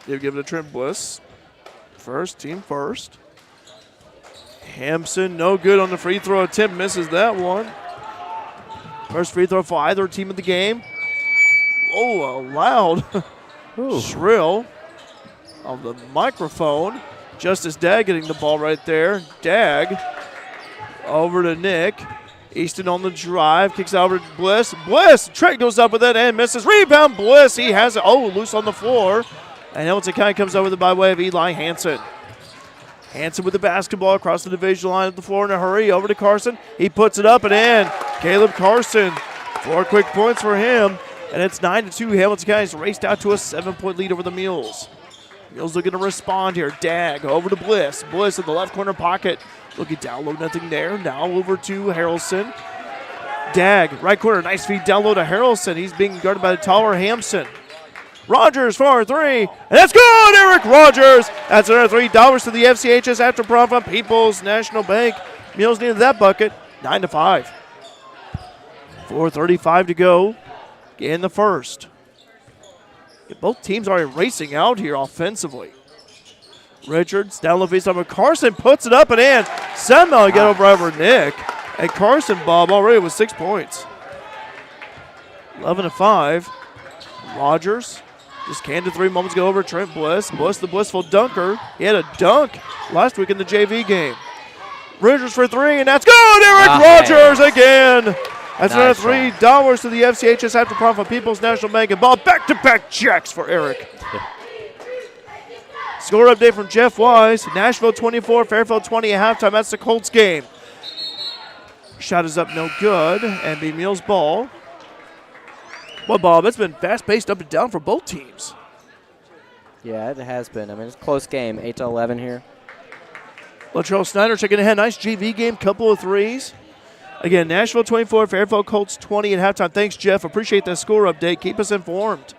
They'll give it to Trent Bliss. Team first. Hampson, no good on the free throw attempt, misses that one. First free throw for either team of the game. Oh, a loud shrill of the microphone. Justice Dagg getting the ball right there. Dagg over to Nick. Easton on the drive, kicks out over to Bliss. Trent goes up with it and misses. Rebound, Bliss, he has it. Loose on the floor. And Hamilton County comes over by way of Eli Hansen. Hansen with the basketball across the division line of the floor in a hurry. Over to Carson. He puts it up and in. Caleb Carson 4 quick points for him, and it's 9-2. Hamilton County's raced out to a 7-point lead over the Mules. Mules looking to respond here. Dag over to Bliss. Bliss in the left corner pocket. Looking down low, nothing there. Now over to Harrelson. Dag, right corner, nice feed down low to Harrelson. He's being guarded by the taller Hampson. Rogers for 3, and that's good! Eric Rogers! That's another $3 to the FCHS after prom from People's National Bank. Mules needed that bucket, 9-5. 4:35 to go in the first. Both teams are racing out here offensively. Richards down low face over Carson, puts it up and in. Somehow get over Nick. And Carson, Bob, already with 6 points. 11-5. Rogers just canned to 3 moments ago over Trent Bliss. Bliss, the blissful dunker. He had a dunk last week in the JV game. Richards for 3, and that's good! Eric Rogers again! That's another $3 to the FCHS after prom from People's National Bank. And ball back-to-back checks for Eric. Score update from Jeff Wise. Nashville 24, Fairfield 20 at halftime. That's the Colts game. Shot is up, no good. And the Mules ball. Well, Bob, it's been fast-paced up and down for both teams. Yeah, it has been. I mean, it's a close game, 8-11 here. Latrell Snyder checking ahead. Nice GV game, couple of threes. Again, Nashville 24, Fairfield Colts 20 at halftime. Thanks, Jeff. Appreciate that score update. Keep us informed.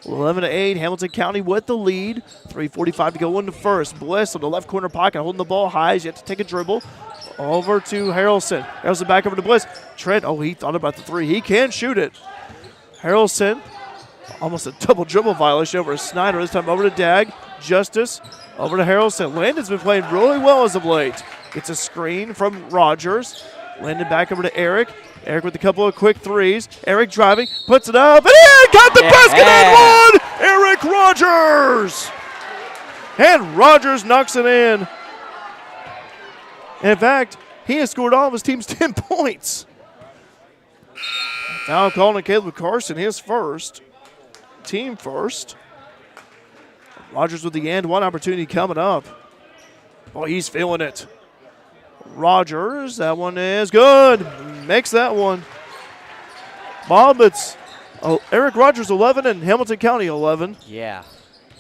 11-8, Hamilton County with the lead. 3:45 to go in the first. Bliss on the left corner pocket, holding the ball high. He's yet to take a dribble. Over to Harrelson. Harrelson back over to Bliss. Trent, he thought about the 3. He can shoot it. Harrelson, almost a double dribble violation over Snyder. This time over to Dag. Justice over to Harrelson. Landon's been playing really well as of late. Gets a screen from Rogers. Landon back over to Eric. Eric with a couple of quick threes. Eric driving, puts it up, and in! Got the basket and one! Eric Rogers! And Rogers knocks it in. In fact, he has scored all of his team's 10 points. Now calling Caleb Carson his first. Team first. Rogers with the and one opportunity coming up. Boy, he's feeling it. Rogers, that one is good. Makes that one. Bob, it's Eric Rogers 11 and Hamilton County 11. Yeah.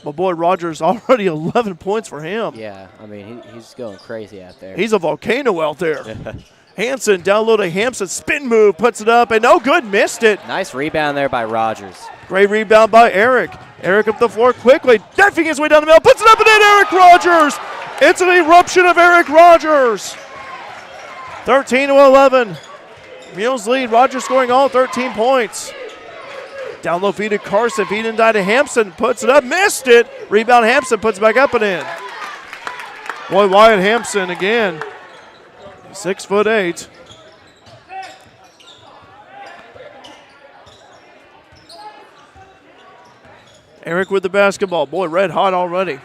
My boy Rogers already 11 points for him. Yeah, I mean, he's going crazy out there. He's a volcano out there. Hanson down low to Hampson. Spin move, puts it up, and no good, missed it. Nice rebound there by Rogers. Great rebound by Eric. Eric up the floor quickly, deffing his way down the middle, puts it up and in. Eric Rogers. It's an eruption of Eric Rogers. 13-11. Mules lead. Rogers scoring all 13 points. Down low feed to Carson. Feed and die to Hampson. Puts it up. Missed it. Rebound Hampson. Puts it back up and in. Boy, Wyatt Hampson again. 6'8". Eric with the basketball. Boy, red hot already.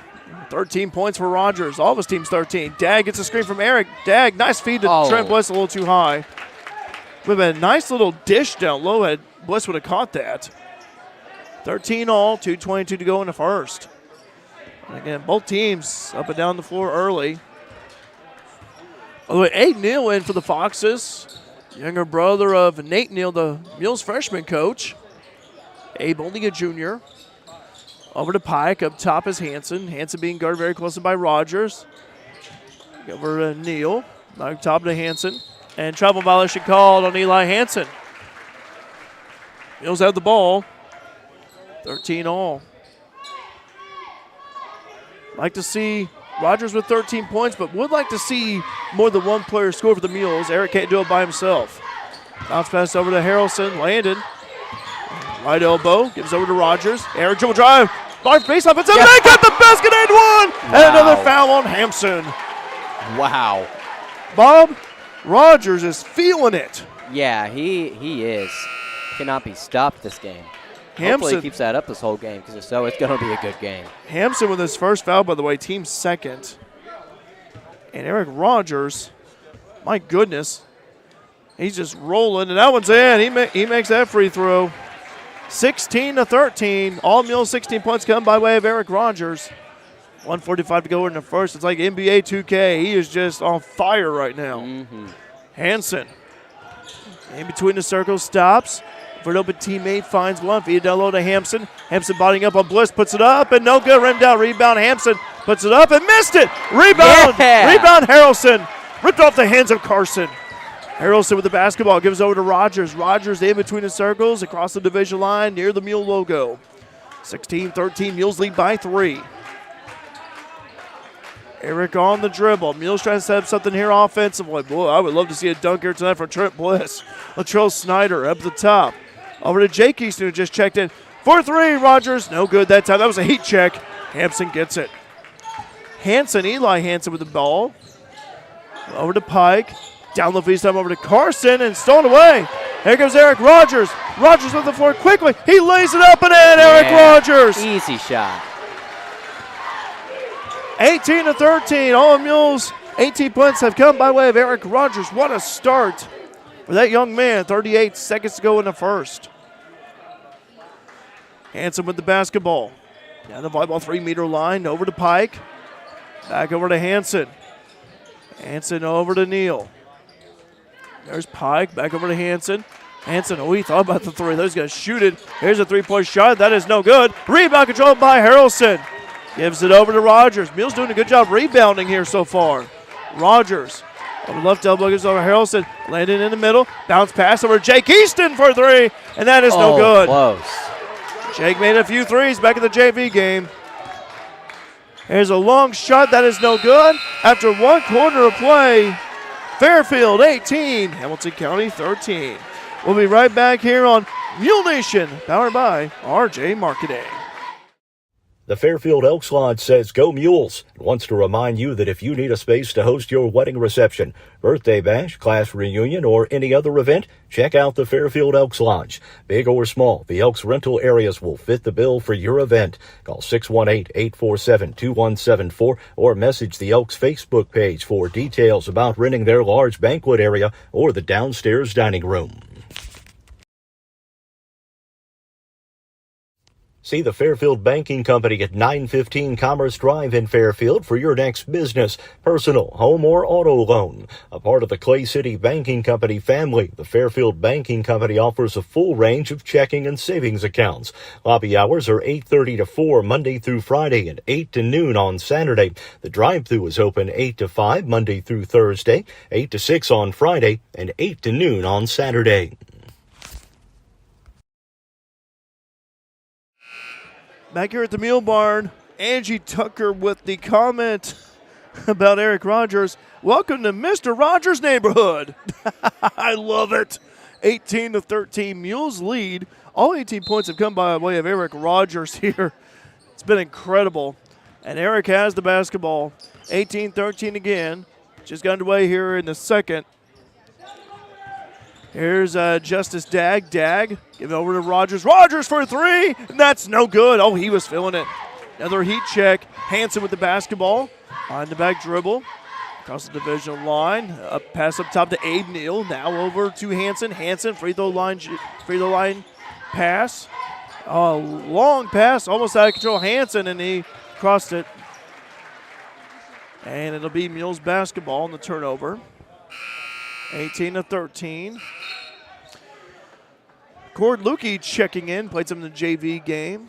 13 points for Rogers. All of his team's 13. Dag gets a screen from Eric. Dag, nice feed to Trent Bliss, a little too high. Would have been a nice little dish down low. Bliss would have caught that. 13 all, 2:22 to go in the first. And again, both teams up and down the floor early. By the way, Abe Neal in for the Foxes. Younger brother of Nate Neal, the Mules freshman coach. Abe only a junior. Over to Pike, up top is Hanson. Hanson being guarded very closely by Rogers. Over to Neal, back top to Hanson. And travel violation called on Eli Hanson. Mules have the ball. 13 all. Like to see Rogers with 13 points, but would like to see more than one player score for the Mules. Eric can't do it by himself. Bounce pass over to Harrelson. Landon. Right elbow. Gives over to Rogers. Eric dribble drive. Large baseline. It's a they got the basket and one. And another foul on Hampson. Wow. Bob, Rogers is feeling it. Yeah, he is. Cannot be stopped this game. Hampson. Hopefully he keeps that up this whole game, because if so, it's going to be a good game. Hampson with his first foul, by the way, team second. And Eric Rogers, my goodness, he's just rolling, and that one's in. He makes that free throw. 16-13. All Mules 16 points come by way of Eric Rogers. 1:45 to go in the first. It's like NBA 2K. He is just on fire right now. Hanson in between the circles, stops. For an open teammate, finds one. Feed it down low to Hampson. Hampson bodying up on Bliss, puts it up, and no good. Rimmed out. Rebound, Hampson puts it up and missed it. Rebound. Yeah. Rebound, Harrelson. Ripped off the hands of Carson. Harrelson with the basketball. Gives over to Rogers. Rogers in between the circles, across the division line, near the Mule logo. 16-13, Mules lead by 3. Eric on the dribble. Mules trying to set up something here offensively. Boy, I would love to see a dunk here tonight from Trent Bliss. Latrell Snyder up the top. Over to Jake Easton, who just checked in. For 3, Rogers. No good that time. That was a heat check. Hampson gets it. Hanson, Eli Hanson with the ball. Over to Pike. Down the feed time over to Carson and stolen away. Here comes Eric Rogers. Rogers with the floor quickly. He lays it up and in. Eric Rogers. Easy shot. 18-13. All Mules. 18 points have come by way of Eric Rogers. What a start for that young man. 38 seconds to go in the first. Hanson with the basketball. Down the volleyball 3-meter line. Over to Pike. Back over to Hanson. Hanson over to Neal. There's Pike. Back over to Hanson. Hanson, he thought about the 3. Those guys shoot it. Here's a 3-point shot. That is no good. Rebound controlled by Harrelson. Gives it over to Rogers. Mule's doing a good job rebounding here so far. Rogers over left elbow gives over Harrelson. Landing in the middle. Bounce pass over Jake Easton for 3. And that is no good. Close. Jake made a few threes back in the JV game. Here's a long shot. That is no good. After 1 quarter of play, Fairfield 18, Hamilton County 13. We'll be right back here on Mule Nation, powered by RJ Marketing. The Fairfield Elks Lodge says go Mules and wants to remind you that if you need a space to host your wedding reception, birthday bash, class reunion, or any other event, check out the Fairfield Elks Lodge. Big or small, the Elks rental areas will fit the bill for your event. Call 618-847-2174 or message the Elks Facebook page for details about renting their large banquet area or the downstairs dining room. See the Fairfield Banking Company at 915 Commerce Drive in Fairfield for your next business, personal, home, or auto loan. A part of the Clay City Banking Company family, the Fairfield Banking Company offers a full range of checking and savings accounts. Lobby hours are 8:30 to 4 Monday through Friday and 8 to noon on Saturday. The drive-thru is open 8 to 5 Monday through Thursday, 8 to 6 on Friday, and 8 to noon on Saturday. Back here at the Mule Barn, Angie Tucker with the comment about Eric Rogers. Welcome to Mr. Rogers' neighborhood. I love it. 18-13, Mules lead. All 18 points have come by way of Eric Rogers here. It's been incredible. And Eric has the basketball. 18-13 again. Just got underway here in the second. Here's Justice Dag. Dag, give it over to Rogers. Rogers for 3, and that's no good. Oh, he was feeling it. Another heat check. Hanson with the basketball. On the back dribble. Across the division line. Up pass up top to Abe Neal. Now over to Hanson. Hanson, free throw line pass. Long pass, almost out of control. Hanson, and he crossed it. And it'll be Mules basketball on the turnover. 18-13. Cord Lukey checking in, played some in the JV game.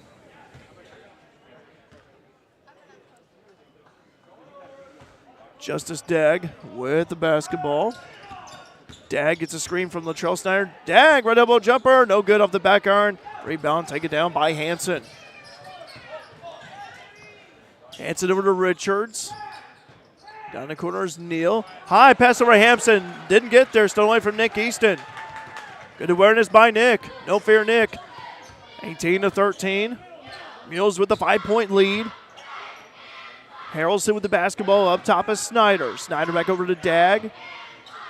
Justice Dag with the basketball. Dag gets a screen from Latrell Snyder. Dag, right elbow jumper, no good off the back iron. Rebound taken down by Hanson. Hanson over to Richards. Down the corner is Neal. High pass over to Hampson. Didn't get there. Stolen away from Nick Easton. Good awareness by Nick. No fear, Nick. 18-13. Mules with the 5-point lead. Harrelson with the basketball up top is Snyder. Snyder back over to Dag.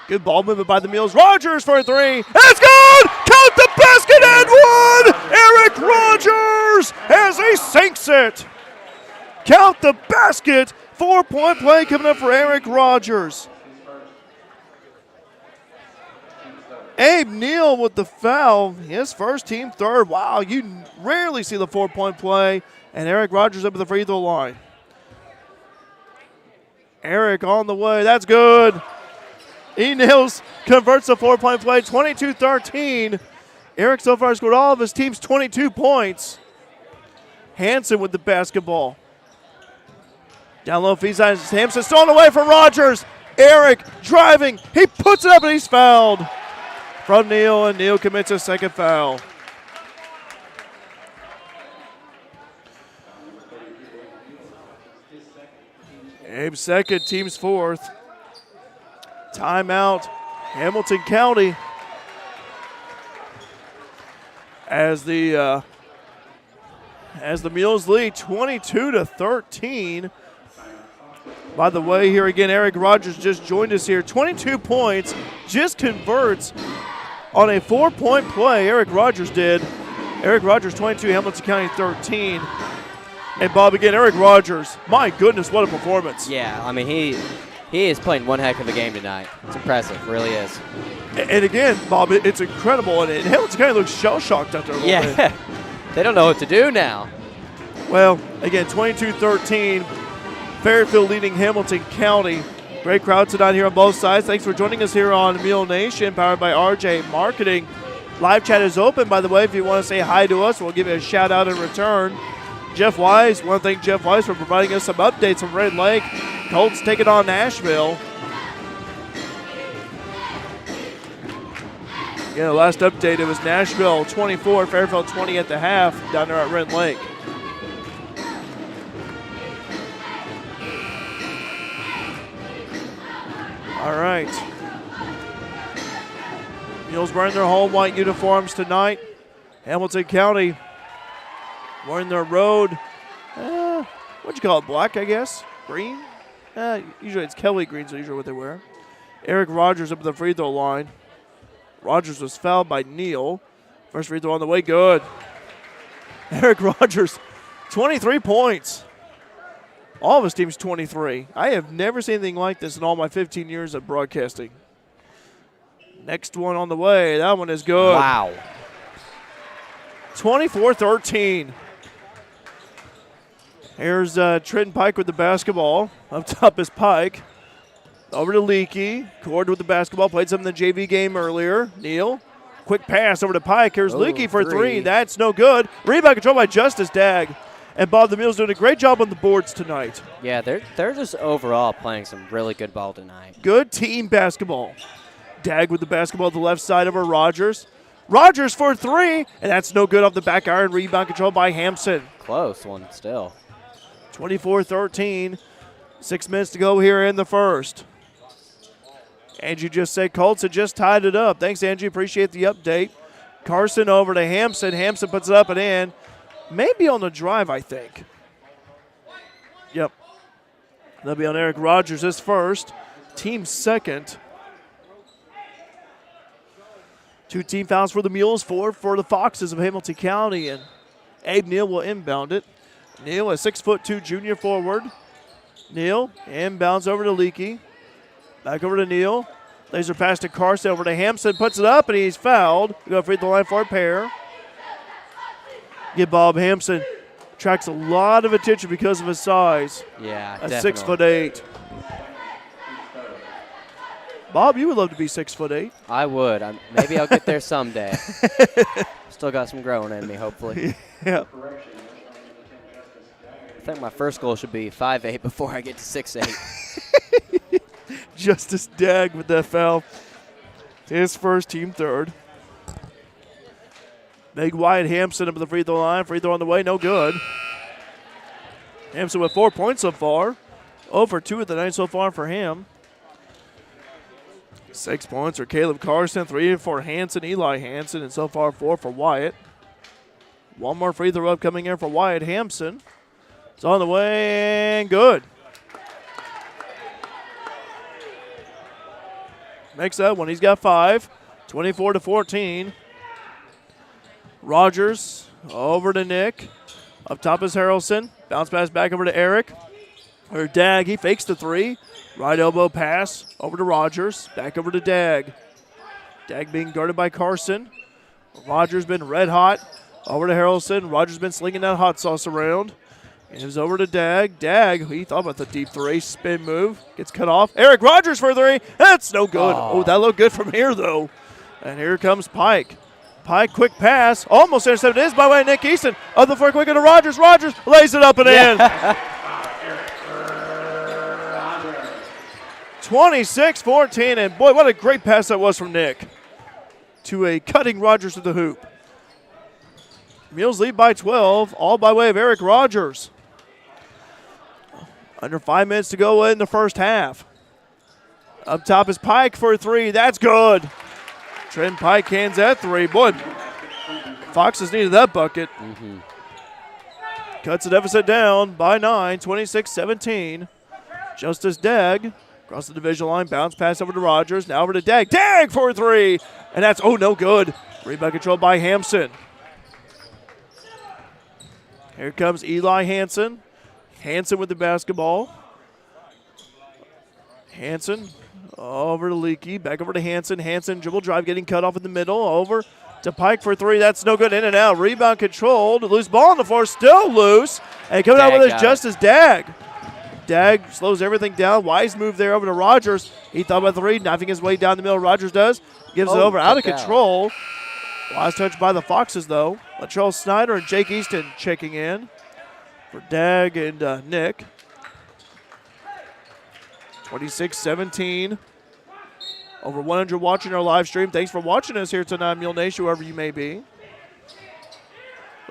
Good ball movement by the Mules. Rogers for 3. It's good! Count the basket and 1! Eric Rogers as he sinks it. Count the basket. 4-point play coming up for Eric Rogers. Abe Neal with the foul. His first, team third. Wow, you rarely see the 4-point play. And Eric Rogers up at the free throw line. Eric on the way. That's good. E. Nils converts the 4-point play. 22-13. Eric so far scored all of his team's 22 points. Hanson with the basketball. Down low, feed side, Hampson stolen away from Rogers. Eric driving. He puts it up and he's fouled from Neal, and Neal commits a second foul. Abe's second, team's fourth. Timeout, Hamilton County. As the Mules lead 22-13. By the way, here again, Eric Rogers just joined us here. 22 points, just converts on a 4-point play. Eric Rogers did. Eric Rogers 22, Hamilton County 13. And Bob, again, Eric Rogers, my goodness, what a performance. Yeah, I mean, he is playing one heck of a game tonight. It's impressive, really is. And again, Bob, it's incredible. And Hamilton County looks shell-shocked out there a little bit. Yeah, they don't know what to do now. Well, again, 22-13. Fairfield leading Hamilton County. Great crowd tonight here on both sides. Thanks for joining us here on Mule Nation, powered by RJ Marketing. Live chat is open, by the way. If you want to say hi to us, we'll give you a shout-out in return. Jeff Wise, want to thank Jeff Wise for providing us some updates from Red Lake. Colts taking on Nashville. Yeah, the last update, it was Nashville 24, Fairfield 20 at the half down there at Red Lake. All right. Mules wearing their home white uniforms tonight. Hamilton County wearing their road, what'd you call it, black, I guess? Green? Usually it's Kelly greens, usually what they wear. Eric Rogers up at the free throw line. Rogers was fouled by Neal. First free throw on the way, good. Eric Rogers, 23 points. All of his teams 23. I have never seen anything like this in all my 15 years of broadcasting. Next one on the way. That one is good. Wow. 24-13. Here's Trenton Pike with the basketball. Up top is Pike. Over to Leakey. Cord with the basketball. Played some in the JV game earlier. Neal. Quick pass over to Pike. Here's Leakey for three. That's no good. Rebound controlled by Justice Dagg. And Bob, the Mules doing a great job on the boards tonight. Yeah, they're just overall playing some really good ball tonight. Good team basketball. Dagg with the basketball at the left side over Rogers. Rogers for three, and that's no good off the back iron. Rebound controlled by Hampson. Close one still. 24-13. 6 minutes to go here in the first. Angie just said Colts had just tied it up. Thanks, Angie. Appreciate the update. Carson over to Hampson. Hampson puts it up and in. Maybe on the drive, I think. Yep. That'll be on Eric Rogers this first. Team second. 2 team fouls for the Mules, 4 for the Foxes of Hamilton County, and Abe Neal will inbound it. Neal, a 6'2" junior forward. Neal inbounds over to Leakey. Back over to Neal. Laser pass to Carson over to Hampson. Puts it up, and he's fouled. We go free throw line for a pair. Get Bob Hampson. Attracts a lot of attention because of his size. Yeah, a definitely. 6'8". Bob, you would love to be 6'8". I would. Maybe I'll get there someday. Still got some growing in me, hopefully. Yeah. I think my first goal should be 5'8" before I get to 6'8". Justice Dagg with that foul. His first, team third. Big Wyatt Hampson up at the free throw line. Free throw on the way, no good. Hampson with 4 points so far. 0 for 2 at the night so far for him. 6 points for Caleb Carson, 3 for Hanson, Eli Hanson, and so far 4 for Wyatt. One more free throw up coming in for Wyatt Hampson. It's on the way and good. Makes that one. He's got 5. 24-14. Rogers over to Nick. Up top is Harrelson. Bounce pass back over to Eric. Or Dagg. He fakes the 3. Right elbow pass over to Rogers. Back over to Dagg. Dagg being guarded by Carson. Rogers been red hot. Over to Harrelson. Rogers been slinging that hot sauce around. Gives over to Dagg. Dagg, he thought about the deep 3. Spin move. Gets cut off. Eric Rogers for 3. That's no good. Oh, that looked good from here, though. And here comes Pike. Pike, quick pass, almost intercepted. It is by way of Nick Easton. Up the floor, quick to Rogers. Rogers lays it up and in. 26-14, and boy, what a great pass that was from Nick to a cutting Rogers to the hoop. Mules lead by 12, all by way of Eric Rogers. Under 5 minutes to go in the first half. Up top is Pike for a three. That's good. Trent Pike hands that three. Boy, Foxes needed that bucket. Cuts the deficit down by 9, 26-17. Justice Dagg across the division line, bounce pass over to Rogers. Now over to Dagg. Dagg for a three. And that's, no good. Rebound controlled by Hampson. Here comes Eli Hansen. Hansen with the basketball. Hansen over to Leakey. Back over to Hansen. Hansen dribble drive getting cut off in the middle. Over to Pike for three. That's no good. In and out. Rebound controlled. Loose ball on the floor. Still loose. And coming out with it Justice Dagg. Dagg slows everything down. Wise move there over to Rogers. He thought about three. Knifing his way down the middle. Rogers does. Gives it over. Out of control. Last touch by the Foxes, though. Latrell Snyder and Jake Easton checking in for Dagg and Nick. 26-17. Over 100 watching our live stream. Thanks for watching us here tonight, Mule Nation, wherever you may be.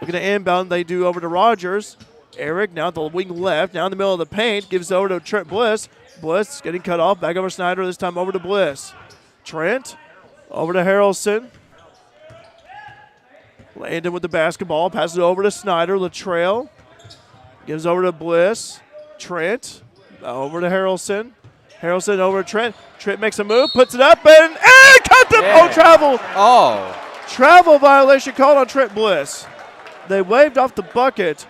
Looking to inbound, they do over to Rogers. Eric now at the wing left, now in the middle of the paint, gives over to Trent Bliss. Bliss getting cut off, back over Snyder, this time over to Bliss. Trent over to Harrelson. Landon with the basketball, passes it over to Snyder. Latrell gives over to Bliss. Trent over to Harrelson. Harrelson over to Trent. Trent makes a move, puts it up, and cut them. Yeah. Travel. Oh. Travel violation called on Trent Bliss. They waved off the bucket.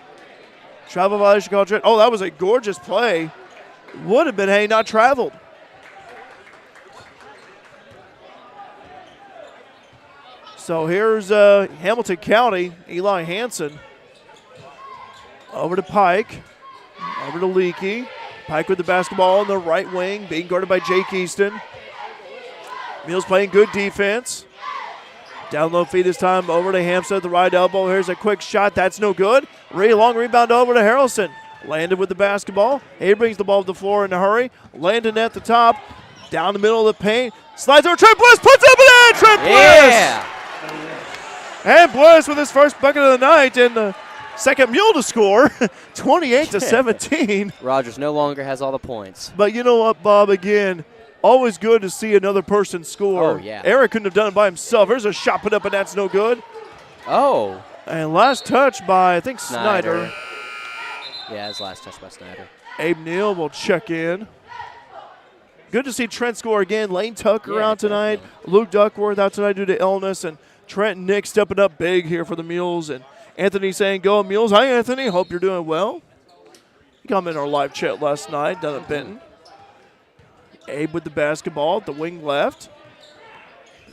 Travel violation called Trent. Oh, that was a gorgeous play. Would have been had he not traveled. So here's Hamilton County, Eli Hansen. Over to Pike. Over to Leakey. Pike with the basketball on the right wing, being guarded by Jake Easton. Mules playing good defense. Down low feed this time over to Hampson at the right elbow. Here's a quick shot. That's no good. Really long rebound over to Harrelson. Landon with the basketball. He brings the ball to the floor in a hurry. Landon at the top. Down the middle of the paint. Slides over Trent Bliss. Puts up and in. Trent Bliss. And Bliss with his first bucket of the night and the second Mule to score. 28-17. Rogers no longer has all the points. But you know what, Bob, again, always good to see another person score. Oh, yeah. Eric couldn't have done it by himself. There's a shot put up, and that's no good. Oh. And last touch by, I think, Snyder. Yeah, his last touch by Snyder. Abe Neal will check in. Good to see Trent score again. Lane Tucker out tonight. Definitely. Luke Duckworth out tonight due to illness. And Trent and Nick stepping up big here for the Mules. And Anthony saying, go Mules. Hi, Anthony. Hope you're doing well. He came in our live chat last night down at Benton. Abe with the basketball at the wing left.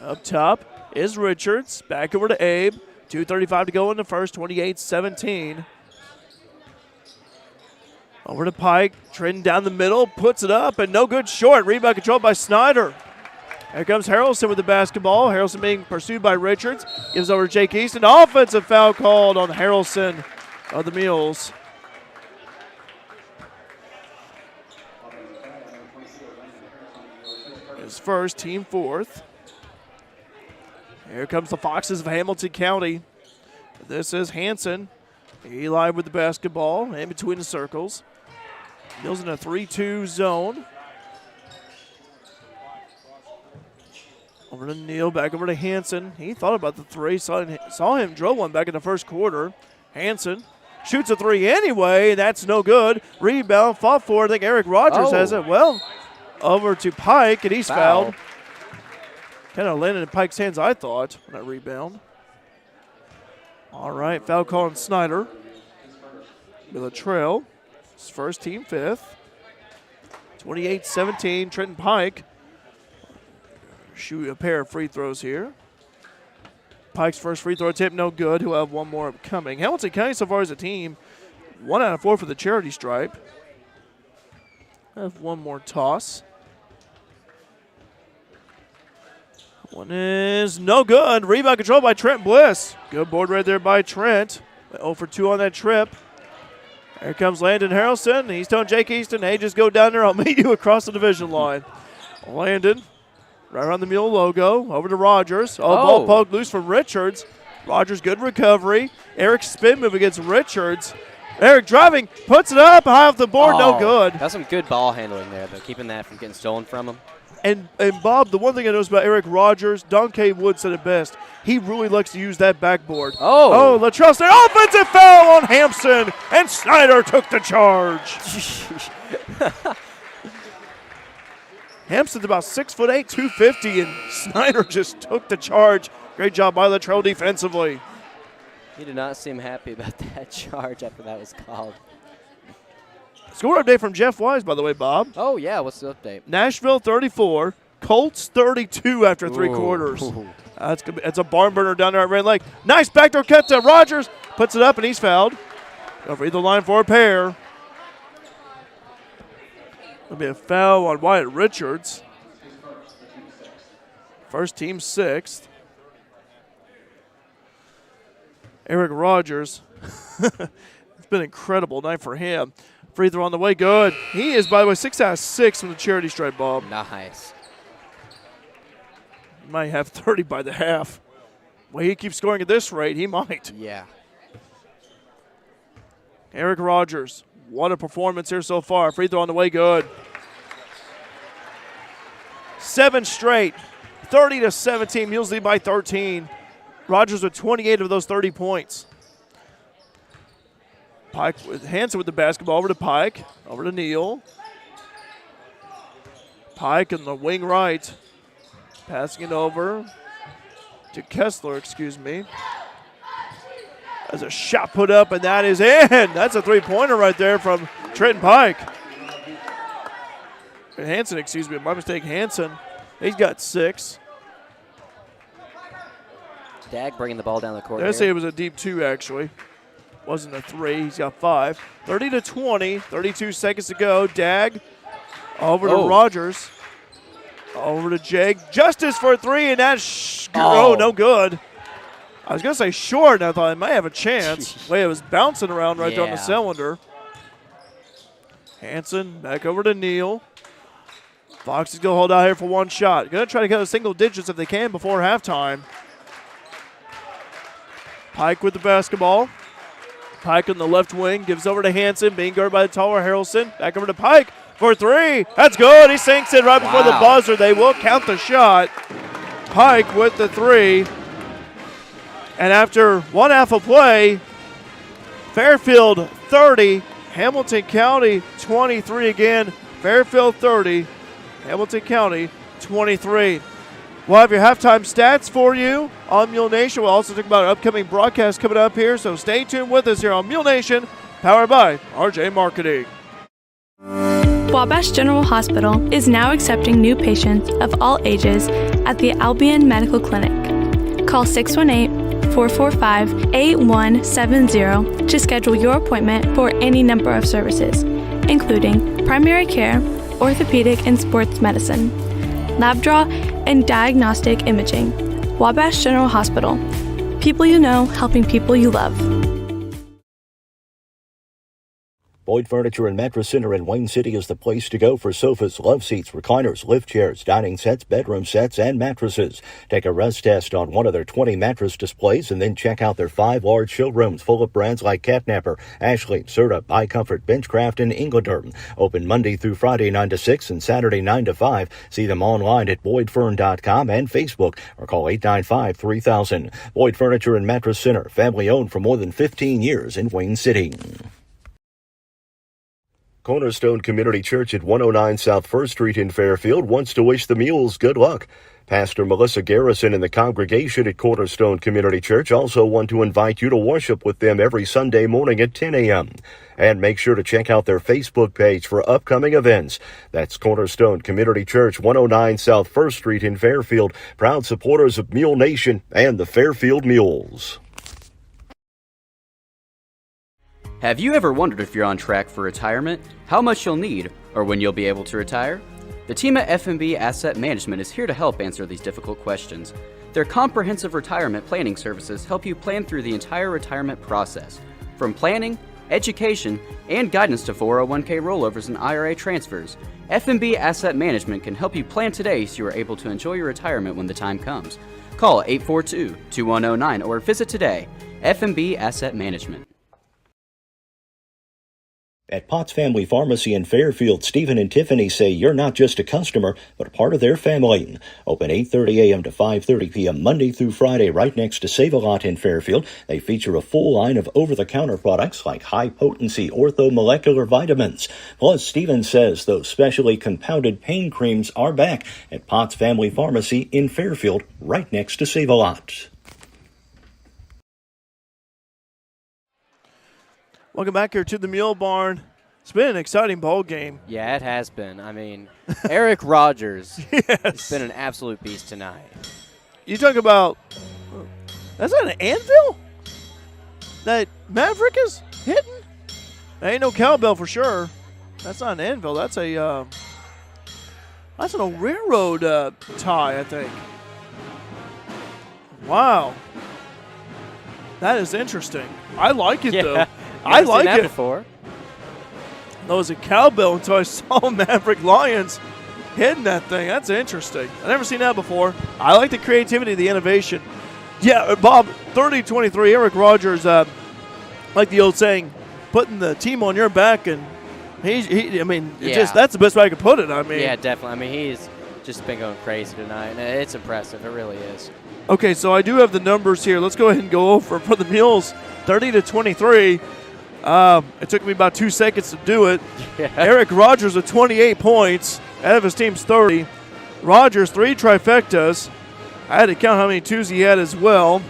Up top is Richards. Back over to Abe. 2:35 to go in the first, 28-17. Over to Pike. Trending down the middle. Puts it up and no good short. Rebound controlled by Snyder. Here comes Harrelson with the basketball. Harrelson being pursued by Richards. Gives over to Jake Easton. Offensive foul called on Harrelson of the Mules. His first, team fourth. Here comes the Foxes of Hamilton County. This is Hansen. Eli with the basketball in between the circles. Mules in a 3-2 zone. Over to Neal, back over to Hansen. He thought about the three, saw him drill one back in the first quarter. Hansen shoots a three anyway, and that's no good. Rebound, fought for. I think Eric Rogers has it. Well, over to Pike, and he's fouled. Kind of landed in Pike's hands, I thought, on that rebound. All right, foul call on Snyder. With a trail. His first, team fifth. 28-17, Trenton Pike. Shoot a pair of free throws here. Pike's first free throw attempt, no good. He'll have one more coming. Hamilton County so far as a team, 1 out of 4 for the charity stripe. Have one more toss. One is no good. Rebound control by Trent Bliss. Good board right there by Trent. 0 for 2 on that trip. Here comes Landon Harrelson. He's telling Jake Easton, hey, just go down there. I'll meet you across the division line. Landon, right around the Mule logo. Over to Rogers. Ball poked loose from Richards. Rogers, good recovery. Eric spin move against Richards. Eric driving, puts it up, high off the board, no good. That's some good ball handling there, though, keeping that from getting stolen from him. And Bob, the one thing I noticed about Eric Rogers, Don K. Wood said it best. He really likes to use that backboard. Latrell Snyder, offensive foul on Hampson, and Snyder took the charge. Hampson's about 6'8", 250, and Snyder just took the charge. Great job by Latrell defensively. He did not seem happy about that charge after that was called. Score update from Jeff Wise, by the way, Bob. Oh, yeah, what's the update? Nashville 34, Colts 32 after 3 quarters. That's a barn burner down there at Red Lake. Nice backdoor cut to Rogers. Puts it up, and he's fouled. Over either line for a pair. There'll be a foul on Wyatt Richards. First team 6th. Eric Rogers. It's been an incredible night for him. Free throw on the way, good. He is, by the way, 6 out of 6 from the charity stripe, Bob. Nice. Might have 30 by the half. Well, he keeps scoring at this rate, he might. Yeah. Eric Rogers, what a performance here so far. Free throw on the way, good. 7 straight, 30-17. Mules lead by 13. Rogers with 28 of those 30 points. Pike with Hanson with the basketball, over to Pike, over to Neal. Pike in the wing right, passing it over to Kessler, excuse me. There's a shot put up, and that is in. That's a three-pointer right there from Trenton Pike. Hanson, excuse me, my mistake, Hanson. He's got 6. Dag bringing the ball down the court. I'd say it was a deep 2, actually. Wasn't a 3. He's got 5. 30-20, 32 seconds to go. Dag over to Rogers. Over to Jake. Justice for a 3, and that's no good. I was going to say short, and I thought it might have a chance. The way it was bouncing around right there on the cylinder. Hanson back over to Neal. Fox is going to hold out here for one shot. Going to try to get a single digits if they can before halftime. Pike with the basketball. Pike on the left wing, gives over to Hanson, being guarded by the taller Harrelson. Back over to Pike for 3. That's good. He sinks it right before the buzzer. They will count the shot. Pike with the 3. And after one half of play, Fairfield 30, Hamilton County 23 again. Fairfield 30, Hamilton County 23. We'll have your halftime stats for you on Mule Nation. We'll also talk about our upcoming broadcast coming up here, so stay tuned with us here on Mule Nation, powered by RJ Marketing. Wabash General Hospital is now accepting new patients of all ages at the Albion Medical Clinic. Call 618-445-8170 to schedule your appointment for any number of services, including primary care, orthopedic and sports medicine, lab draw, and diagnostic imaging. Wabash General Hospital. People you know, helping people you love. Boyd Furniture and Mattress Center in Wayne City is the place to go for sofas, love seats, recliners, lift chairs, dining sets, bedroom sets, and mattresses. Take a rest test on one of their 20 mattress displays and then check out their 5 large showrooms full of brands like Catnapper, Ashley, Serta, iComfort, Benchcraft, and Ingleterm. Open Monday through Friday 9 to 6 and Saturday 9 to 5. See them online at boydfern.com and Facebook or call 895-3000. Boyd Furniture and Mattress Center, family owned for more than 15 years in Wayne City. Cornerstone Community Church at 109 South 1st Street in Fairfield wants to wish the Mules good luck. Pastor Melissa Garrison and the congregation at Cornerstone Community Church also want to invite you to worship with them every Sunday morning at 10 a.m. And make sure to check out their Facebook page for upcoming events. That's Cornerstone Community Church, 109 South 1st Street in Fairfield, proud supporters of Mule Nation and the Fairfield Mules. Have you ever wondered if you're on track for retirement, how much you'll need, or when you'll be able to retire? The team at F&B Asset Management is here to help answer these difficult questions. Their comprehensive retirement planning services help you plan through the entire retirement process, from planning, education, and guidance to 401k rollovers and IRA transfers. F&B Asset Management can help you plan today so you are able to enjoy your retirement when the time comes. Call 842-2109 or visit today. F&B Asset Management. At Potts Family Pharmacy in Fairfield, Stephen and Tiffany say you're not just a customer, but a part of their family. Open 8:30 a.m. to 5:30 p.m. Monday through Friday right next to Save-A-Lot in Fairfield. They feature a full line of over-the-counter products like high-potency orthomolecular vitamins. Plus, Stephen says those specially compounded pain creams are back at Potts Family Pharmacy in Fairfield right next to Save-A-Lot. Welcome back here to the Mule Barn. It's been an exciting ball game. Yeah, it has been. I mean, Eric Rogers Yes. has been an absolute beast tonight. You talk about, that's not an anvil that Maverick is hitting? That ain't no cowbell for sure. That's not an anvil. That's a that's an old railroad tie, I think. Wow. That is interesting. I like it though. I Never like seen that it. before. That was a cowbell until I saw Maverick Lions hitting that thing. That's interesting. I've never seen that before. I like the creativity, the innovation. Yeah, Bob, 30-23, Eric Rogers, like the old saying, putting the team on your back, and he I mean, Yeah. that's the best way I could put it. I mean, Yeah, definitely. I mean, he's just been going crazy tonight, and it's impressive. It really is. Okay, so I do have the numbers here. Let's go ahead and go over for the Mules, 30-23. It took me about 2 seconds to do it. Yeah. Eric Rogers with 28 points out of his team's 30. Rogers, 3 trifectas. I had to count how many twos he had as well.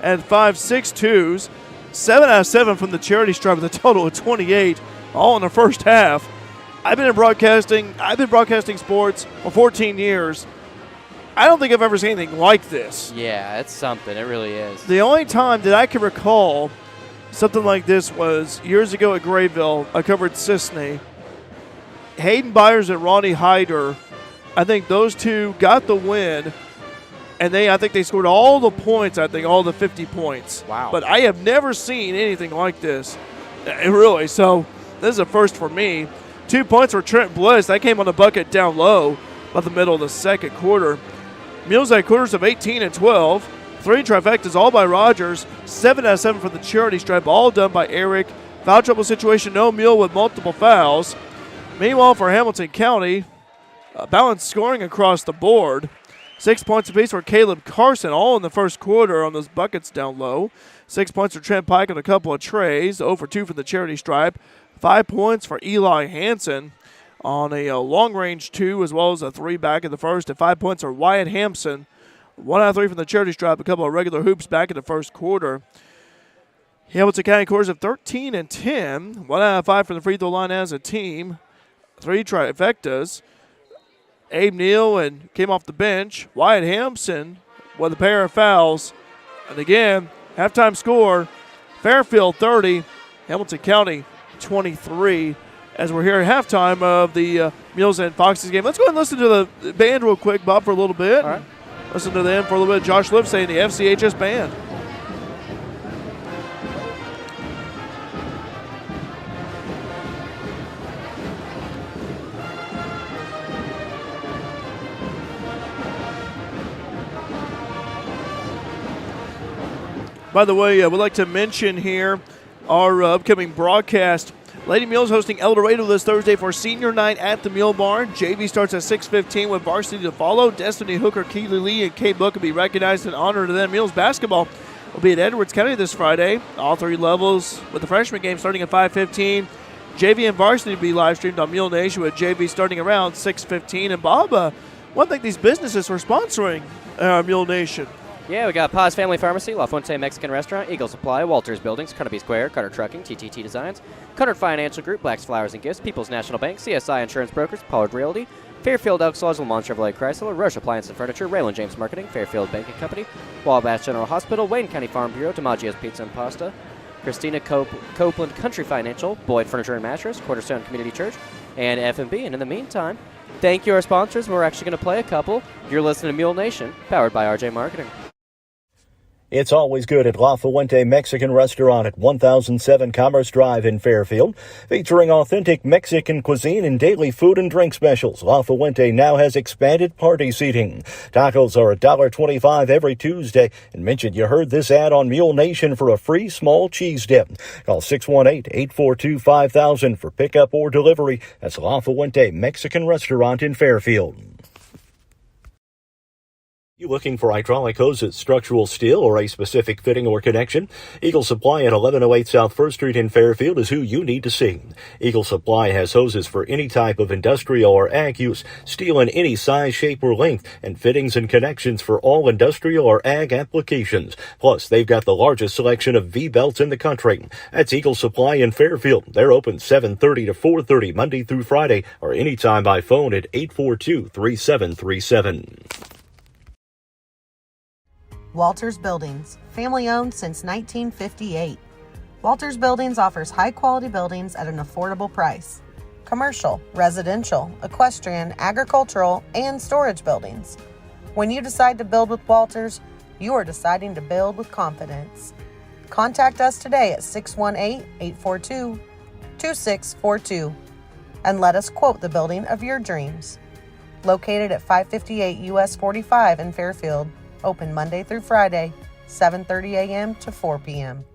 And 5-6 twos. 7 out of 7 from the charity stripe with a total of 28, all in the first half. I've been broadcasting sports for 14 years. I don't think I've ever seen anything like this. Yeah, it's something. It really is. The only time that I can recall something like this was years ago at Grayville. I covered Sisney. Hayden Byers and Ronnie Hyder, I think those two got the win, and I think they scored all the points, all the 50 points. Wow. But I have never seen anything like this, really. So this is a first for me. 2 points for Trent Bliss. That came on the bucket down low by the middle of the second quarter. Mules had quarters of 18 and 12. 3 trifectas, all by Rogers. 7 out of 7 for the charity stripe, all done by Eric. Foul trouble situation, no Mule with multiple fouls. Meanwhile, for Hamilton County, balanced scoring across the board. 6 points apiece for Caleb Carson, all in the first quarter on those buckets down low. 6 points for Trent Pike and a couple of trays. 0 for 2 for the charity stripe. 5 points for Eli Hansen on a long-range 2 as well as a 3 back in the first. And 5 points for Wyatt Hampson. 1 out of 3 from the charity stripe, a couple of regular hoops back in the first quarter. Hamilton County scores of 13 and 10. 1 out of 5 from the free throw line as a team. 3 trifectas. Abe Neal and came off the bench. Wyatt Hampson with a pair of fouls. And again, halftime score, Fairfield 30, Hamilton County 23. As we're here at halftime of the Mules and Foxes game. Let's go ahead and listen to the band real quick, Bob, for a little bit. All right. Listen to them for a little bit. Josh Lipsey and the FCHS band. By the way, we'd like to mention here our upcoming broadcast. Lady Mules hosting El Dorado this Thursday for senior night at the Mule Barn. JV starts at 6:15 with varsity to follow. Destiny Hooker, Keely Lee, and Kate Book will be recognized in honor to them. Mules basketball will be at Edwards County this Friday. All 3 levels with the freshman game starting at 5:15. JV and varsity will be live streamed on Mule Nation with JV starting around 6:15. And Bob, one thing these businesses are sponsoring Mule Nation. Yeah, we got Paz Family Pharmacy, La Fuente Mexican Restaurant, Eagle Supply, Walters Buildings, Carnaby Square, Cutter Trucking, TTT Designs, Cutter Financial Group, Black's Flowers and Gifts, People's National Bank, CSI Insurance Brokers, Pollard Realty, Fairfield Elks Lodge, Lamont Chevrolet Chrysler, Roche Appliance and Furniture, Rayland James Marketing, Fairfield Banking Company, Wabash General Hospital, Wayne County Farm Bureau, DiMaggio's Pizza and Pasta, Christina Copeland Country Financial, Boyd Furniture and Mattress, Cornerstone Community Church, and F&B. And in the meantime, thank you, our sponsors. We're actually going to play a couple. You're listening to Mule Nation, powered by RJ Marketing. It's always good at La Fuente Mexican Restaurant at 1007 Commerce Drive in Fairfield. Featuring authentic Mexican cuisine and daily food and drink specials, La Fuente now has expanded party seating. Tacos are $1.25 every Tuesday. And mention you heard this ad on Mule Nation for a free small cheese dip. Call 618-842-5000 for pickup or delivery. That's La Fuente Mexican Restaurant in Fairfield. You looking for hydraulic hoses, structural steel, or a specific fitting or connection? Eagle Supply at 1108 South 1st Street in Fairfield is who you need to see. Eagle Supply has hoses for any type of industrial or ag use, steel in any size, shape, or length, and fittings and connections for all industrial or ag applications. Plus, they've got the largest selection of V-belts in the country. That's Eagle Supply in Fairfield. They're open 7:30 to 4:30 Monday through Friday, or anytime by phone at 842-3737. Walters Buildings, family owned since 1958. Walters Buildings offers high-quality buildings at an affordable price. Commercial, residential, equestrian, agricultural, and storage buildings. When you decide to build with Walters, you are deciding to build with confidence. Contact us today at 618-842-2642 and let us quote the building of your dreams. Located at 558 US 45 in Fairfield. Open Monday through Friday, 7:30 a.m. to 4 p.m.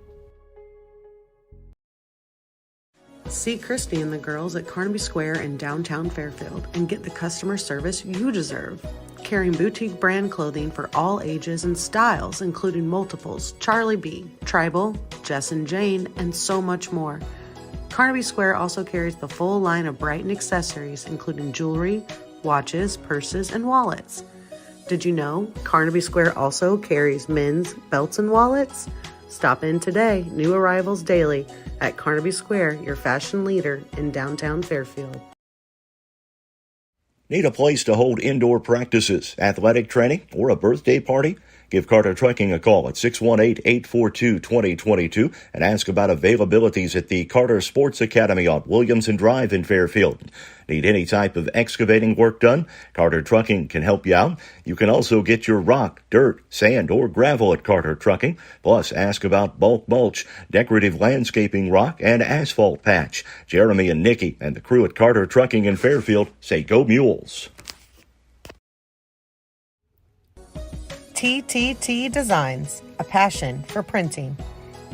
See Christy and the girls at Carnaby Square in downtown Fairfield and get the customer service you deserve. Carrying boutique brand clothing for all ages and styles, including multiples, Charlie B, Tribal, Jess and Jane, and so much more. Carnaby Square also carries the full line of Brighton accessories, including jewelry, watches, purses, and wallets. Did you know Carnaby Square also carries men's belts and wallets? Stop in today, new arrivals daily, at Carnaby Square, your fashion leader in downtown Fairfield. Need a place to hold indoor practices, athletic training, or a birthday party? Give Carter Trucking a call at 618-842-2022 and ask about availabilities at the Carter Sports Academy on Williamson Drive in Fairfield. Need any type of excavating work done? Carter Trucking can help you out. You can also get your rock, dirt, sand, or gravel at Carter Trucking. Plus, ask about bulk mulch, decorative landscaping rock, and asphalt patch. Jeremy and Nikki and the crew at Carter Trucking in Fairfield say go Mules. TTT Designs, a passion for printing.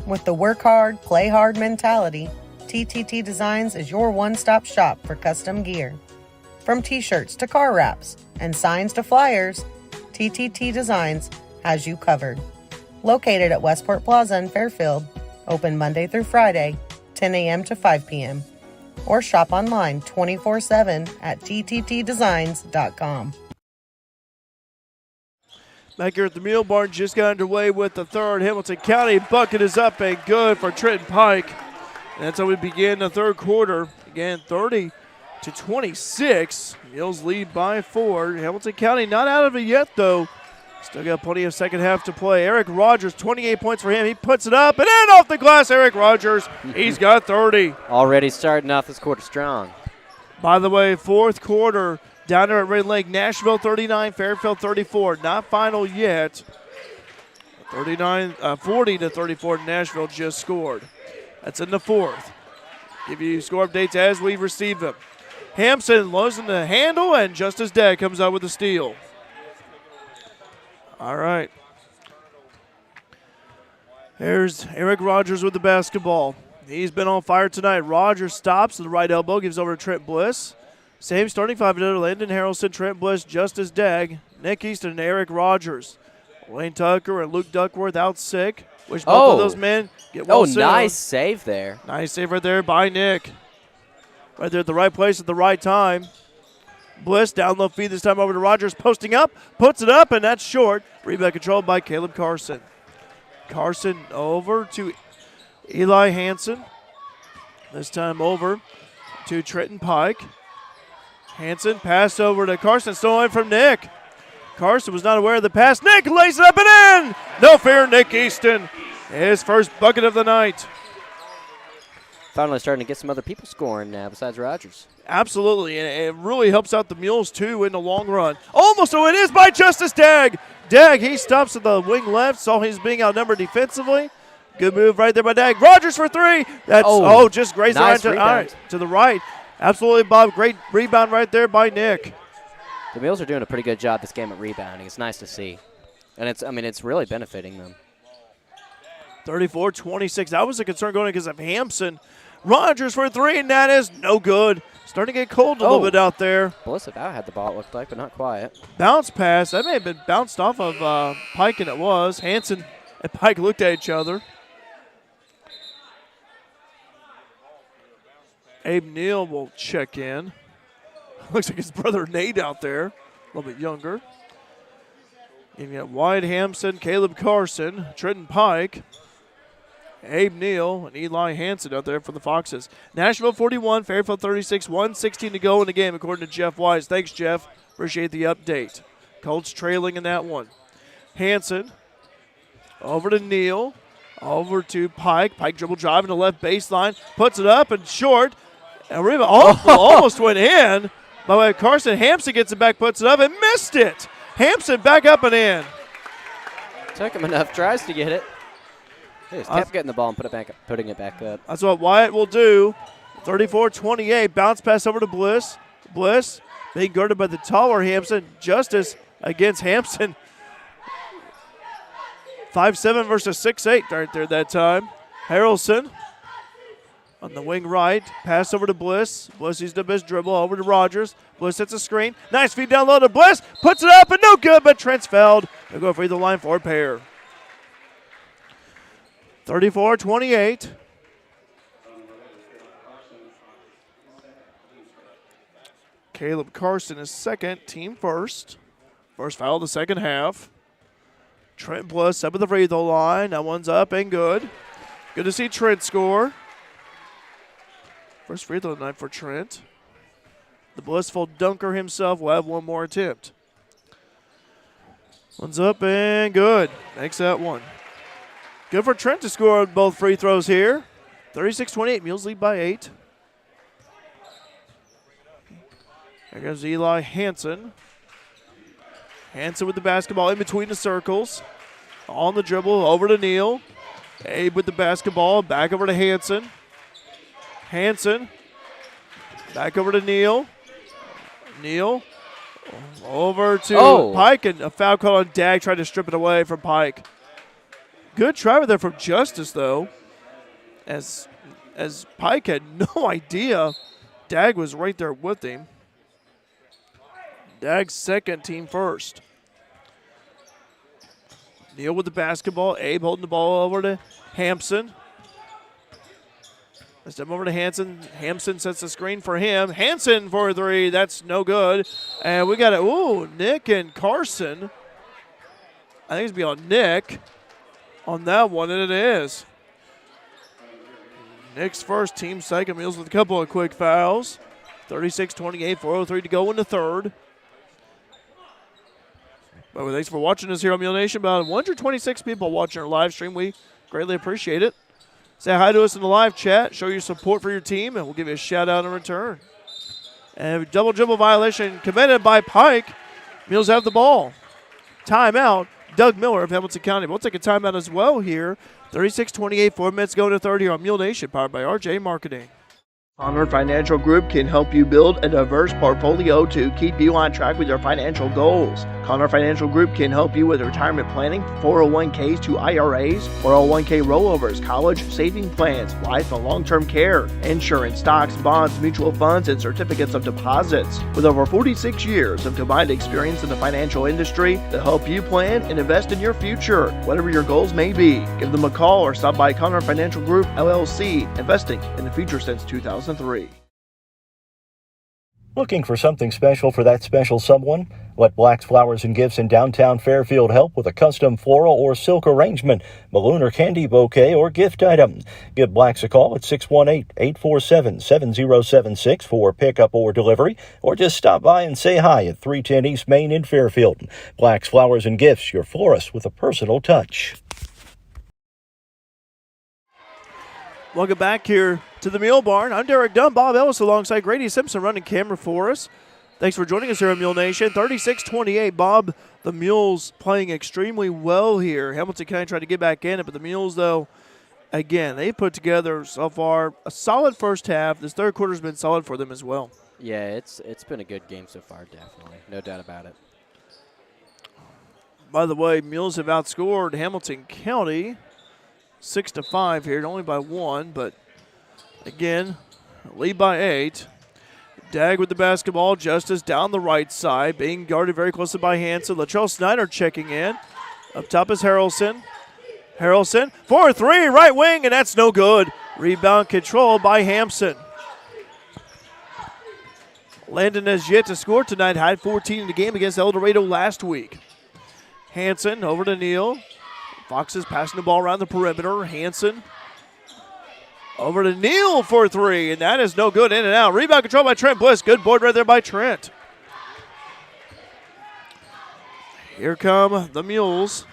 With the work hard, play hard mentality, TTT Designs is your one-stop shop for custom gear. From t-shirts to car wraps and signs to flyers, TTT Designs has you covered. Located at Westport Plaza in Fairfield, open Monday through Friday, 10 a.m. to 5 p.m. Or shop online 24/7 at tttdesigns.com. Back here at the Mule Barn, just got underway with the third. Hamilton County bucket is up and good for Trenton Pike. And that's how we begin the third quarter. Again, 30-26. Mules lead by 4. Hamilton County not out of it yet, though. Still got plenty of second half to play. Eric Rogers, 28 points for him. He puts it up and in off the glass. Eric Rogers, he's got 30. Already starting off this quarter strong. By the way, fourth quarter. Down there at Red Lake, Nashville 39, Fairfield 34. Not final yet. 40-34, Nashville just scored. That's in the fourth. Give you score updates as we receive them. Hampson losing the handle, and Justice Dagg comes out with a steal. All right. There's Eric Rogers with the basketball. He's been on fire tonight. Rogers stops to the right elbow, gives over to Trent Bliss. Same starting five together: Landon Harrelson, Trent Bliss, Justice Dagg, Nick Easton, and Eric Rogers. Wayne Tucker and Luke Duckworth out sick. Wish both of those men get well soon. Nice save there. Nice save right there by Nick. Right there at the right place at the right time. Bliss down low feed this time over to Rogers, posting up, puts it up, and that's short. Rebound controlled by Caleb Carson. Carson over to Eli Hansen. This time over to Trenton Pike. Hansen pass over to Carson, stolen from Nick. Carson was not aware of the pass. Nick lays it up and in. No fear, Nick Easton. His first bucket of the night. finally starting to get some other people scoring now besides Rogers. Absolutely, and it really helps out the Mules, too, in the long run. Almost, oh, it is by Justice Dagg. Dagg, he stops at the wing left, saw he's being outnumbered defensively. Good move right there by Dagg. Rogers for three. That's, just grazed nice to the right. Absolutely, Bob. Great rebound right there by Nick. The Mules are doing a pretty good job this game at rebounding. It's nice to see. And it's really benefiting them. 34-26. That was a concern going because of Hampson. Rogers for three, and that is no good. Starting to get cold a little bit out there. Bliss about had the ball, it looked like, but not quite. Bounce pass. That may have been bounced off of Pike, and it was. Hanson and Pike looked at each other. Abe Neal will check in. Looks like his brother Nate out there, a little bit younger. You got Wyatt Hampson, Caleb Carson, Trenton Pike, Abe Neal, and Eli Hansen out there for the Foxes. Nashville 41, Fairfield 36, 1:16 to go in the game, according to Jeff Wise. Thanks, Jeff. Appreciate the update. Colts trailing in that one. Hansen over to Neal, over to Pike. Pike dribble drive in the left baseline, puts it up and short. And rebound almost went in. By the way, Carson Hampson gets it back, puts it up, and missed it. Hampson back up and in. Took him enough tries to get it. He just kept getting the ball and putting it back up. That's what Wyatt will do. 34-28. Bounce pass over to Bliss. Bliss being guarded by the taller Hampson. Justice against Hampson. 5'7" versus 6'8" right there that time. Harrelson on the wing right. Pass over to Bliss. Bliss used up his dribble over to Rogers. Bliss hits a screen. Nice feed down low to Bliss. Puts it up and no good, but Trent's fouled. They'll go for the line for a pair. 34-28. Caleb Carson is second, team first. First foul of the second half. Trent Bliss up at the free throw line. That one's up and good. Good to see Trent score. First free throw night for Trent. The blissful dunker himself will have one more attempt. One's up and good. Makes that one. Good for Trent to score on both free throws here. 36-28. Mules lead by 8. There goes Eli Hansen. Hansen with the basketball in between the circles. On the dribble, over to Neal. Abe with the basketball, back over to Hansen. Hansen, back over to Neal. Neal, over to Pike, and a foul call on Dagg, trying to strip it away from Pike. Good try there from Justice, though, as Pike had no idea Dagg was right there with him. Dagg's second, team first. Neal with the basketball. Abe holding the ball over to Hampson. Step over to Hansen. Hampson sets the screen for him. Hansen for three. That's no good. And we got Nick and Carson. I think it's beyond Nick on that one, and it is. Nick's first, team second. Mules with a couple of quick fouls. 36-28, 4:03 to go in the third. But thanks for watching us here on Mule Nation. About 126 people watching our live stream. We greatly appreciate it. Say hi to us in the live chat. Show your support for your team, and we'll give you a shout-out in return. And double dribble violation committed by Pike. Mules have the ball. Timeout. Doug Miller of Hamilton County. We'll take a timeout as well here. 36-28, 4 minutes going to third here on Mule Nation, powered by RJ Marketing. Honor Financial Group can help you build a diverse portfolio to keep you on track with your financial goals. Connor Financial Group can help you with retirement planning, 401ks to IRAs, 401k rollovers, college saving plans, life and long-term care, insurance, stocks, bonds, mutual funds, and certificates of deposits. With over 46 years of combined experience in the financial industry, they'll help you plan and invest in your future, whatever your goals may be. Give them a call or stop by Connor Financial Group, LLC, investing in the future since 2003. Looking for something special for that special someone? Let Black's Flowers and Gifts in downtown Fairfield help with a custom floral or silk arrangement, balloon or candy bouquet, or gift item. Give Black's a call at 618-847-7076 for pickup or delivery, or just stop by and say hi at 310 East Main in Fairfield. Black's Flowers and Gifts, your florist with a personal touch. Welcome back here to the Mule Barn. I'm Derek Dunn, Bob Ellis alongside Grady Simpson running camera for us. Thanks for joining us here at Mule Nation. 36-28, Bob. The Mules playing extremely well here. Hamilton County tried to get back in it, but the Mules, though, again, they put together so far a solid first half. This third quarter's been solid for them as well. Yeah, it's been a good game so far, definitely. No doubt about it. By the way, Mules have outscored Hamilton County 6-5 here, only by 1, but again, lead by 8. Dag with the basketball. Justice down the right side, being guarded very closely by Hanson. Latrell Snyder checking in. Up top is Harrelson. Harrelson for a 3, right wing, and that's no good. Rebound controlled by Hampson. Landon has yet to score tonight. Had 14 in the game against El Dorado last week. Hanson over to Neal. Fox is passing the ball around the perimeter. Hanson over to Neal for 3, and that is no good. In and out. Rebound control by Trent Bliss. Good board right there by Trent. Here come the Mules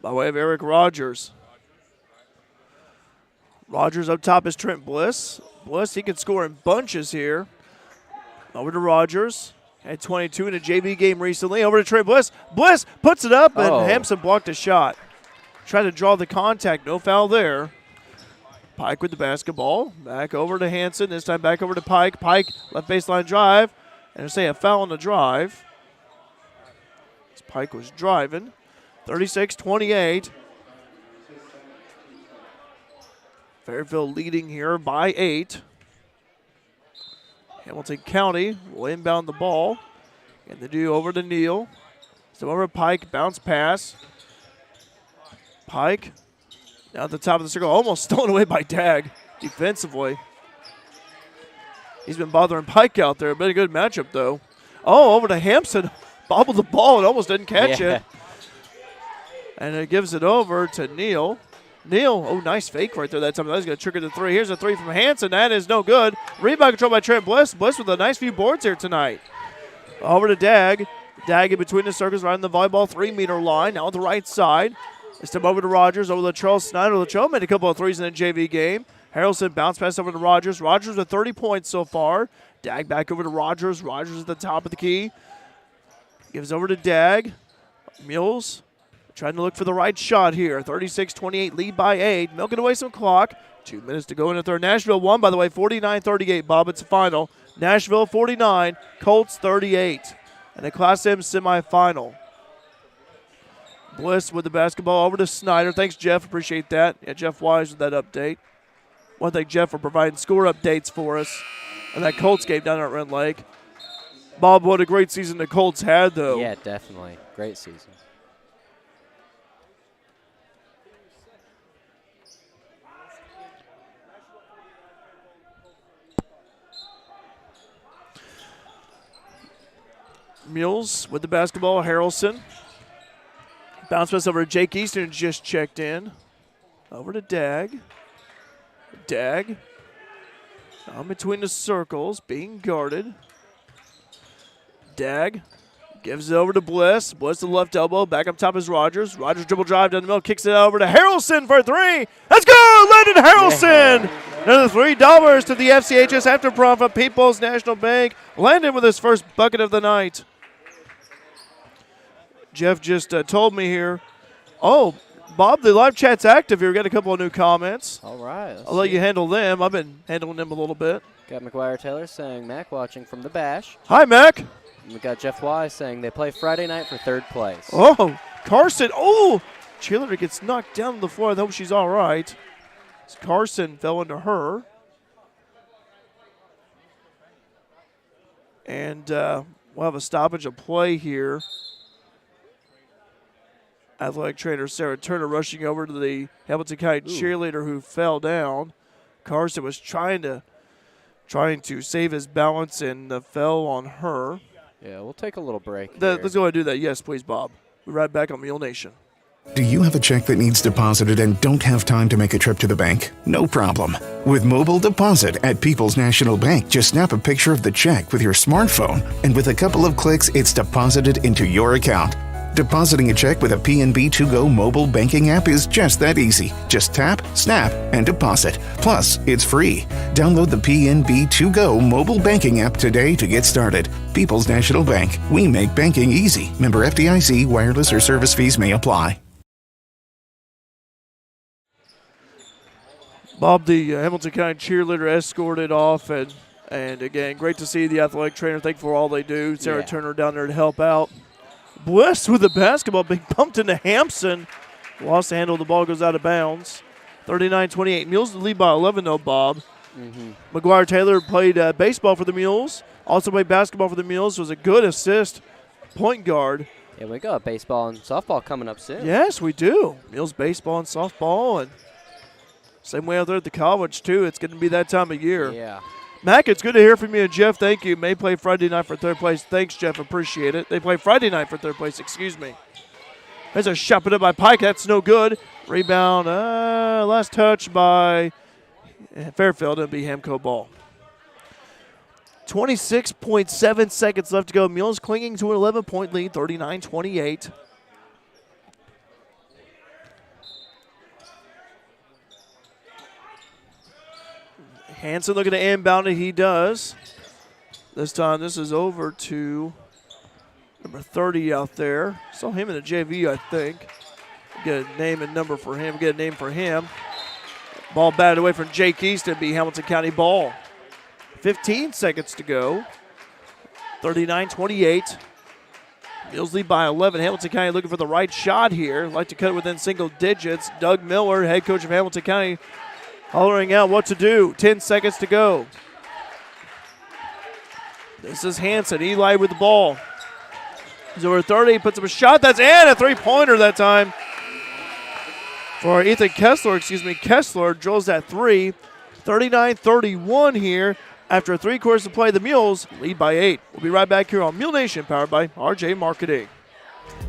by way of Eric Rogers. Rogers up top is Trent Bliss. Bliss, he can score in bunches here. Over to Rogers. Had 22 in a JV game recently. Over to Trent Bliss. Bliss puts it up, and Hampson blocked a shot. Tried to draw the contact. No foul there. Pike with the basketball. Back over to Hanson. This time back over to Pike. Pike, left baseline drive. And I say a foul on the drive. As Pike was driving. 36-28. Fairfield leading here by 8. Hamilton County will inbound the ball. And they do over to Neal. So over to Pike, bounce pass. Pike down at the top of the circle, almost stolen away by Dag defensively. He's been bothering Pike out there. Been a good matchup, though. Oh, over to Hampson. Bobbled the ball and almost didn't catch it. And it gives it over to Neal. Neal, oh, nice fake right there that time. That was going to trigger the 3. Here's a 3 from Hanson. That is no good. Rebound control by Trent Bliss. Bliss with a nice few boards here tonight. Over to Dag. Dag in between the circles, right on the volleyball 3-meter line. Now on the right side. This time over to Rogers. Over to Latrell Snyder. Latrell made a couple of 3s in the JV game. Harrelson bounce pass over to Rogers. Rogers with 30 points so far. Dag back over to Rogers. Rogers at the top of the key. Gives over to Dag. Mules trying to look for the right shot here. 36-28, lead by 8. Milking away some clock. 2 minutes to go in the third. Nashville won, by the way, 49-38. Bob, it's the final. Nashville 49, Colts 38. And the Class M semifinal. Bliss with the basketball over to Snyder. Thanks, Jeff. Appreciate that. Yeah, Jeff Wise with that update. Want to thank Jeff for providing score updates for us. And that Colts game down at Rend Lake. Bob, what a great season the Colts had, though. Yeah, definitely. Great season. Mules with the basketball. Harrelson. Bounce pass over to Jake Easton, just checked in. Over to Dag. Dag. Down between the circles, being guarded. Dag gives it over to Bliss. Bliss to the left elbow. Back up top is Rogers. Rogers dribble drive down the middle. Kicks it over to Harrelson for 3. Let's go! Landon Harrelson! Another $3 to the FCHS After Profit People's National Bank. Landon with his first bucket of the night. Jeff just told me here. Oh, Bob, the live chat's active here. We got a couple of new comments. All right. I'll let you handle them. I've been handling them a little bit. Got McGuire Taylor saying Mac watching from the Bash. Hi, Mac. And we got Jeff Wise saying they play Friday night for 3rd place. Oh, Carson. Oh, cheerleader gets knocked down on the floor. I hope she's all right. Carson fell into her. And we'll have a stoppage of play here. Athletic trainer Sarah Turner rushing over to the Hamilton County cheerleader who fell down. Carson was trying to save his balance and fell on her. Yeah, we'll take a little break. Let's go ahead and do that. Yes, please, Bob. We're right back on Mule Nation. Do you have a check that needs deposited and don't have time to make a trip to the bank? No problem. With Mobile Deposit at People's National Bank, just snap a picture of the check with your smartphone, and with a couple of clicks, it's deposited into your account. Depositing a check with a PNB To-Go mobile banking app is just that easy. Just tap, snap, and deposit. Plus, it's free. Download the PNB To-Go mobile banking app today to get started. People's National Bank. We make banking easy. Member FDIC. Wireless or service fees may apply. Bob, the Hamilton County cheerleader, escorted off, and again, great to see the athletic trainer. Thankful for all they do. Sarah Turner down there to help out. Bliss with the basketball being bumped into Hampson. Lost the handle. The ball goes out of bounds. 39-28. Mules lead by 11, though, Bob. McGuire Taylor played baseball for the Mules. Also played basketball for the Mules. Was a good assist. Point guard. Yeah, we got baseball and softball coming up soon. Yes, we do. Mules baseball and softball. And same way out there at the college, too. It's going to be that time of year. Yeah. Mac, it's good to hear from you. And Jeff, thank you. May play Friday night for third place. Thanks, Jeff. Appreciate it. They play Friday night for third place. Excuse me. There's a shot put up by Pike. That's no good. Rebound. Last touch by Fairfield. It'll be Hamco ball. 26.7 seconds left to go. Mules clinging to an 11-point lead, 39-28. Hanson looking to inbound it. He does. This time this is over to number 30 out there. Saw him in the JV, I think. Get a name and number for him. Get a name for him. Ball batted away from Jake Easton. Be Hamilton County ball. 15 seconds to go. 39-28. Mules lead by 11. Hamilton County looking for the right shot here. Like to cut it within single digits. Doug Miller, head coach of Hamilton County, hollering out what to do. 10 seconds to go. This is Hanson. Eli with the ball. He's over 30. Puts up a shot. That's in. A three-pointer that time for Ethan Kessler. Kessler drills that three. 39-31 here. After 3 quarters to play, the Mules lead by 8. We'll be right back here on Mule Nation, powered by RJ Marketing.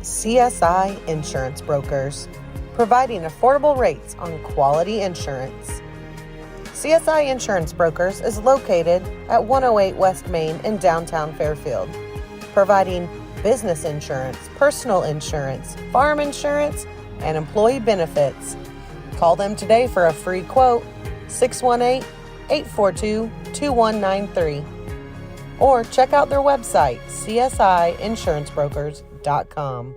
CSI Insurance Brokers, providing affordable rates on quality insurance. CSI Insurance Brokers is located at 108 West Main in downtown Fairfield, providing business insurance, personal insurance, farm insurance, and employee benefits. Call them today for a free quote, 618-842-2193. Or check out their website, csiinsurancebrokers.com.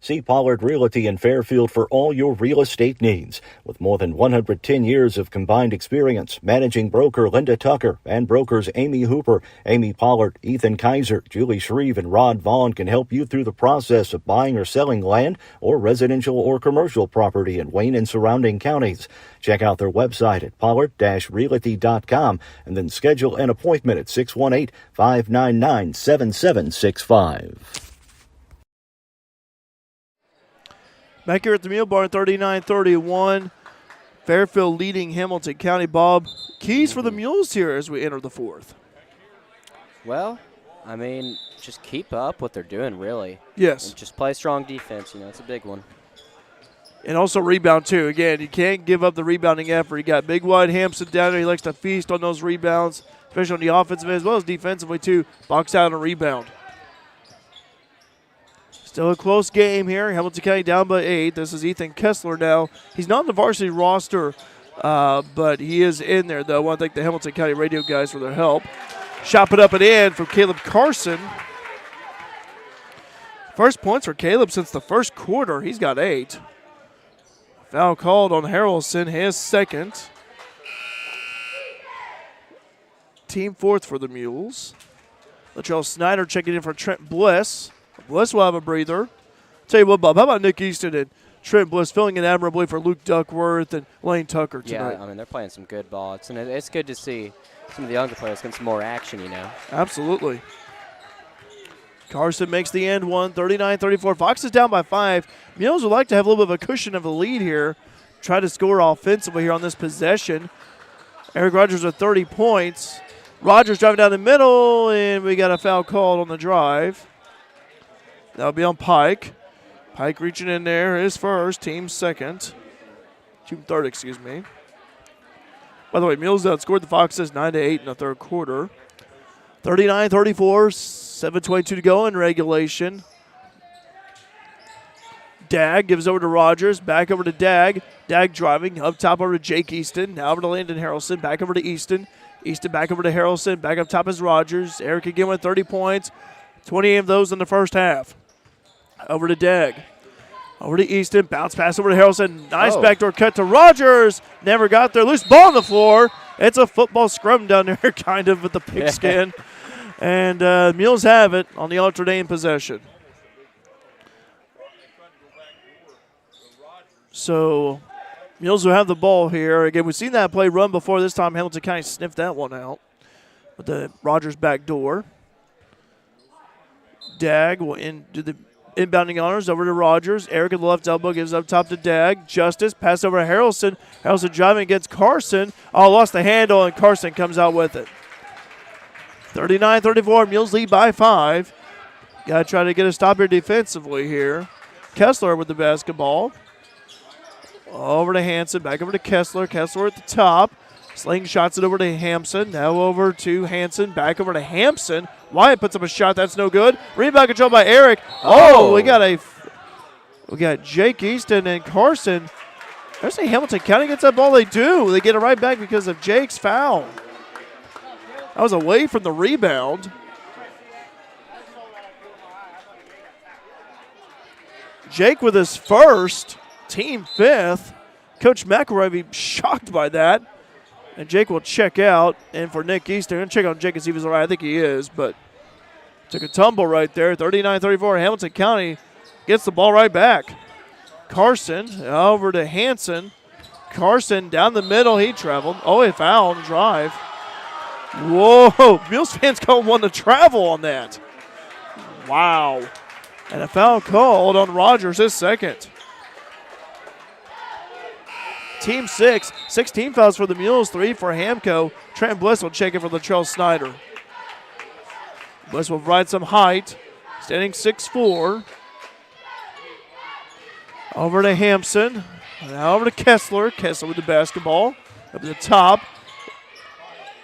See Pollard Realty in Fairfield for all your real estate needs. With more than 110 years of combined experience, managing broker Linda Tucker and brokers Amy Hooper, Amy Pollard, Ethan Kaiser, Julie Shreve, and Rod Vaughn can help you through the process of buying or selling land or residential or commercial property in Wayne and surrounding counties. Check out their website at pollard-realty.com and then schedule an appointment at 618-599-7765. Back here at the Mule Barn, 39-31. Fairfield leading Hamilton County. Bob, keys for the Mules here as we enter the fourth. Well, I mean, just keep up what they're doing, really. Yes. And just play strong defense. It's a big one. And also rebound, too. Again, you can't give up the rebounding effort. You got Big Wide Hampson down there. He likes to feast on those rebounds, especially on the offensive end as well as defensively, too. Box out and rebound. Still a close game here. Hamilton County down by 8. This is Ethan Kessler now. He's not on the varsity roster, but he is in there, though. I want to thank the Hamilton County radio guys for their help. Shot it up and in from Caleb Carson. First points for Caleb since the first quarter. He's got 8. Foul called on Harrelson, his second. Team fourth for the Mules. Latrell Snyder checking in for Trent Bliss. Bliss will have a breather. Tell you what, Bob, how about Nick Easton and Trent Bliss filling in admirably for Luke Duckworth and Lane Tucker tonight? Yeah, I mean, they're playing some good ball. It's good to see some of the younger players getting some more action, Absolutely. Carson makes the end one, 39-34. Fox is down by 5. Mules would like to have a little bit of a cushion of a lead here. Try to score offensively here on this possession. Eric Rogers with 30 points. Rogers driving down the middle, and we got a foul called on the drive. That'll be on Pike. Pike reaching in there, his first, team second. Team third, excuse me. By the way, Mules outscored the Foxes 9-8 in the third quarter. 39-34. 7:22 to go in regulation. Dag gives over to Rogers, back over to Dag. Dag driving, up top over to Jake Easton. Now over to Landon Harrelson, back over to Easton. Easton back over to Harrelson, back up top is Rogers. Eric again with 30 points, 28 of those in the first half. Over to Dag. Over to Easton, bounce pass over to Harrelson. Nice backdoor cut to Rogers. Never got there. Loose ball on the floor. It's a football scrum down there, kind of, with the pigskin. And Mules have it on the alternating possession. So Mules will have the ball here. Again, we've seen that play run before. This time Hamilton County sniffed that one out with the Rogers back door. Dag will do the inbounding honors over to Rogers. Eric at the left elbow gives up top to Dag. Justice, pass over to Harrelson. Harrelson driving against Carson. Oh, lost the handle, and Carson comes out with it. 39-34, Mules lead by 5. Got to try to get a stop here defensively here. Kessler with the basketball. Over to Hanson, back over to Kessler. Kessler at the top. Slingshots it over to Hampson. Now over to Hanson, back over to Hampson. Wyatt puts up a shot, that's no good. Rebound control by Eric. Oh, we got Jake Easton and Carson. There's a Hamilton County gets that ball. They do. They get it right back because of Jake's foul. That was away from the rebound. Jake with his first, team 5th. Coach McElroy be shocked by that. And Jake will check out. And for Nick Easton, I'm going to check on Jake and see if he's all right. I think he is, but took a tumble right there. 39-34, Hamilton County gets the ball right back. Carson over to Hanson. Carson down the middle. He traveled. Oh, he fouled. Drive. Whoa. Mules fans called one to travel on that. Wow. And a foul called on Rogers, his second. Team 6. 16 fouls for the Mules, 3 for Hamco. Trent Bliss will check it for Latrell Snyder. Bliss will provide some height. Standing 6'4". Over to Hampson. Now over to Kessler. Kessler with the basketball. Up at the top.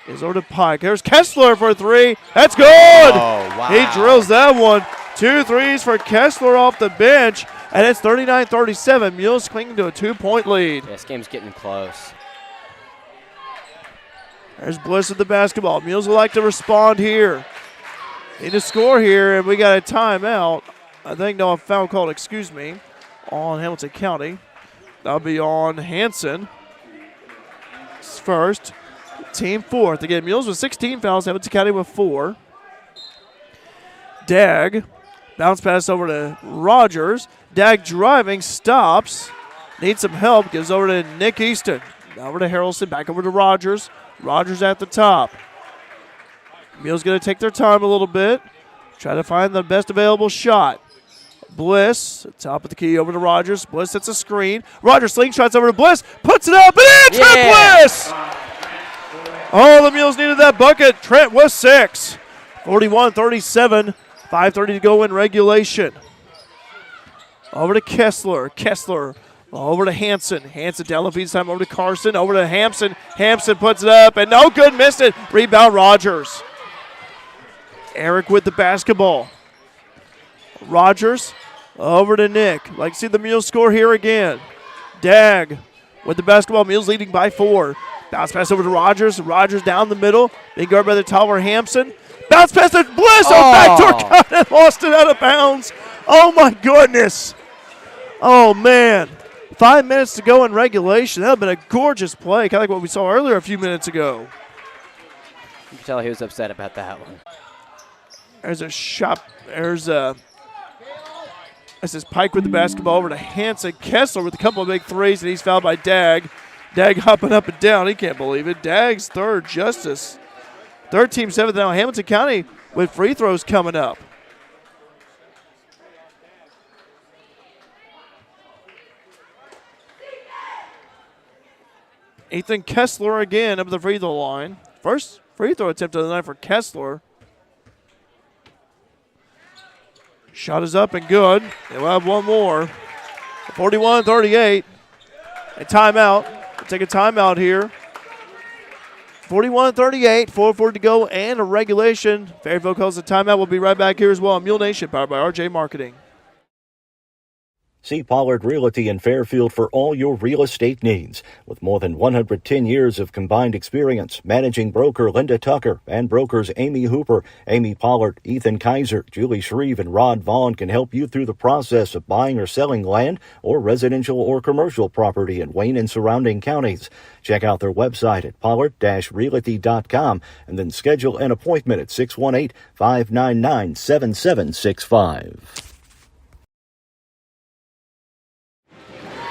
Is over to Pike. There's Kessler for 3. That's good! Oh, wow. He drills that one. 2 threes for Kessler off the bench. And it's 39-37. Mules clinging to a 2-point lead. This game's getting close. There's Bliss with the basketball. Mules would like to respond here. Need to score here, and we got a timeout. I think no foul called, excuse me, on Hamilton County. That'll be on Hanson. First, team 4th. Again, Mules with 16 fouls, Hamilton County with 4. Dag, bounce pass over to Rogers. Dag driving, stops, needs some help, gives over to Nick Easton. Over to Harrelson, back over to Rogers. Rogers at the top. Mules going to take their time a little bit, try to find the best available shot. Bliss, top of the key, over to Rogers. Bliss hits a screen. Rogers slingshots over to Bliss, puts it up, and in! Trent Bliss! Oh, the Mules needed that bucket. Trent with 6. 41-37, 5:30 to go in regulation. Over to Kessler. Kessler over to Hanson. Hanson down the feed time over to Carson. Over to Hampson. Hampson puts it up, and no good, missed it. Rebound Rogers. Eric with the basketball. Rogers over to Nick. Like to see the Mules score here again. Dag with the basketball. Mules leading by 4. Bounce pass over to Rogers. Rogers down the middle. Big guard by the tower, Hampson. Bounce pass to Bliss. Oh, backdoor cut and lost it out of bounds. Oh, my goodness. Oh, man. 5 minutes to go in regulation. That would have been a gorgeous play, kind of like what we saw earlier a few minutes ago. You can tell he was upset about that one. There's a shot. This is Pike with the basketball over to Hanson. Kessler with a couple of big threes, and he's fouled by Dag. Dag hopping up and down. He can't believe it. Dag's third. Justice. Third, team 7th now. Hamilton County with free throws coming up. Ethan Kessler again up at the free throw line. First free throw attempt of the night for Kessler. Shot is up and good. They'll have one more. 41-38. A timeout. We'll take a timeout here. 41-38, 4:40 to go, and a regulation. Fairfield calls a timeout. We'll be right back here as well on Mule Nation, powered by RJ Marketing. See Pollard Realty in Fairfield for all your real estate needs. With more than 110 years of combined experience, managing broker Linda Tucker and brokers Amy Hooper, Amy Pollard, Ethan Kaiser, Julie Shreve, and Rod Vaughn can help you through the process of buying or selling land or residential or commercial property in Wayne and surrounding counties. Check out their website at pollard-realty.com and then schedule an appointment at 618-599-7765.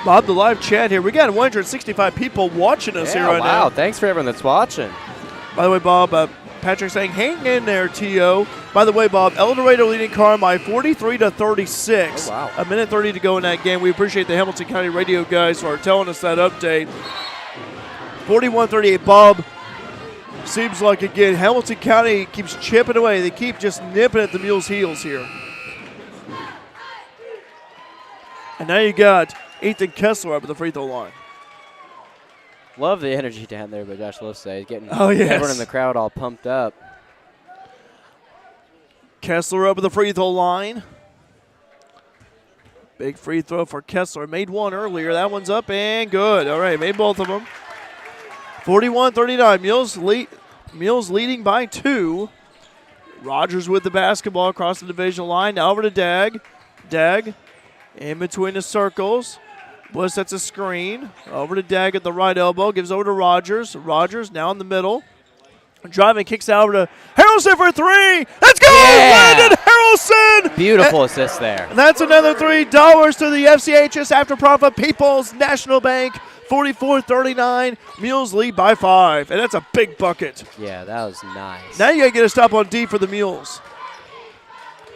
Bob, the live chat here. We got 165 people watching us here right now. Wow, thanks for everyone that's watching. By the way, Bob, Patrick saying, hang in there, T.O. By the way, Bob, El Dorado leading Carmi 43-36. Oh, wow. A minute 30 to go in that game. We appreciate the Hamilton County radio guys for telling us that update. 41-38, Bob. Seems like, again, Hamilton County keeps chipping away. They keep just nipping at the Mules' heels here. And now you got Ethan Kessler up at the free throw line. Love the energy down there by Josh Losay. Getting yes. everyone in the crowd all pumped up. Kessler up at the free throw line. Big free throw for Kessler. Made one earlier. That one's up and good. All right, made both of them. 41-39. Mules leading by 2. Rogers with the basketball across the division line. Now over to Dag. Dag in between the circles. Bliss sets a screen. Over to Dag at the right elbow. Gives over to Rogers. Rogers now in the middle. Driving, kicks out over to Harrelson for 3. Let's go! Yeah! Landon Harrelson! Beautiful assist there. And that's another $3 to the FCHS After Profit People's National Bank. 44-39. Mules lead by 5. And that's a big bucket. Yeah, that was nice. Now you got to get a stop on D for the Mules.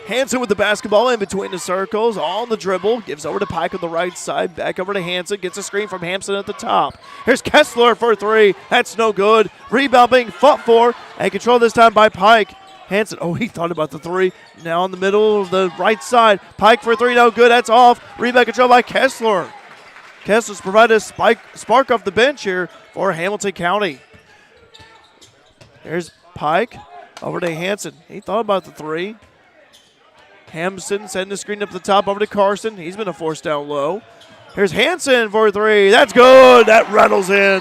Hansen with the basketball in between the circles, on the dribble, gives over to Pike on the right side, back over to Hansen, gets a screen from Hampson at the top. Here's Kessler for 3, that's no good. Rebound being fought for, and controlled this time by Pike. Hansen, he thought about the 3, now in the middle of the right side. Pike for 3, no good, that's off. Rebound controlled by Kessler. Kessler's provided a spark off the bench here for Hamilton County. There's Pike, over to Hansen. He thought about the 3. Hampson sending the screen up the top over to Carson. He's been a force down low. Here's Hansen for 3. That's good. That rattles in.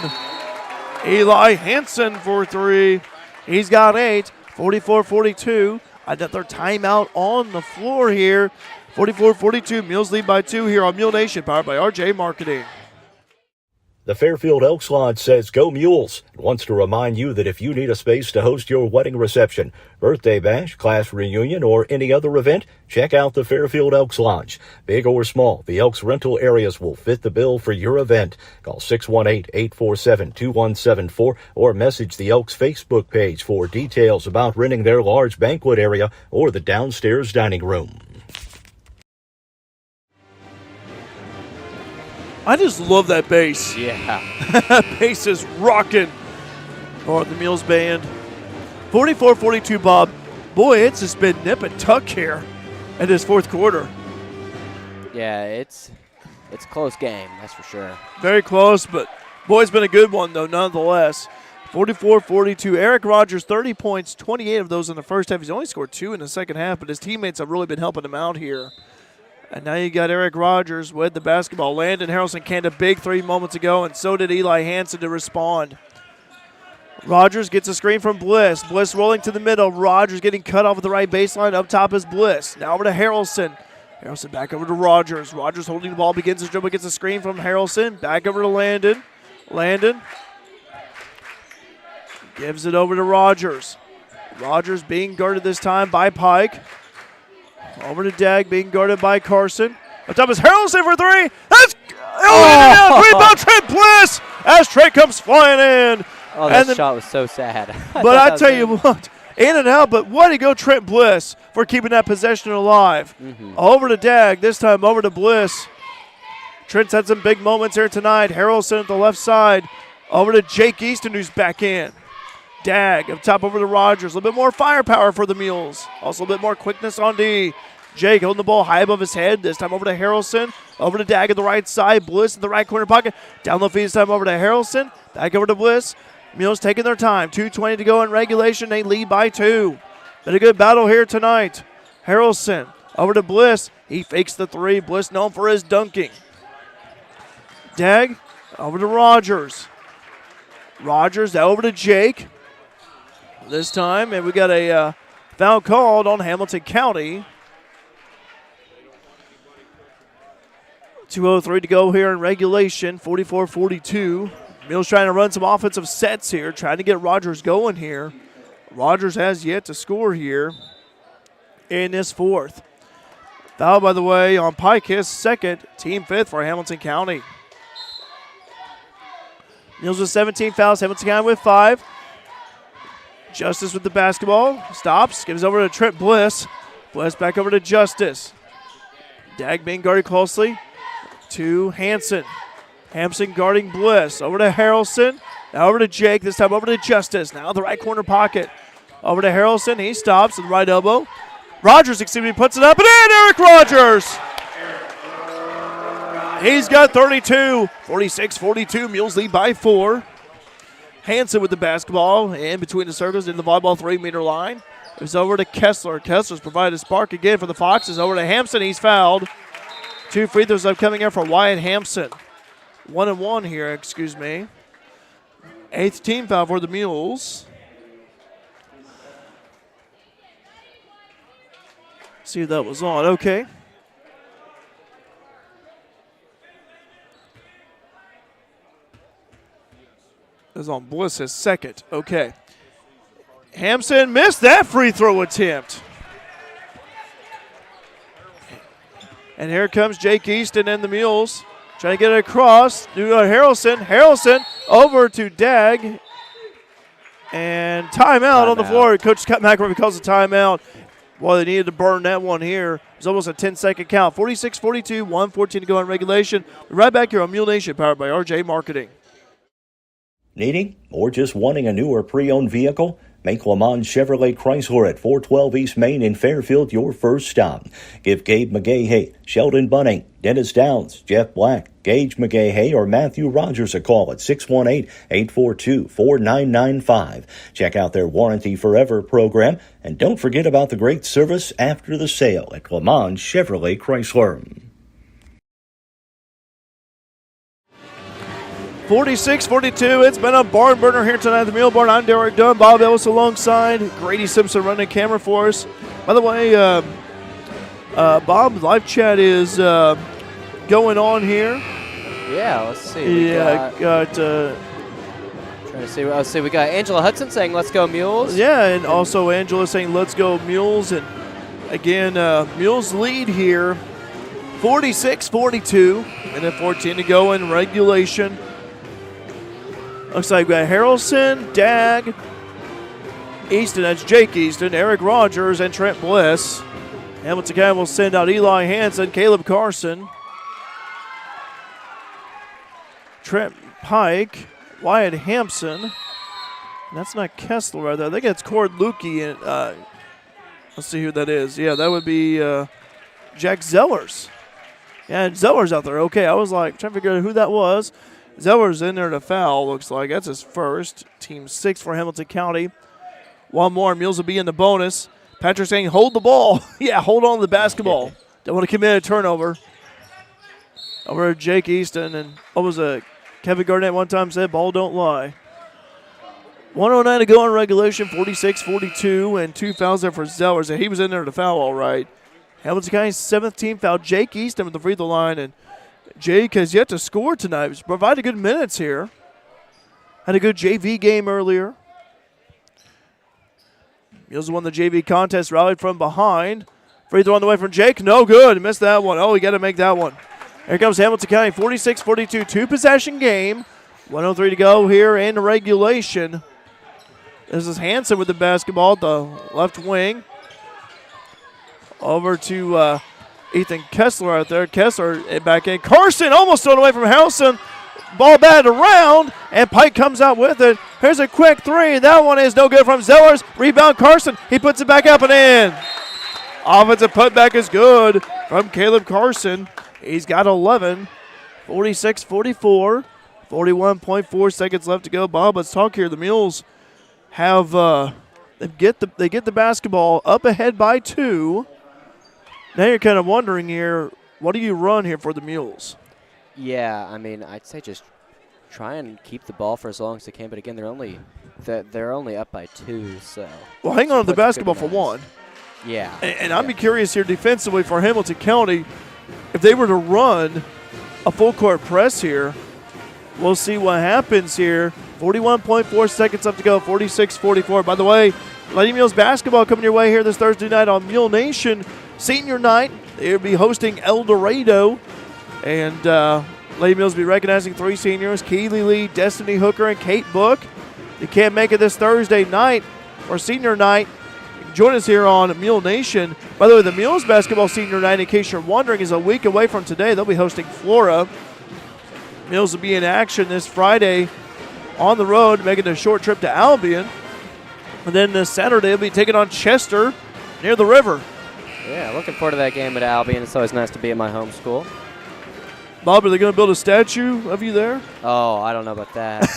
Eli Hansen for 3. He's got 8. 44-42. Another timeout on the floor here. 44-42. Mules lead by 2 here on Mule Nation, powered by RJ Marketing. The Fairfield Elks Lodge says go Mules and wants to remind you that if you need a space to host your wedding reception, birthday bash, class reunion, or any other event, check out the Fairfield Elks Lodge. Big or small, the Elks rental areas will fit the bill for your event. Call 618-847-2174 or message the Elks Facebook page for details about renting their large banquet area or the downstairs dining room. I just love that bass. Yeah. That bass is rocking for the Mules band. 44-42, Bob. Boy, it's just been nip and tuck here in this fourth quarter. Yeah, it's a close game, that's for sure. Very close, but boy, it's been a good one, though, nonetheless. 44-42. Eric Rogers, 30 points, 28 of those in the first half. He's only scored 2 in the second half, but his teammates have really been helping him out here. And now you got Eric Rogers with the basketball. Landon Harrelson canned a big 3 moments ago, and so did Eli Hansen to respond. Rogers gets a screen from Bliss. Bliss rolling to the middle. Rogers getting cut off at the right baseline. Up top is Bliss. Now over to Harrelson. Harrelson back over to Rogers. Rogers holding the ball, begins his dribble, gets a screen from Harrelson. Back over to Landon. Landon gives it over to Rogers. Rogers being guarded this time by Pike. Over to Dag, being guarded by Carson. Up top is Harrelson for 3. That's rebound Trent Bliss as Trent comes flying in. Oh, that shot was so sad. But I tell you what, in and out, but way to go Trent Bliss for keeping that possession alive. Mm-hmm. Over to Dag, this time over to Bliss. Trent's had some big moments here tonight. Harrelson at the left side. Over to Jake Easton, who's back in. Dag up top over to Rogers. A little bit more firepower for the Mules. Also a bit more quickness on D. Jake holding the ball high above his head. This time over to Harrelson. Over to Dag at the right side. Bliss in the right corner pocket. Down low feed this time over to Harrelson. Back over to Bliss. Mules taking their time. 2:20 to go in regulation. They lead by 2. Been a good battle here tonight. Harrelson over to Bliss. He fakes the 3. Bliss known for his dunking. Dag over to Rogers. Rogers over to Jake. This time, and we got a foul called on Hamilton County. 2:03 to go here in regulation. 44-42. Mules trying to run some offensive sets here, trying to get Rogers going here. Rogers has yet to score here in this fourth. Foul, by the way, on Pike, his second, team 5th for Hamilton County. Mules with 17 fouls, Hamilton County with 5. Justice with the basketball, stops, gives over to Trent Bliss. Bliss back over to Justice. Dag being guarded closely to Hanson. Hampson guarding Bliss. Over to Harrelson. Now over to Jake. This time over to Justice. Now the right corner pocket. Over to Harrelson. He stops with the right elbow. Rogers, puts it up and in. Eric Rogers. He's got 32. 46-42. Mules lead by 4. Hanson with the basketball in between the circles in the volleyball 3-meter line. It's over to Kessler. Kessler's provided a spark again for the Foxes. Over to Hampson. He's fouled. 2 free throws upcoming here for Wyatt Hampson. 1-1 here, excuse me. 8th team foul for the Mules. See if that was on. Okay. That's on Bliss's second. Okay. Hampson missed that free throw attempt. And here comes Jake Easton and the Mules. Trying to get it across. Harrelson. Harrelson over to Dag. And timeout on the floor. Coach McElroy calls a timeout. Well, they needed to burn that one here. It's almost a 10-second count. 46-42, 1:14 to go in regulation. We're right back here on Mule Nation, powered by RJ Marketing. Needing or just wanting a new or pre-owned vehicle? Make Lamont Chevrolet Chrysler at 412 East Main in Fairfield your first stop. Give Gabe McGahey, Sheldon Bunning, Dennis Downs, Jeff Black, Gage McGahey, or Matthew Rogers a call at 618-842-4995. Check out their Warranty Forever program, and don't forget about the great service after the sale at Lamont Chevrolet Chrysler. 46-42. It's been a barn burner here tonight at the Mule Barn. I'm Derek Dunn. Bob Ellis alongside Grady Simpson running camera for us. By the way, Bob, live chat is going on here. Yeah, let's see. Got trying to see. Let's see. We got Angela Hudson saying, "Let's go Mules." Yeah, and also Angela saying, "Let's go Mules." And again, Mules lead here, 46-42. Minute 14 to go in regulation. Looks like we got Harrelson, Dag, Easton, that's Jake Easton, Eric Rogers, and Trent Bliss. Hamilton County will send out Eli Hanson, Caleb Carson, Trent Pike, Wyatt Hampson. That's not Kessler right there. I think it's Cord Lukey. And let's see who that is. Yeah, that would be Jack Zellers. Yeah, Zellers out there. Okay, I was like trying to figure out who that was. Zellers in there to foul, looks like. That's his first. Team 6 for Hamilton County. One more. Mules will be in the bonus. Patrick saying, hold the ball. Yeah, hold on to the basketball. Don't want to commit a turnover. Over to Jake Easton. And what was it? Kevin Garnett one time said, ball don't lie. 1:09 to go in regulation, 46-42, and 2 fouls there for Zellers. And he was in there to foul all right. Hamilton County's 7th team foul. Jake Easton with the free throw line, and Jake has yet to score tonight. He's provided good minutes here. Had a good JV game earlier. Mules won the JV contest, rallied from behind. Free throw on the way from Jake. No good. Missed that one. Oh, we got to make that one. Here comes Hamilton County, 46-42, 2-possession game. 1:03 to go here in regulation. This is Hanson with the basketball at the left wing. Over to Ethan Kessler out there. Kessler back in. Carson almost thrown away from Harrelson. Ball batted around, and Pike comes out with it. Here's a quick three. That one is no good from Zellers. Rebound Carson. He puts it back up and in. Offensive putback is good from Caleb Carson. He's got 11. 46-44. 41.4 seconds left to go. Bob, let's talk here. The Mules have they get the basketball up ahead by 2. Now you're kind of wondering here, what do you run here for the Mules? Yeah, I mean, I'd say just try and keep the ball for as long as they can. But again, they're only up by 2. So well, hang on to the basketball for 1. Yeah. And I'd be curious here defensively for Hamilton County, if they were to run a full court press here, we'll see what happens here. 41.4 seconds left to go, 46-44. By the way, Lady Mules basketball coming your way here this Thursday night on Mule Nation Senior Night. They'll be hosting El Dorado. And Lady Mules will be recognizing 3 seniors, Keely Lee, Destiny Hooker, and Kate Book. You can't make it this Thursday night or senior night. Join us here on Mule Nation. By the way, the Mules basketball senior night, in case you're wondering, is a week away from today. They'll be hosting Flora. Mules will be in action this Friday on the road, making a short trip to Albion. And then this Saturday, they'll be taking on Chester near the river. Yeah, looking forward to that game at Albion. It's always nice to be at my home school. Bob, are they going to build a statue of you there? Oh, I don't know about that.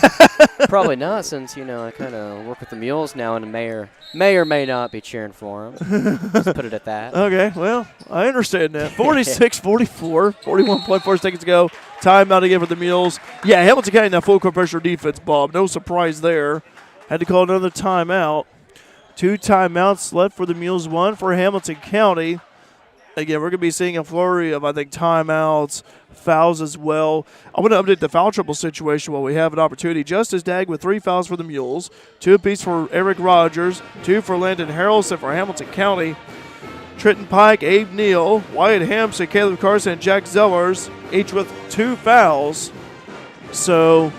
Probably not, since, I kind of work with the Mules now, and the mayor may or may not be cheering for them. Let's put it at that. Okay, well, I understand that. 46-44, 41.4 seconds to go. Timeout again for the Mules. Yeah, Hamilton County now full court pressure defense, Bob. No surprise there. Had to call another timeout. 2 timeouts left for the Mules, 1 for Hamilton County. Again, we're going to be seeing a flurry of, I think, timeouts, fouls as well. I want to update the foul trouble situation while we have an opportunity. Justice Dagg with 3 fouls for the Mules, 2 apiece for Eric Rogers, 2 for Landon Harrelson for Hamilton County. Trenton Pike, Abe Neal, Wyatt Hampson, Caleb Carson, and Jack Zellers, each with 2 fouls. So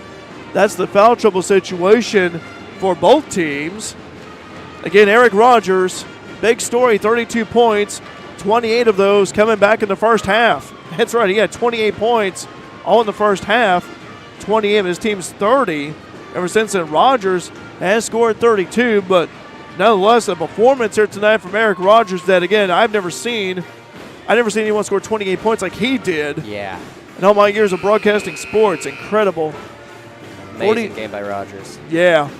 that's the foul trouble situation for both teams. Again, Eric Rogers, big story, 32 points. 28 of those coming back in the first half. That's right, he had 28 points all in the first half. 28 of his team's 30. Ever since then, Rogers has scored 32, but nonetheless, a performance here tonight from Eric Rogers that, again, I've never seen anyone score 28 points like he did. Yeah. In all my years of broadcasting sports, incredible. Amazing game by Rogers. Yeah.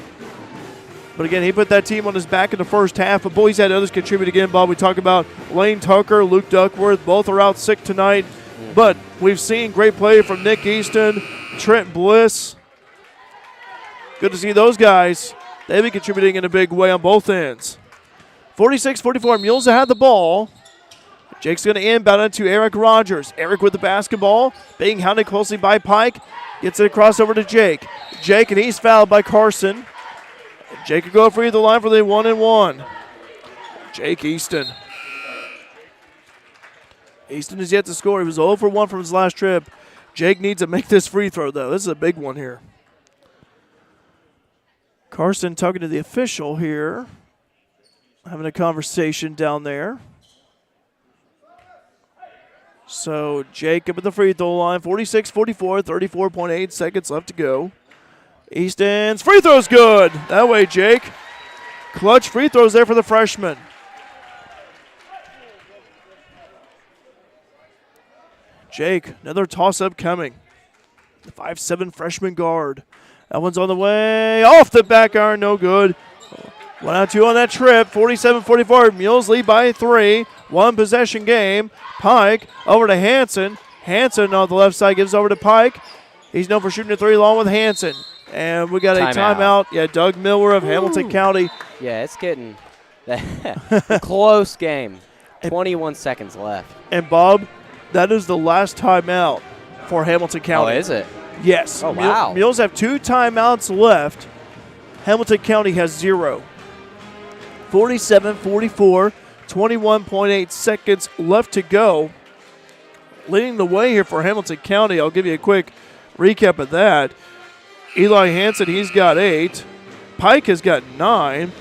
But again, he put that team on his back in the first half. But boy, he's had others contribute again, Bob. We talk about Lane Tucker, Luke Duckworth. Both are out sick tonight. Mm-hmm. But we've seen great play from Nick Easton, Trent Bliss. Good to see those guys. They've been contributing in a big way on both ends. 46-44, Mules have the ball. Jake's going to inbound it to Eric Rogers. Eric with the basketball, being hounded closely by Pike. Gets it across over to Jake. Jake, and he's fouled by Carson. Jake could go for either line for the 1-and-1. Jake Easton. Easton is yet to score. He was 0 for 1 from his last trip. Jake needs to make this free throw, though. This is a big one here. Carson talking to the official here. Having a conversation down there. So Jake up at the free throw line. 46-44, 34.8 seconds left to go. Easton's free throw's good. That way, Jake. Clutch free throws there for the freshman. Jake, another toss-up coming. The 5'7" freshman guard. That one's on the way. Off the back iron, no good. 1-2 on that trip. 47-44. Mules lead by 3. 1 possession game. Pike over to Hanson. Hanson on the left side gives over to Pike. He's known for shooting a 3 long with Hanson. And we got a timeout. Yeah, Doug Miller of Hamilton County. Yeah, it's getting a close game. 21 seconds left. And, Bob, that is the last timeout for Hamilton County. Oh, is it? Yes. Oh, wow. Mules have 2 timeouts left. Hamilton County has 0. 47-44, 21.8 seconds left to go. Leading the way here for Hamilton County, I'll give you a quick recap of that. Eli Hansen, he's got 8. Pike has got 9.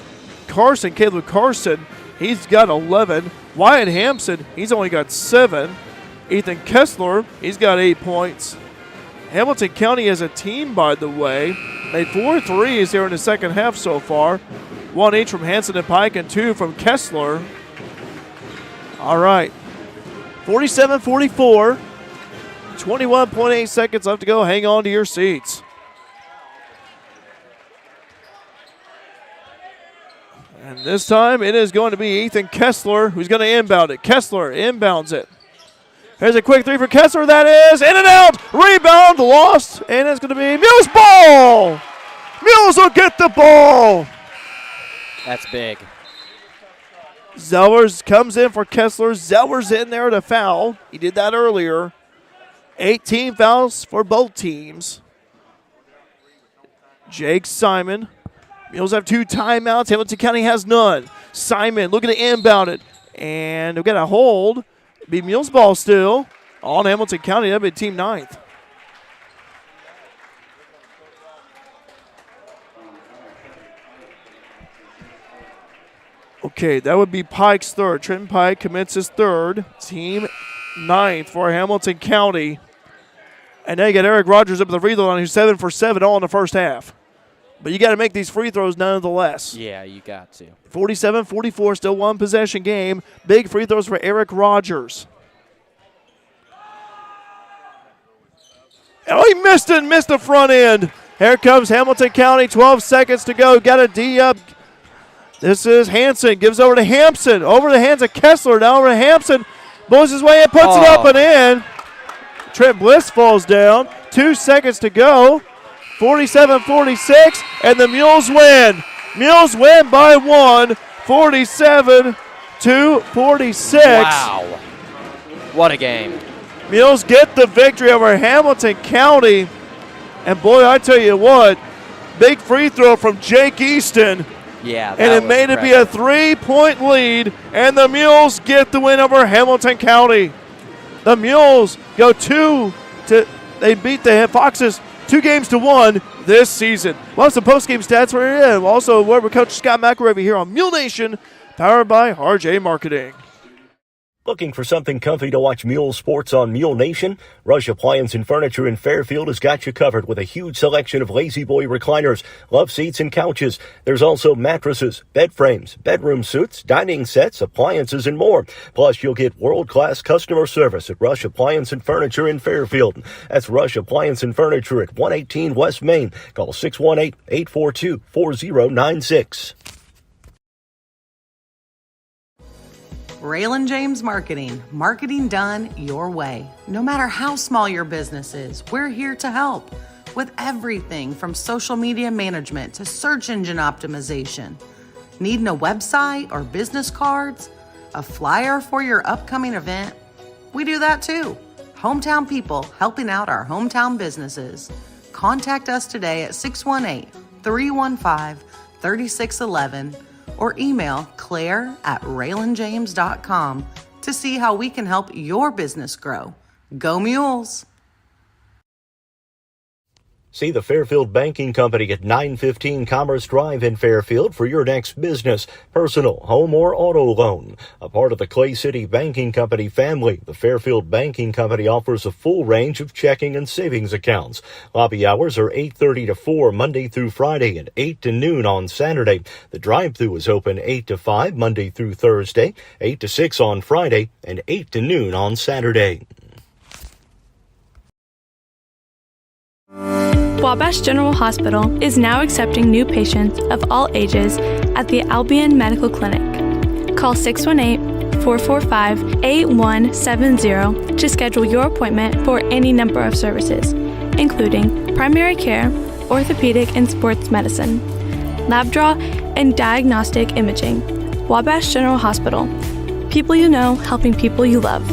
Carson, Caleb Carson, he's got 11. Wyatt Hampson, he's only got 7. Ethan Kessler, he's got 8 points. Hamilton County as a team, by the way, made 4 threes here in the second half so far. 1 each from Hanson and Pike and 2 from Kessler. All right. 47-44. 21.8 seconds left to go. Hang on to your seats. This time it is going to be Ethan Kessler who's going to inbound it. Kessler inbounds it. Here's a quick three for Kessler. That is in and out. Rebound lost, and it's going to be Mules ball. Mules will get the ball. That's big. Zellers comes in for Kessler. Zellers in there to foul. He did that earlier. 18 fouls for both teams. Jake Simon. Mules have 2 timeouts. Hamilton County has none. Simon looking to inbound it. And we've got a hold. Be Mules ball still on Hamilton County. That'll be team 9th. Okay, that would be Pike's third. Trenton Pike commits his third. Team 9th for Hamilton County. And now you got Eric Rogers up at the free throw line, who's 7 for 7 all in the first half. But you got to make these free throws nonetheless. Yeah, you got to. 47-44, still one possession game. Big free throws for Eric Rogers. Oh, he missed the front end. Here comes Hamilton County, 12 seconds to go. Got a D up. This is Hanson, gives over to Hampson. Over the hands of Kessler, now over to Hampson. Blows his way in, puts it up and in. Trent Bliss falls down. 2 seconds to go. 47-46, and the Mules win. Mules win by 1, 47-46. Wow. What a game. Mules get the victory over Hamilton County. And boy, I tell you what, big free throw from Jake Easton. Yeah, and it made it be a 3-point lead, and the Mules get the win over Hamilton County. The Mules go they beat the Foxes 2-1 this season. We'll have some post-game stats for you. Also, we're with Coach Scott McElravy here on Mule Nation, powered by RJ Marketing. Looking for something comfy to watch Mule sports on Mule Nation? Rush Appliance and Furniture in Fairfield has got you covered with a huge selection of Lazy Boy recliners, love seats, and couches. There's also mattresses, bed frames, bedroom suites, dining sets, appliances, and more. Plus, you'll get world-class customer service at Rush Appliance and Furniture in Fairfield. That's Rush Appliance and Furniture at 118 West Main. Call 618-842-4096. Raylan James Marketing. Marketing done your way. No matter how small your business is, we're here to help with everything from social media management to search engine optimization. Needing a website or business cards? A flyer for your upcoming event? We do that too. Hometown people helping out our hometown businesses. Contact us today at 618-315-3611 or email claire@raylanjames.com to see how we can help your business grow. Go Mules! See the Fairfield Banking Company at 915 Commerce Drive in Fairfield for your next business, personal, home, or auto loan. A part of the Clay City Banking Company family, the Fairfield Banking Company offers a full range of checking and savings accounts. Lobby hours are 8:30 to 4 Monday through Friday and 8 to noon on Saturday. The drive-thru is open 8 to 5 Monday through Thursday, 8 to 6 on Friday, and 8 to noon on Saturday. Wabash General Hospital is now accepting new patients of all ages at the Albion Medical Clinic. Call 618-445-8170 to schedule your appointment for any number of services, including primary care, orthopedic and sports medicine, lab draw, and diagnostic imaging. Wabash General Hospital. People you know, helping people you love.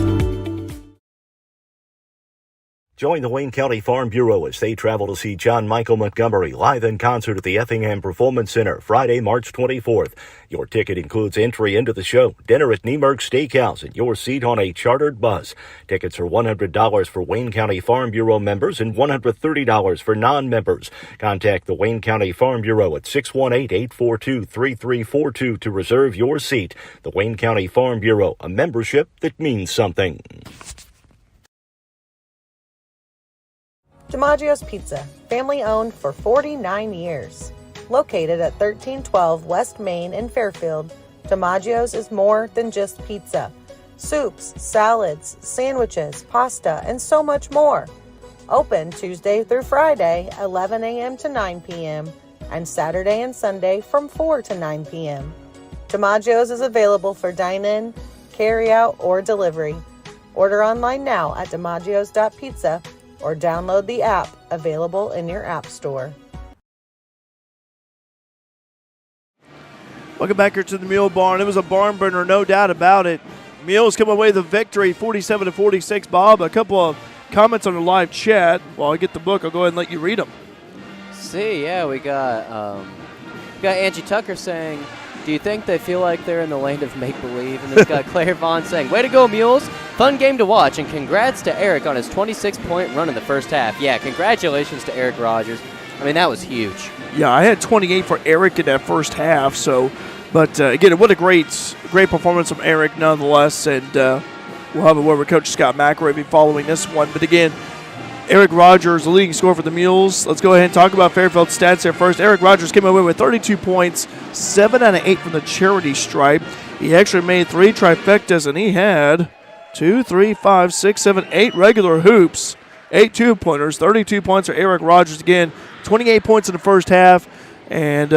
Join the Wayne County Farm Bureau as they travel to see John Michael Montgomery live in concert at the Effingham Performance Center Friday, March 24th. Your ticket includes entry into the show, dinner at Niemerg Steakhouse, and your seat on a chartered bus. Tickets are $100 for Wayne County Farm Bureau members and $130 for non-members. Contact the Wayne County Farm Bureau at 618-842-3342 to reserve your seat. The Wayne County Farm Bureau, a membership that means something. DiMaggio's Pizza, family owned for 49 years. Located at 1312 West Main in Fairfield, DiMaggio's is more than just pizza. Soups, salads, sandwiches, pasta, and so much more. Open Tuesday through Friday, 11 a.m. to 9 p.m., and Saturday and Sunday from 4 to 9 p.m. DiMaggio's is available for dine-in, carry-out, or delivery. Order online now at DiMaggios.pizza or download the app available in your app store. Welcome back here to the Mule Barn. It was a barn burner, no doubt about it. Mules come away with the victory, 47-46. Bob, a couple of comments on the live chat. While I get the book, I'll go ahead and let you read them. We got Angie Tucker saying, do you think they feel like they're in the land of make-believe? And then we've got Claire Vaughn saying, way to go, Mules. Fun game to watch, and congrats to Eric on his 26-point run in the first half. Yeah, congratulations to Eric Rogers. I mean, that was huge. Yeah, I had 28 for Eric in that first half. But again, what a great performance from Eric nonetheless. And we'll have a word with Coach Scott McElravy following this one. But again, Eric Rogers, the leading scorer for the Mules. Let's go ahead and talk about Fairfield's stats here first. Eric Rogers came away with 32 points, 7 out of 8 from the charity stripe. He actually made 3 trifectas, and he had 2, 3, 5, 6, 7, 8 regular hoops, 8 two-pointers, 32 points for Eric Rogers. Again, 28 points in the first half, and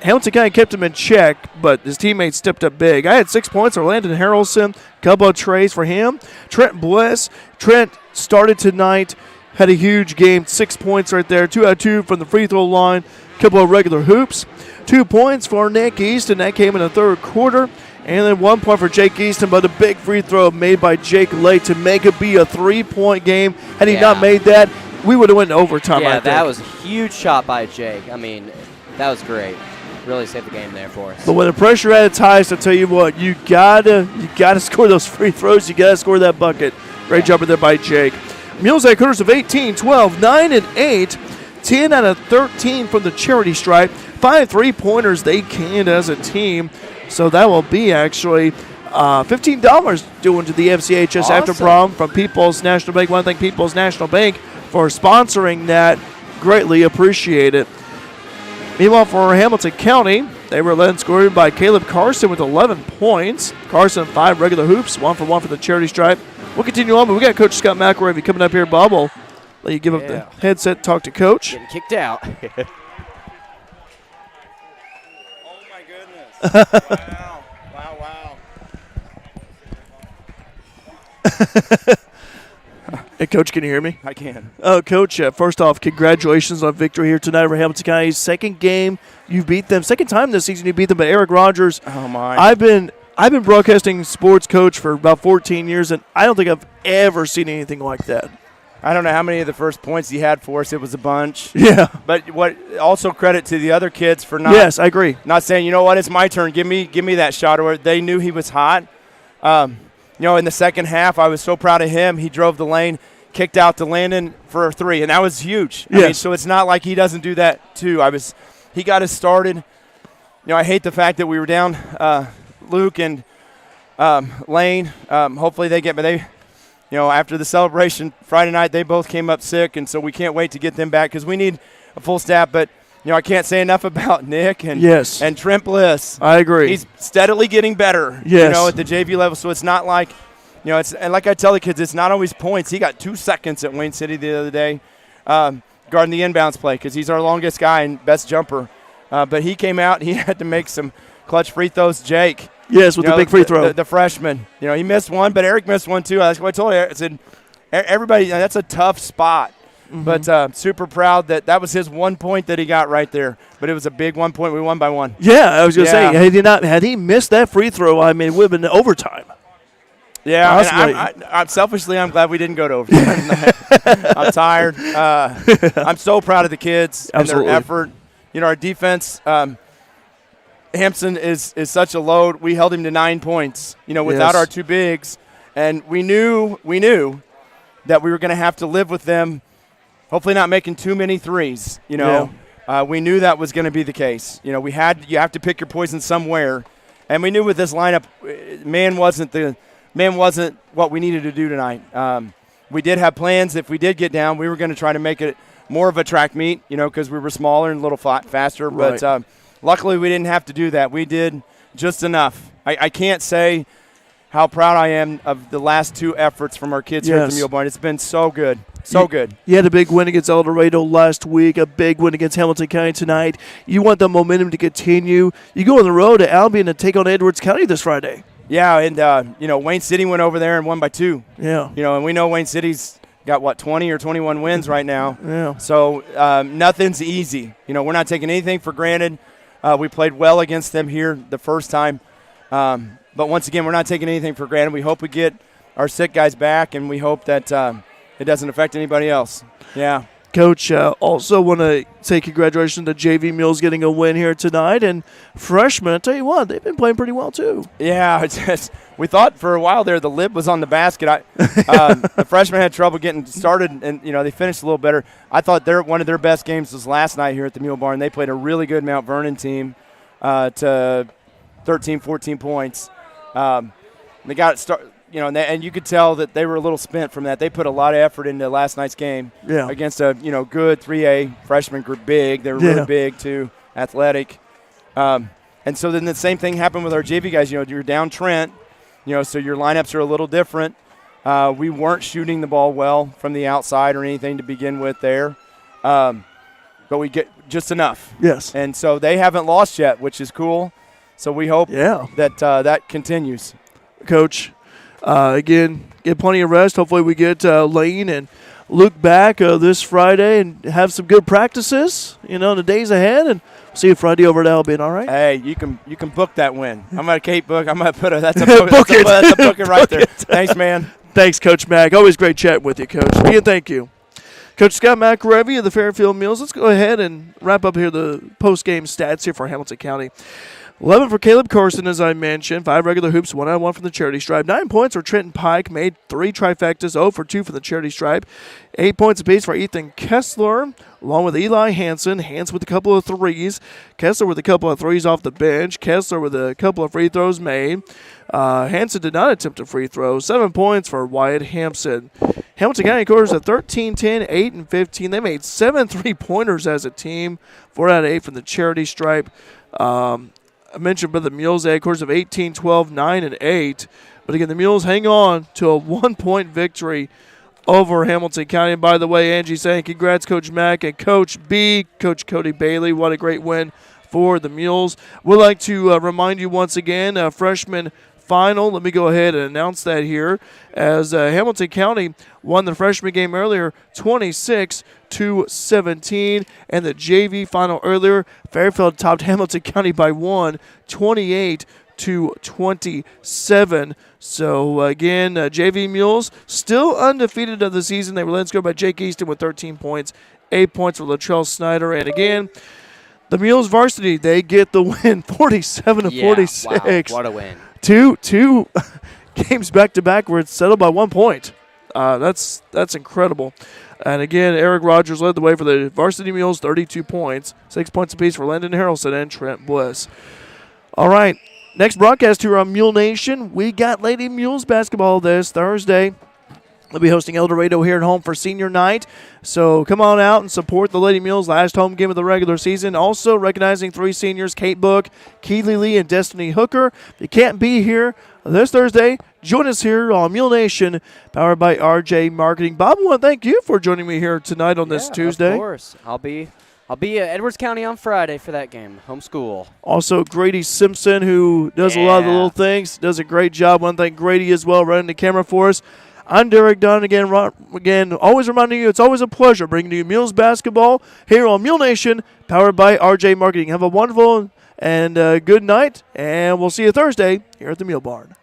Hamilton County kept him in check, but his teammates stepped up big. I had 6 points for Landon Harrelson, a couple of trays for him. Trent Bliss. Trent started tonight, had a huge game, 6 points right there, 2 out of 2 from the free throw line, a couple of regular hoops. 2 points for Nick Easton, that came in the third quarter. And then 1 point for Jake Easton, but a big free throw made by Jake late to make it be a 3-point game. Had he not made that, we would have went to overtime. Yeah, that was a huge shot by Jake. I mean, that was great. Really saved the game there for us. But when the pressure at its highest, I tell you what, you gotta score those free throws. You gotta score that bucket. Great job there by Jake. Mules had quarters of 18, 12, 9, and 8. 10 out of 13 from the charity stripe. 5 3-pointers they canned as a team. So that will be actually $15 due to the FCHS After Prom from People's National Bank. I want to thank People's National Bank for sponsoring that. Greatly appreciate it. Meanwhile, for Hamilton County, they were led and scored by Caleb Carson with 11 points. Carson, 5 regular hoops, 1 for 1 for the charity stripe. We'll continue on, but we got Coach Scott McElravy coming up here. Bob, will let you give up the headset, talk to Coach. Getting kicked out. Oh, my goodness. Wow. Hey, Coach, can you hear me? I can. Oh, Coach, first off, congratulations on victory here tonight over Hamilton County. Second game, you beat them. Second time this season you beat them, but Eric Rogers. Oh, my. I've been broadcasting sports coach for about 14 years, and I don't think I've ever seen anything like that. I don't know how many of the first points he had for us. It was a bunch. Yeah. But also credit to the other kids for not. Yes, I agree. Not saying, you know what, it's my turn. Give me that shot. Or they knew he was hot. In the second half, I was so proud of him. He drove the lane, kicked out to Landon for a 3, and that was huge. Yes. I mean, so it's not like he doesn't do that too. He got us started. I hate the fact that we were down Luke and Lane. Hopefully they get, but they. After the celebration Friday night, they both came up sick, and so we can't wait to get them back because we need a full staff. But, I can't say enough about Nick and Trent Bliss. I agree. He's steadily getting better, yes. At the JV level. So it's not like, and like I tell the kids, it's not always points. He got 2 seconds at Wayne City the other day guarding the inbounds play because he's our longest guy and best jumper. But he came out. He had to make some clutch free throws. Jake. Yes, with the big free throw. The freshman. He missed one, but Eric missed one too. That's what I told you. I said, everybody, that's a tough spot. Mm-hmm. But super proud that was his 1 point that he got right there. But it was a big 1 point. We won by 1. Yeah, I was going to say, had he missed that free throw, I mean, it would have been overtime. Yeah, I'm selfishly, I'm glad we didn't go to overtime. I'm tired. I'm so proud of the kids and their effort. Our defense – Hampson is such a load. We held him to 9 points, without our 2 bigs. And we knew that we were going to have to live with them, hopefully not making too many threes, We knew that was going to be the case. You have to pick your poison somewhere. And we knew with this lineup, man wasn't what we needed to do tonight. We did have plans. If we did get down, we were going to try to make it more of a track meet, because we were smaller and a little faster. Right. But luckily, we didn't have to do that. We did just enough. I can't say how proud I am of the last 2 efforts from our kids here at the Mule Barn. It's been so good. So good. You had a big win against El Dorado last week, a big win against Hamilton County tonight. You want the momentum to continue. You go on the road to Albion and take on Edwards County this Friday. Yeah, and, Wayne City went over there and won by 2. Yeah. And we know Wayne City's got, 20 or 21 wins right now. Yeah. So nothing's easy. We're not taking anything for granted. We played well against them here the first time. But once again, we're not taking anything for granted. We hope we get our sick guys back, and we hope that it doesn't affect anybody else. Yeah. Coach, also want to say congratulations to JV Mules getting a win here tonight. And freshmen, I tell you what, they've been playing pretty well too. Yeah, we thought for a while there the lid was on the basket. The freshmen had trouble getting started, and they finished a little better. I thought one of their best games was last night here at the Mule Barn. They played a really good Mount Vernon team to 13, 14 points. They got it started. And you could tell that they were a little spent from that. They put a lot of effort into last night's game against a good 3A freshman group. Big, they were really big too, athletic. And so then the same thing happened with our JV guys. You're down Trent, so your lineups are a little different. We weren't shooting the ball well from the outside or anything to begin with there, but we get just enough. Yes. And so they haven't lost yet, which is cool. So we hope that that continues. Coach. Again, get plenty of rest. Hopefully we get Lane and Luke back this Friday and have some good practices, in the days ahead. And see you Friday over at Albion, all right? Hey, you can book that win. I'm going to Kate book. I'm going to put that's a book. That's a booking right there. Thanks, man. Thanks, Coach Mack. Always great chatting with you, Coach. Again, thank you. Coach Scott McRevy of the Fairfield Mules. Let's go ahead and wrap up here the post-game stats here for Hamilton County. 11 for Caleb Carson, as I mentioned. 5 regular hoops, 1 on 1 from the charity stripe. 9 points for Trenton Pike, made 3 trifectas, 0 for 2 from the charity stripe. 8 points apiece for Ethan Kessler, along with Eli Hansen. Hansen with a couple of threes. Kessler with a couple of threes off the bench. Kessler with a couple of free throws made. Hansen did not attempt a free throw. 7 points for Wyatt Hampson. Hamilton County quarters at 13-10, 8 and 15. They made 7 3-pointers as a team, 4 out of 8 from the charity stripe. I mentioned about the Mules, they had quarters of 18, 12, 9, and 8. But again, the Mules hang on to a 1-point victory over Hamilton County. And by the way, Angie saying congrats, Coach Mack and Coach B, Coach Cody Bailey. What a great win for the Mules. We'd like to remind you once again, freshman final. Let me go ahead and announce that here as Hamilton County won the freshman game earlier 26-17, and the JV final earlier, Fairfield topped Hamilton County by 1, 28-27. So again, JV Mules still undefeated of the season. They were led scored by Jake Easton with 13 points, 8 points for Latrell Snyder, and again, the Mules varsity, they get the win 47-46. Wow, what a win. Two games back-to-back where it's settled by 1 point. That's incredible. And again, Eric Rogers led the way for the varsity Mules, 32 points, 6 points apiece for Landon Harrelson and Trent Bliss. All right, next broadcast here on Mule Nation, we got Lady Mules basketball this Thursday. They'll be hosting El Dorado here at home for senior night. So come on out and support the Lady Mules, last home game of the regular season. Also recognizing 3 seniors, Kate Book, Keely Lee, and Destiny Hooker. If you can't be here this Thursday, join us here on Mule Nation, powered by RJ Marketing. Bob, I want to thank you for joining me here tonight on this Tuesday. Of course. I'll be at Edwards County on Friday for that game, home school. Also, Grady Simpson, who does a lot of the little things, does a great job. I want to thank Grady as well, running the camera for us. I'm Derek Dunn again, always reminding you it's always a pleasure bringing you Mules basketball here on Mule Nation, powered by RJ Marketing. Have a wonderful and good night, and we'll see you Thursday here at the Mule Barn.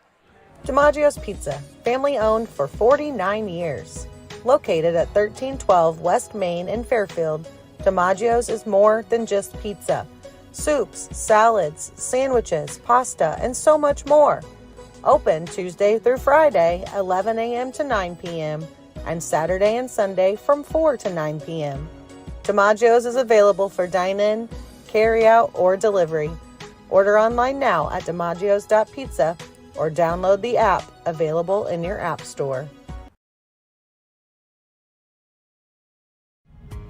DiMaggio's Pizza, family owned for 49 years. Located at 1312 West Main in Fairfield, DiMaggio's is more than just pizza. Soups, salads, sandwiches, pasta, and so much more. Open Tuesday through Friday, 11 a.m. to 9 p.m., and Saturday and Sunday from 4 to 9 p.m. DiMaggio's is available for dine-in, carry-out, or delivery. Order online now at DiMaggios.pizza or download the app available in your app store.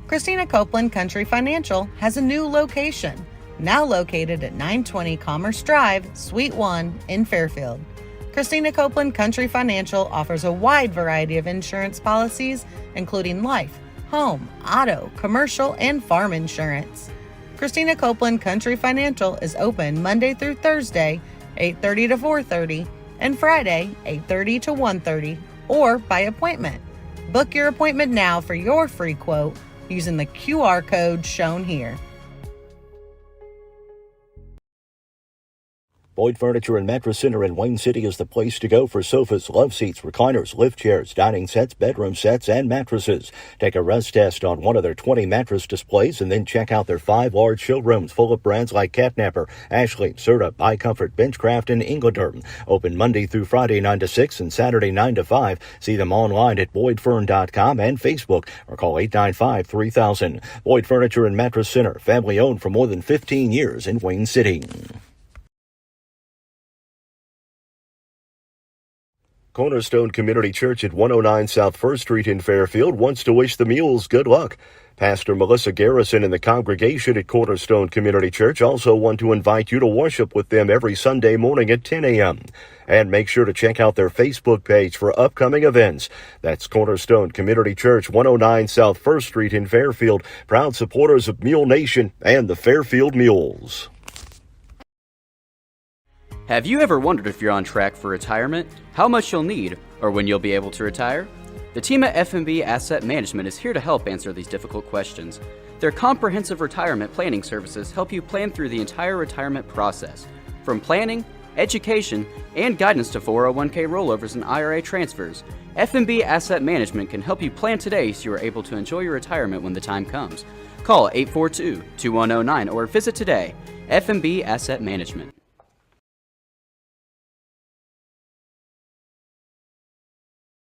Christina Copeland Country Financial has a new location, now located at 920 Commerce Drive, Suite 1 in Fairfield. Christina Copeland Country Financial offers a wide variety of insurance policies, including life, home, auto, commercial, and farm insurance. Christina Copeland Country Financial is open Monday through Thursday, 8:30 to 4:30, and Friday, 8:30 to 1:30, or by appointment. Book your appointment now for your free quote using the QR code shown here. Boyd Furniture and Mattress Center in Wayne City is the place to go for sofas, love seats, recliners, lift chairs, dining sets, bedroom sets, and mattresses. Take a rest test on one of their 20 mattress displays and then check out their 5 large showrooms full of brands like Catnapper, Ashley, Serta, iComfort, Benchcraft, and Ingleterm. Open Monday through Friday 9 to 6 and Saturday 9 to 5. See them online at boydfern.com and Facebook or call 895-3000. Boyd Furniture and Mattress Center, family owned for more than 15 years in Wayne City. Cornerstone Community Church at 109 South 1st Street in Fairfield wants to wish the Mules good luck. Pastor Melissa Garrison and the congregation at Cornerstone Community Church also want to invite you to worship with them every Sunday morning at 10 a.m. And make sure to check out their Facebook page for upcoming events. That's Cornerstone Community Church, 109 South 1st Street in Fairfield, proud supporters of Mule Nation and the Fairfield Mules. Have you ever wondered if you're on track for retirement, how much you'll need, or when you'll be able to retire? The team at F&B Asset Management is here to help answer these difficult questions. Their comprehensive retirement planning services help you plan through the entire retirement process, from planning, education, and guidance to 401k rollovers and IRA transfers. F&B Asset Management can help you plan today so you are able to enjoy your retirement when the time comes. Call 842-2109 or visit today. F&B Asset Management.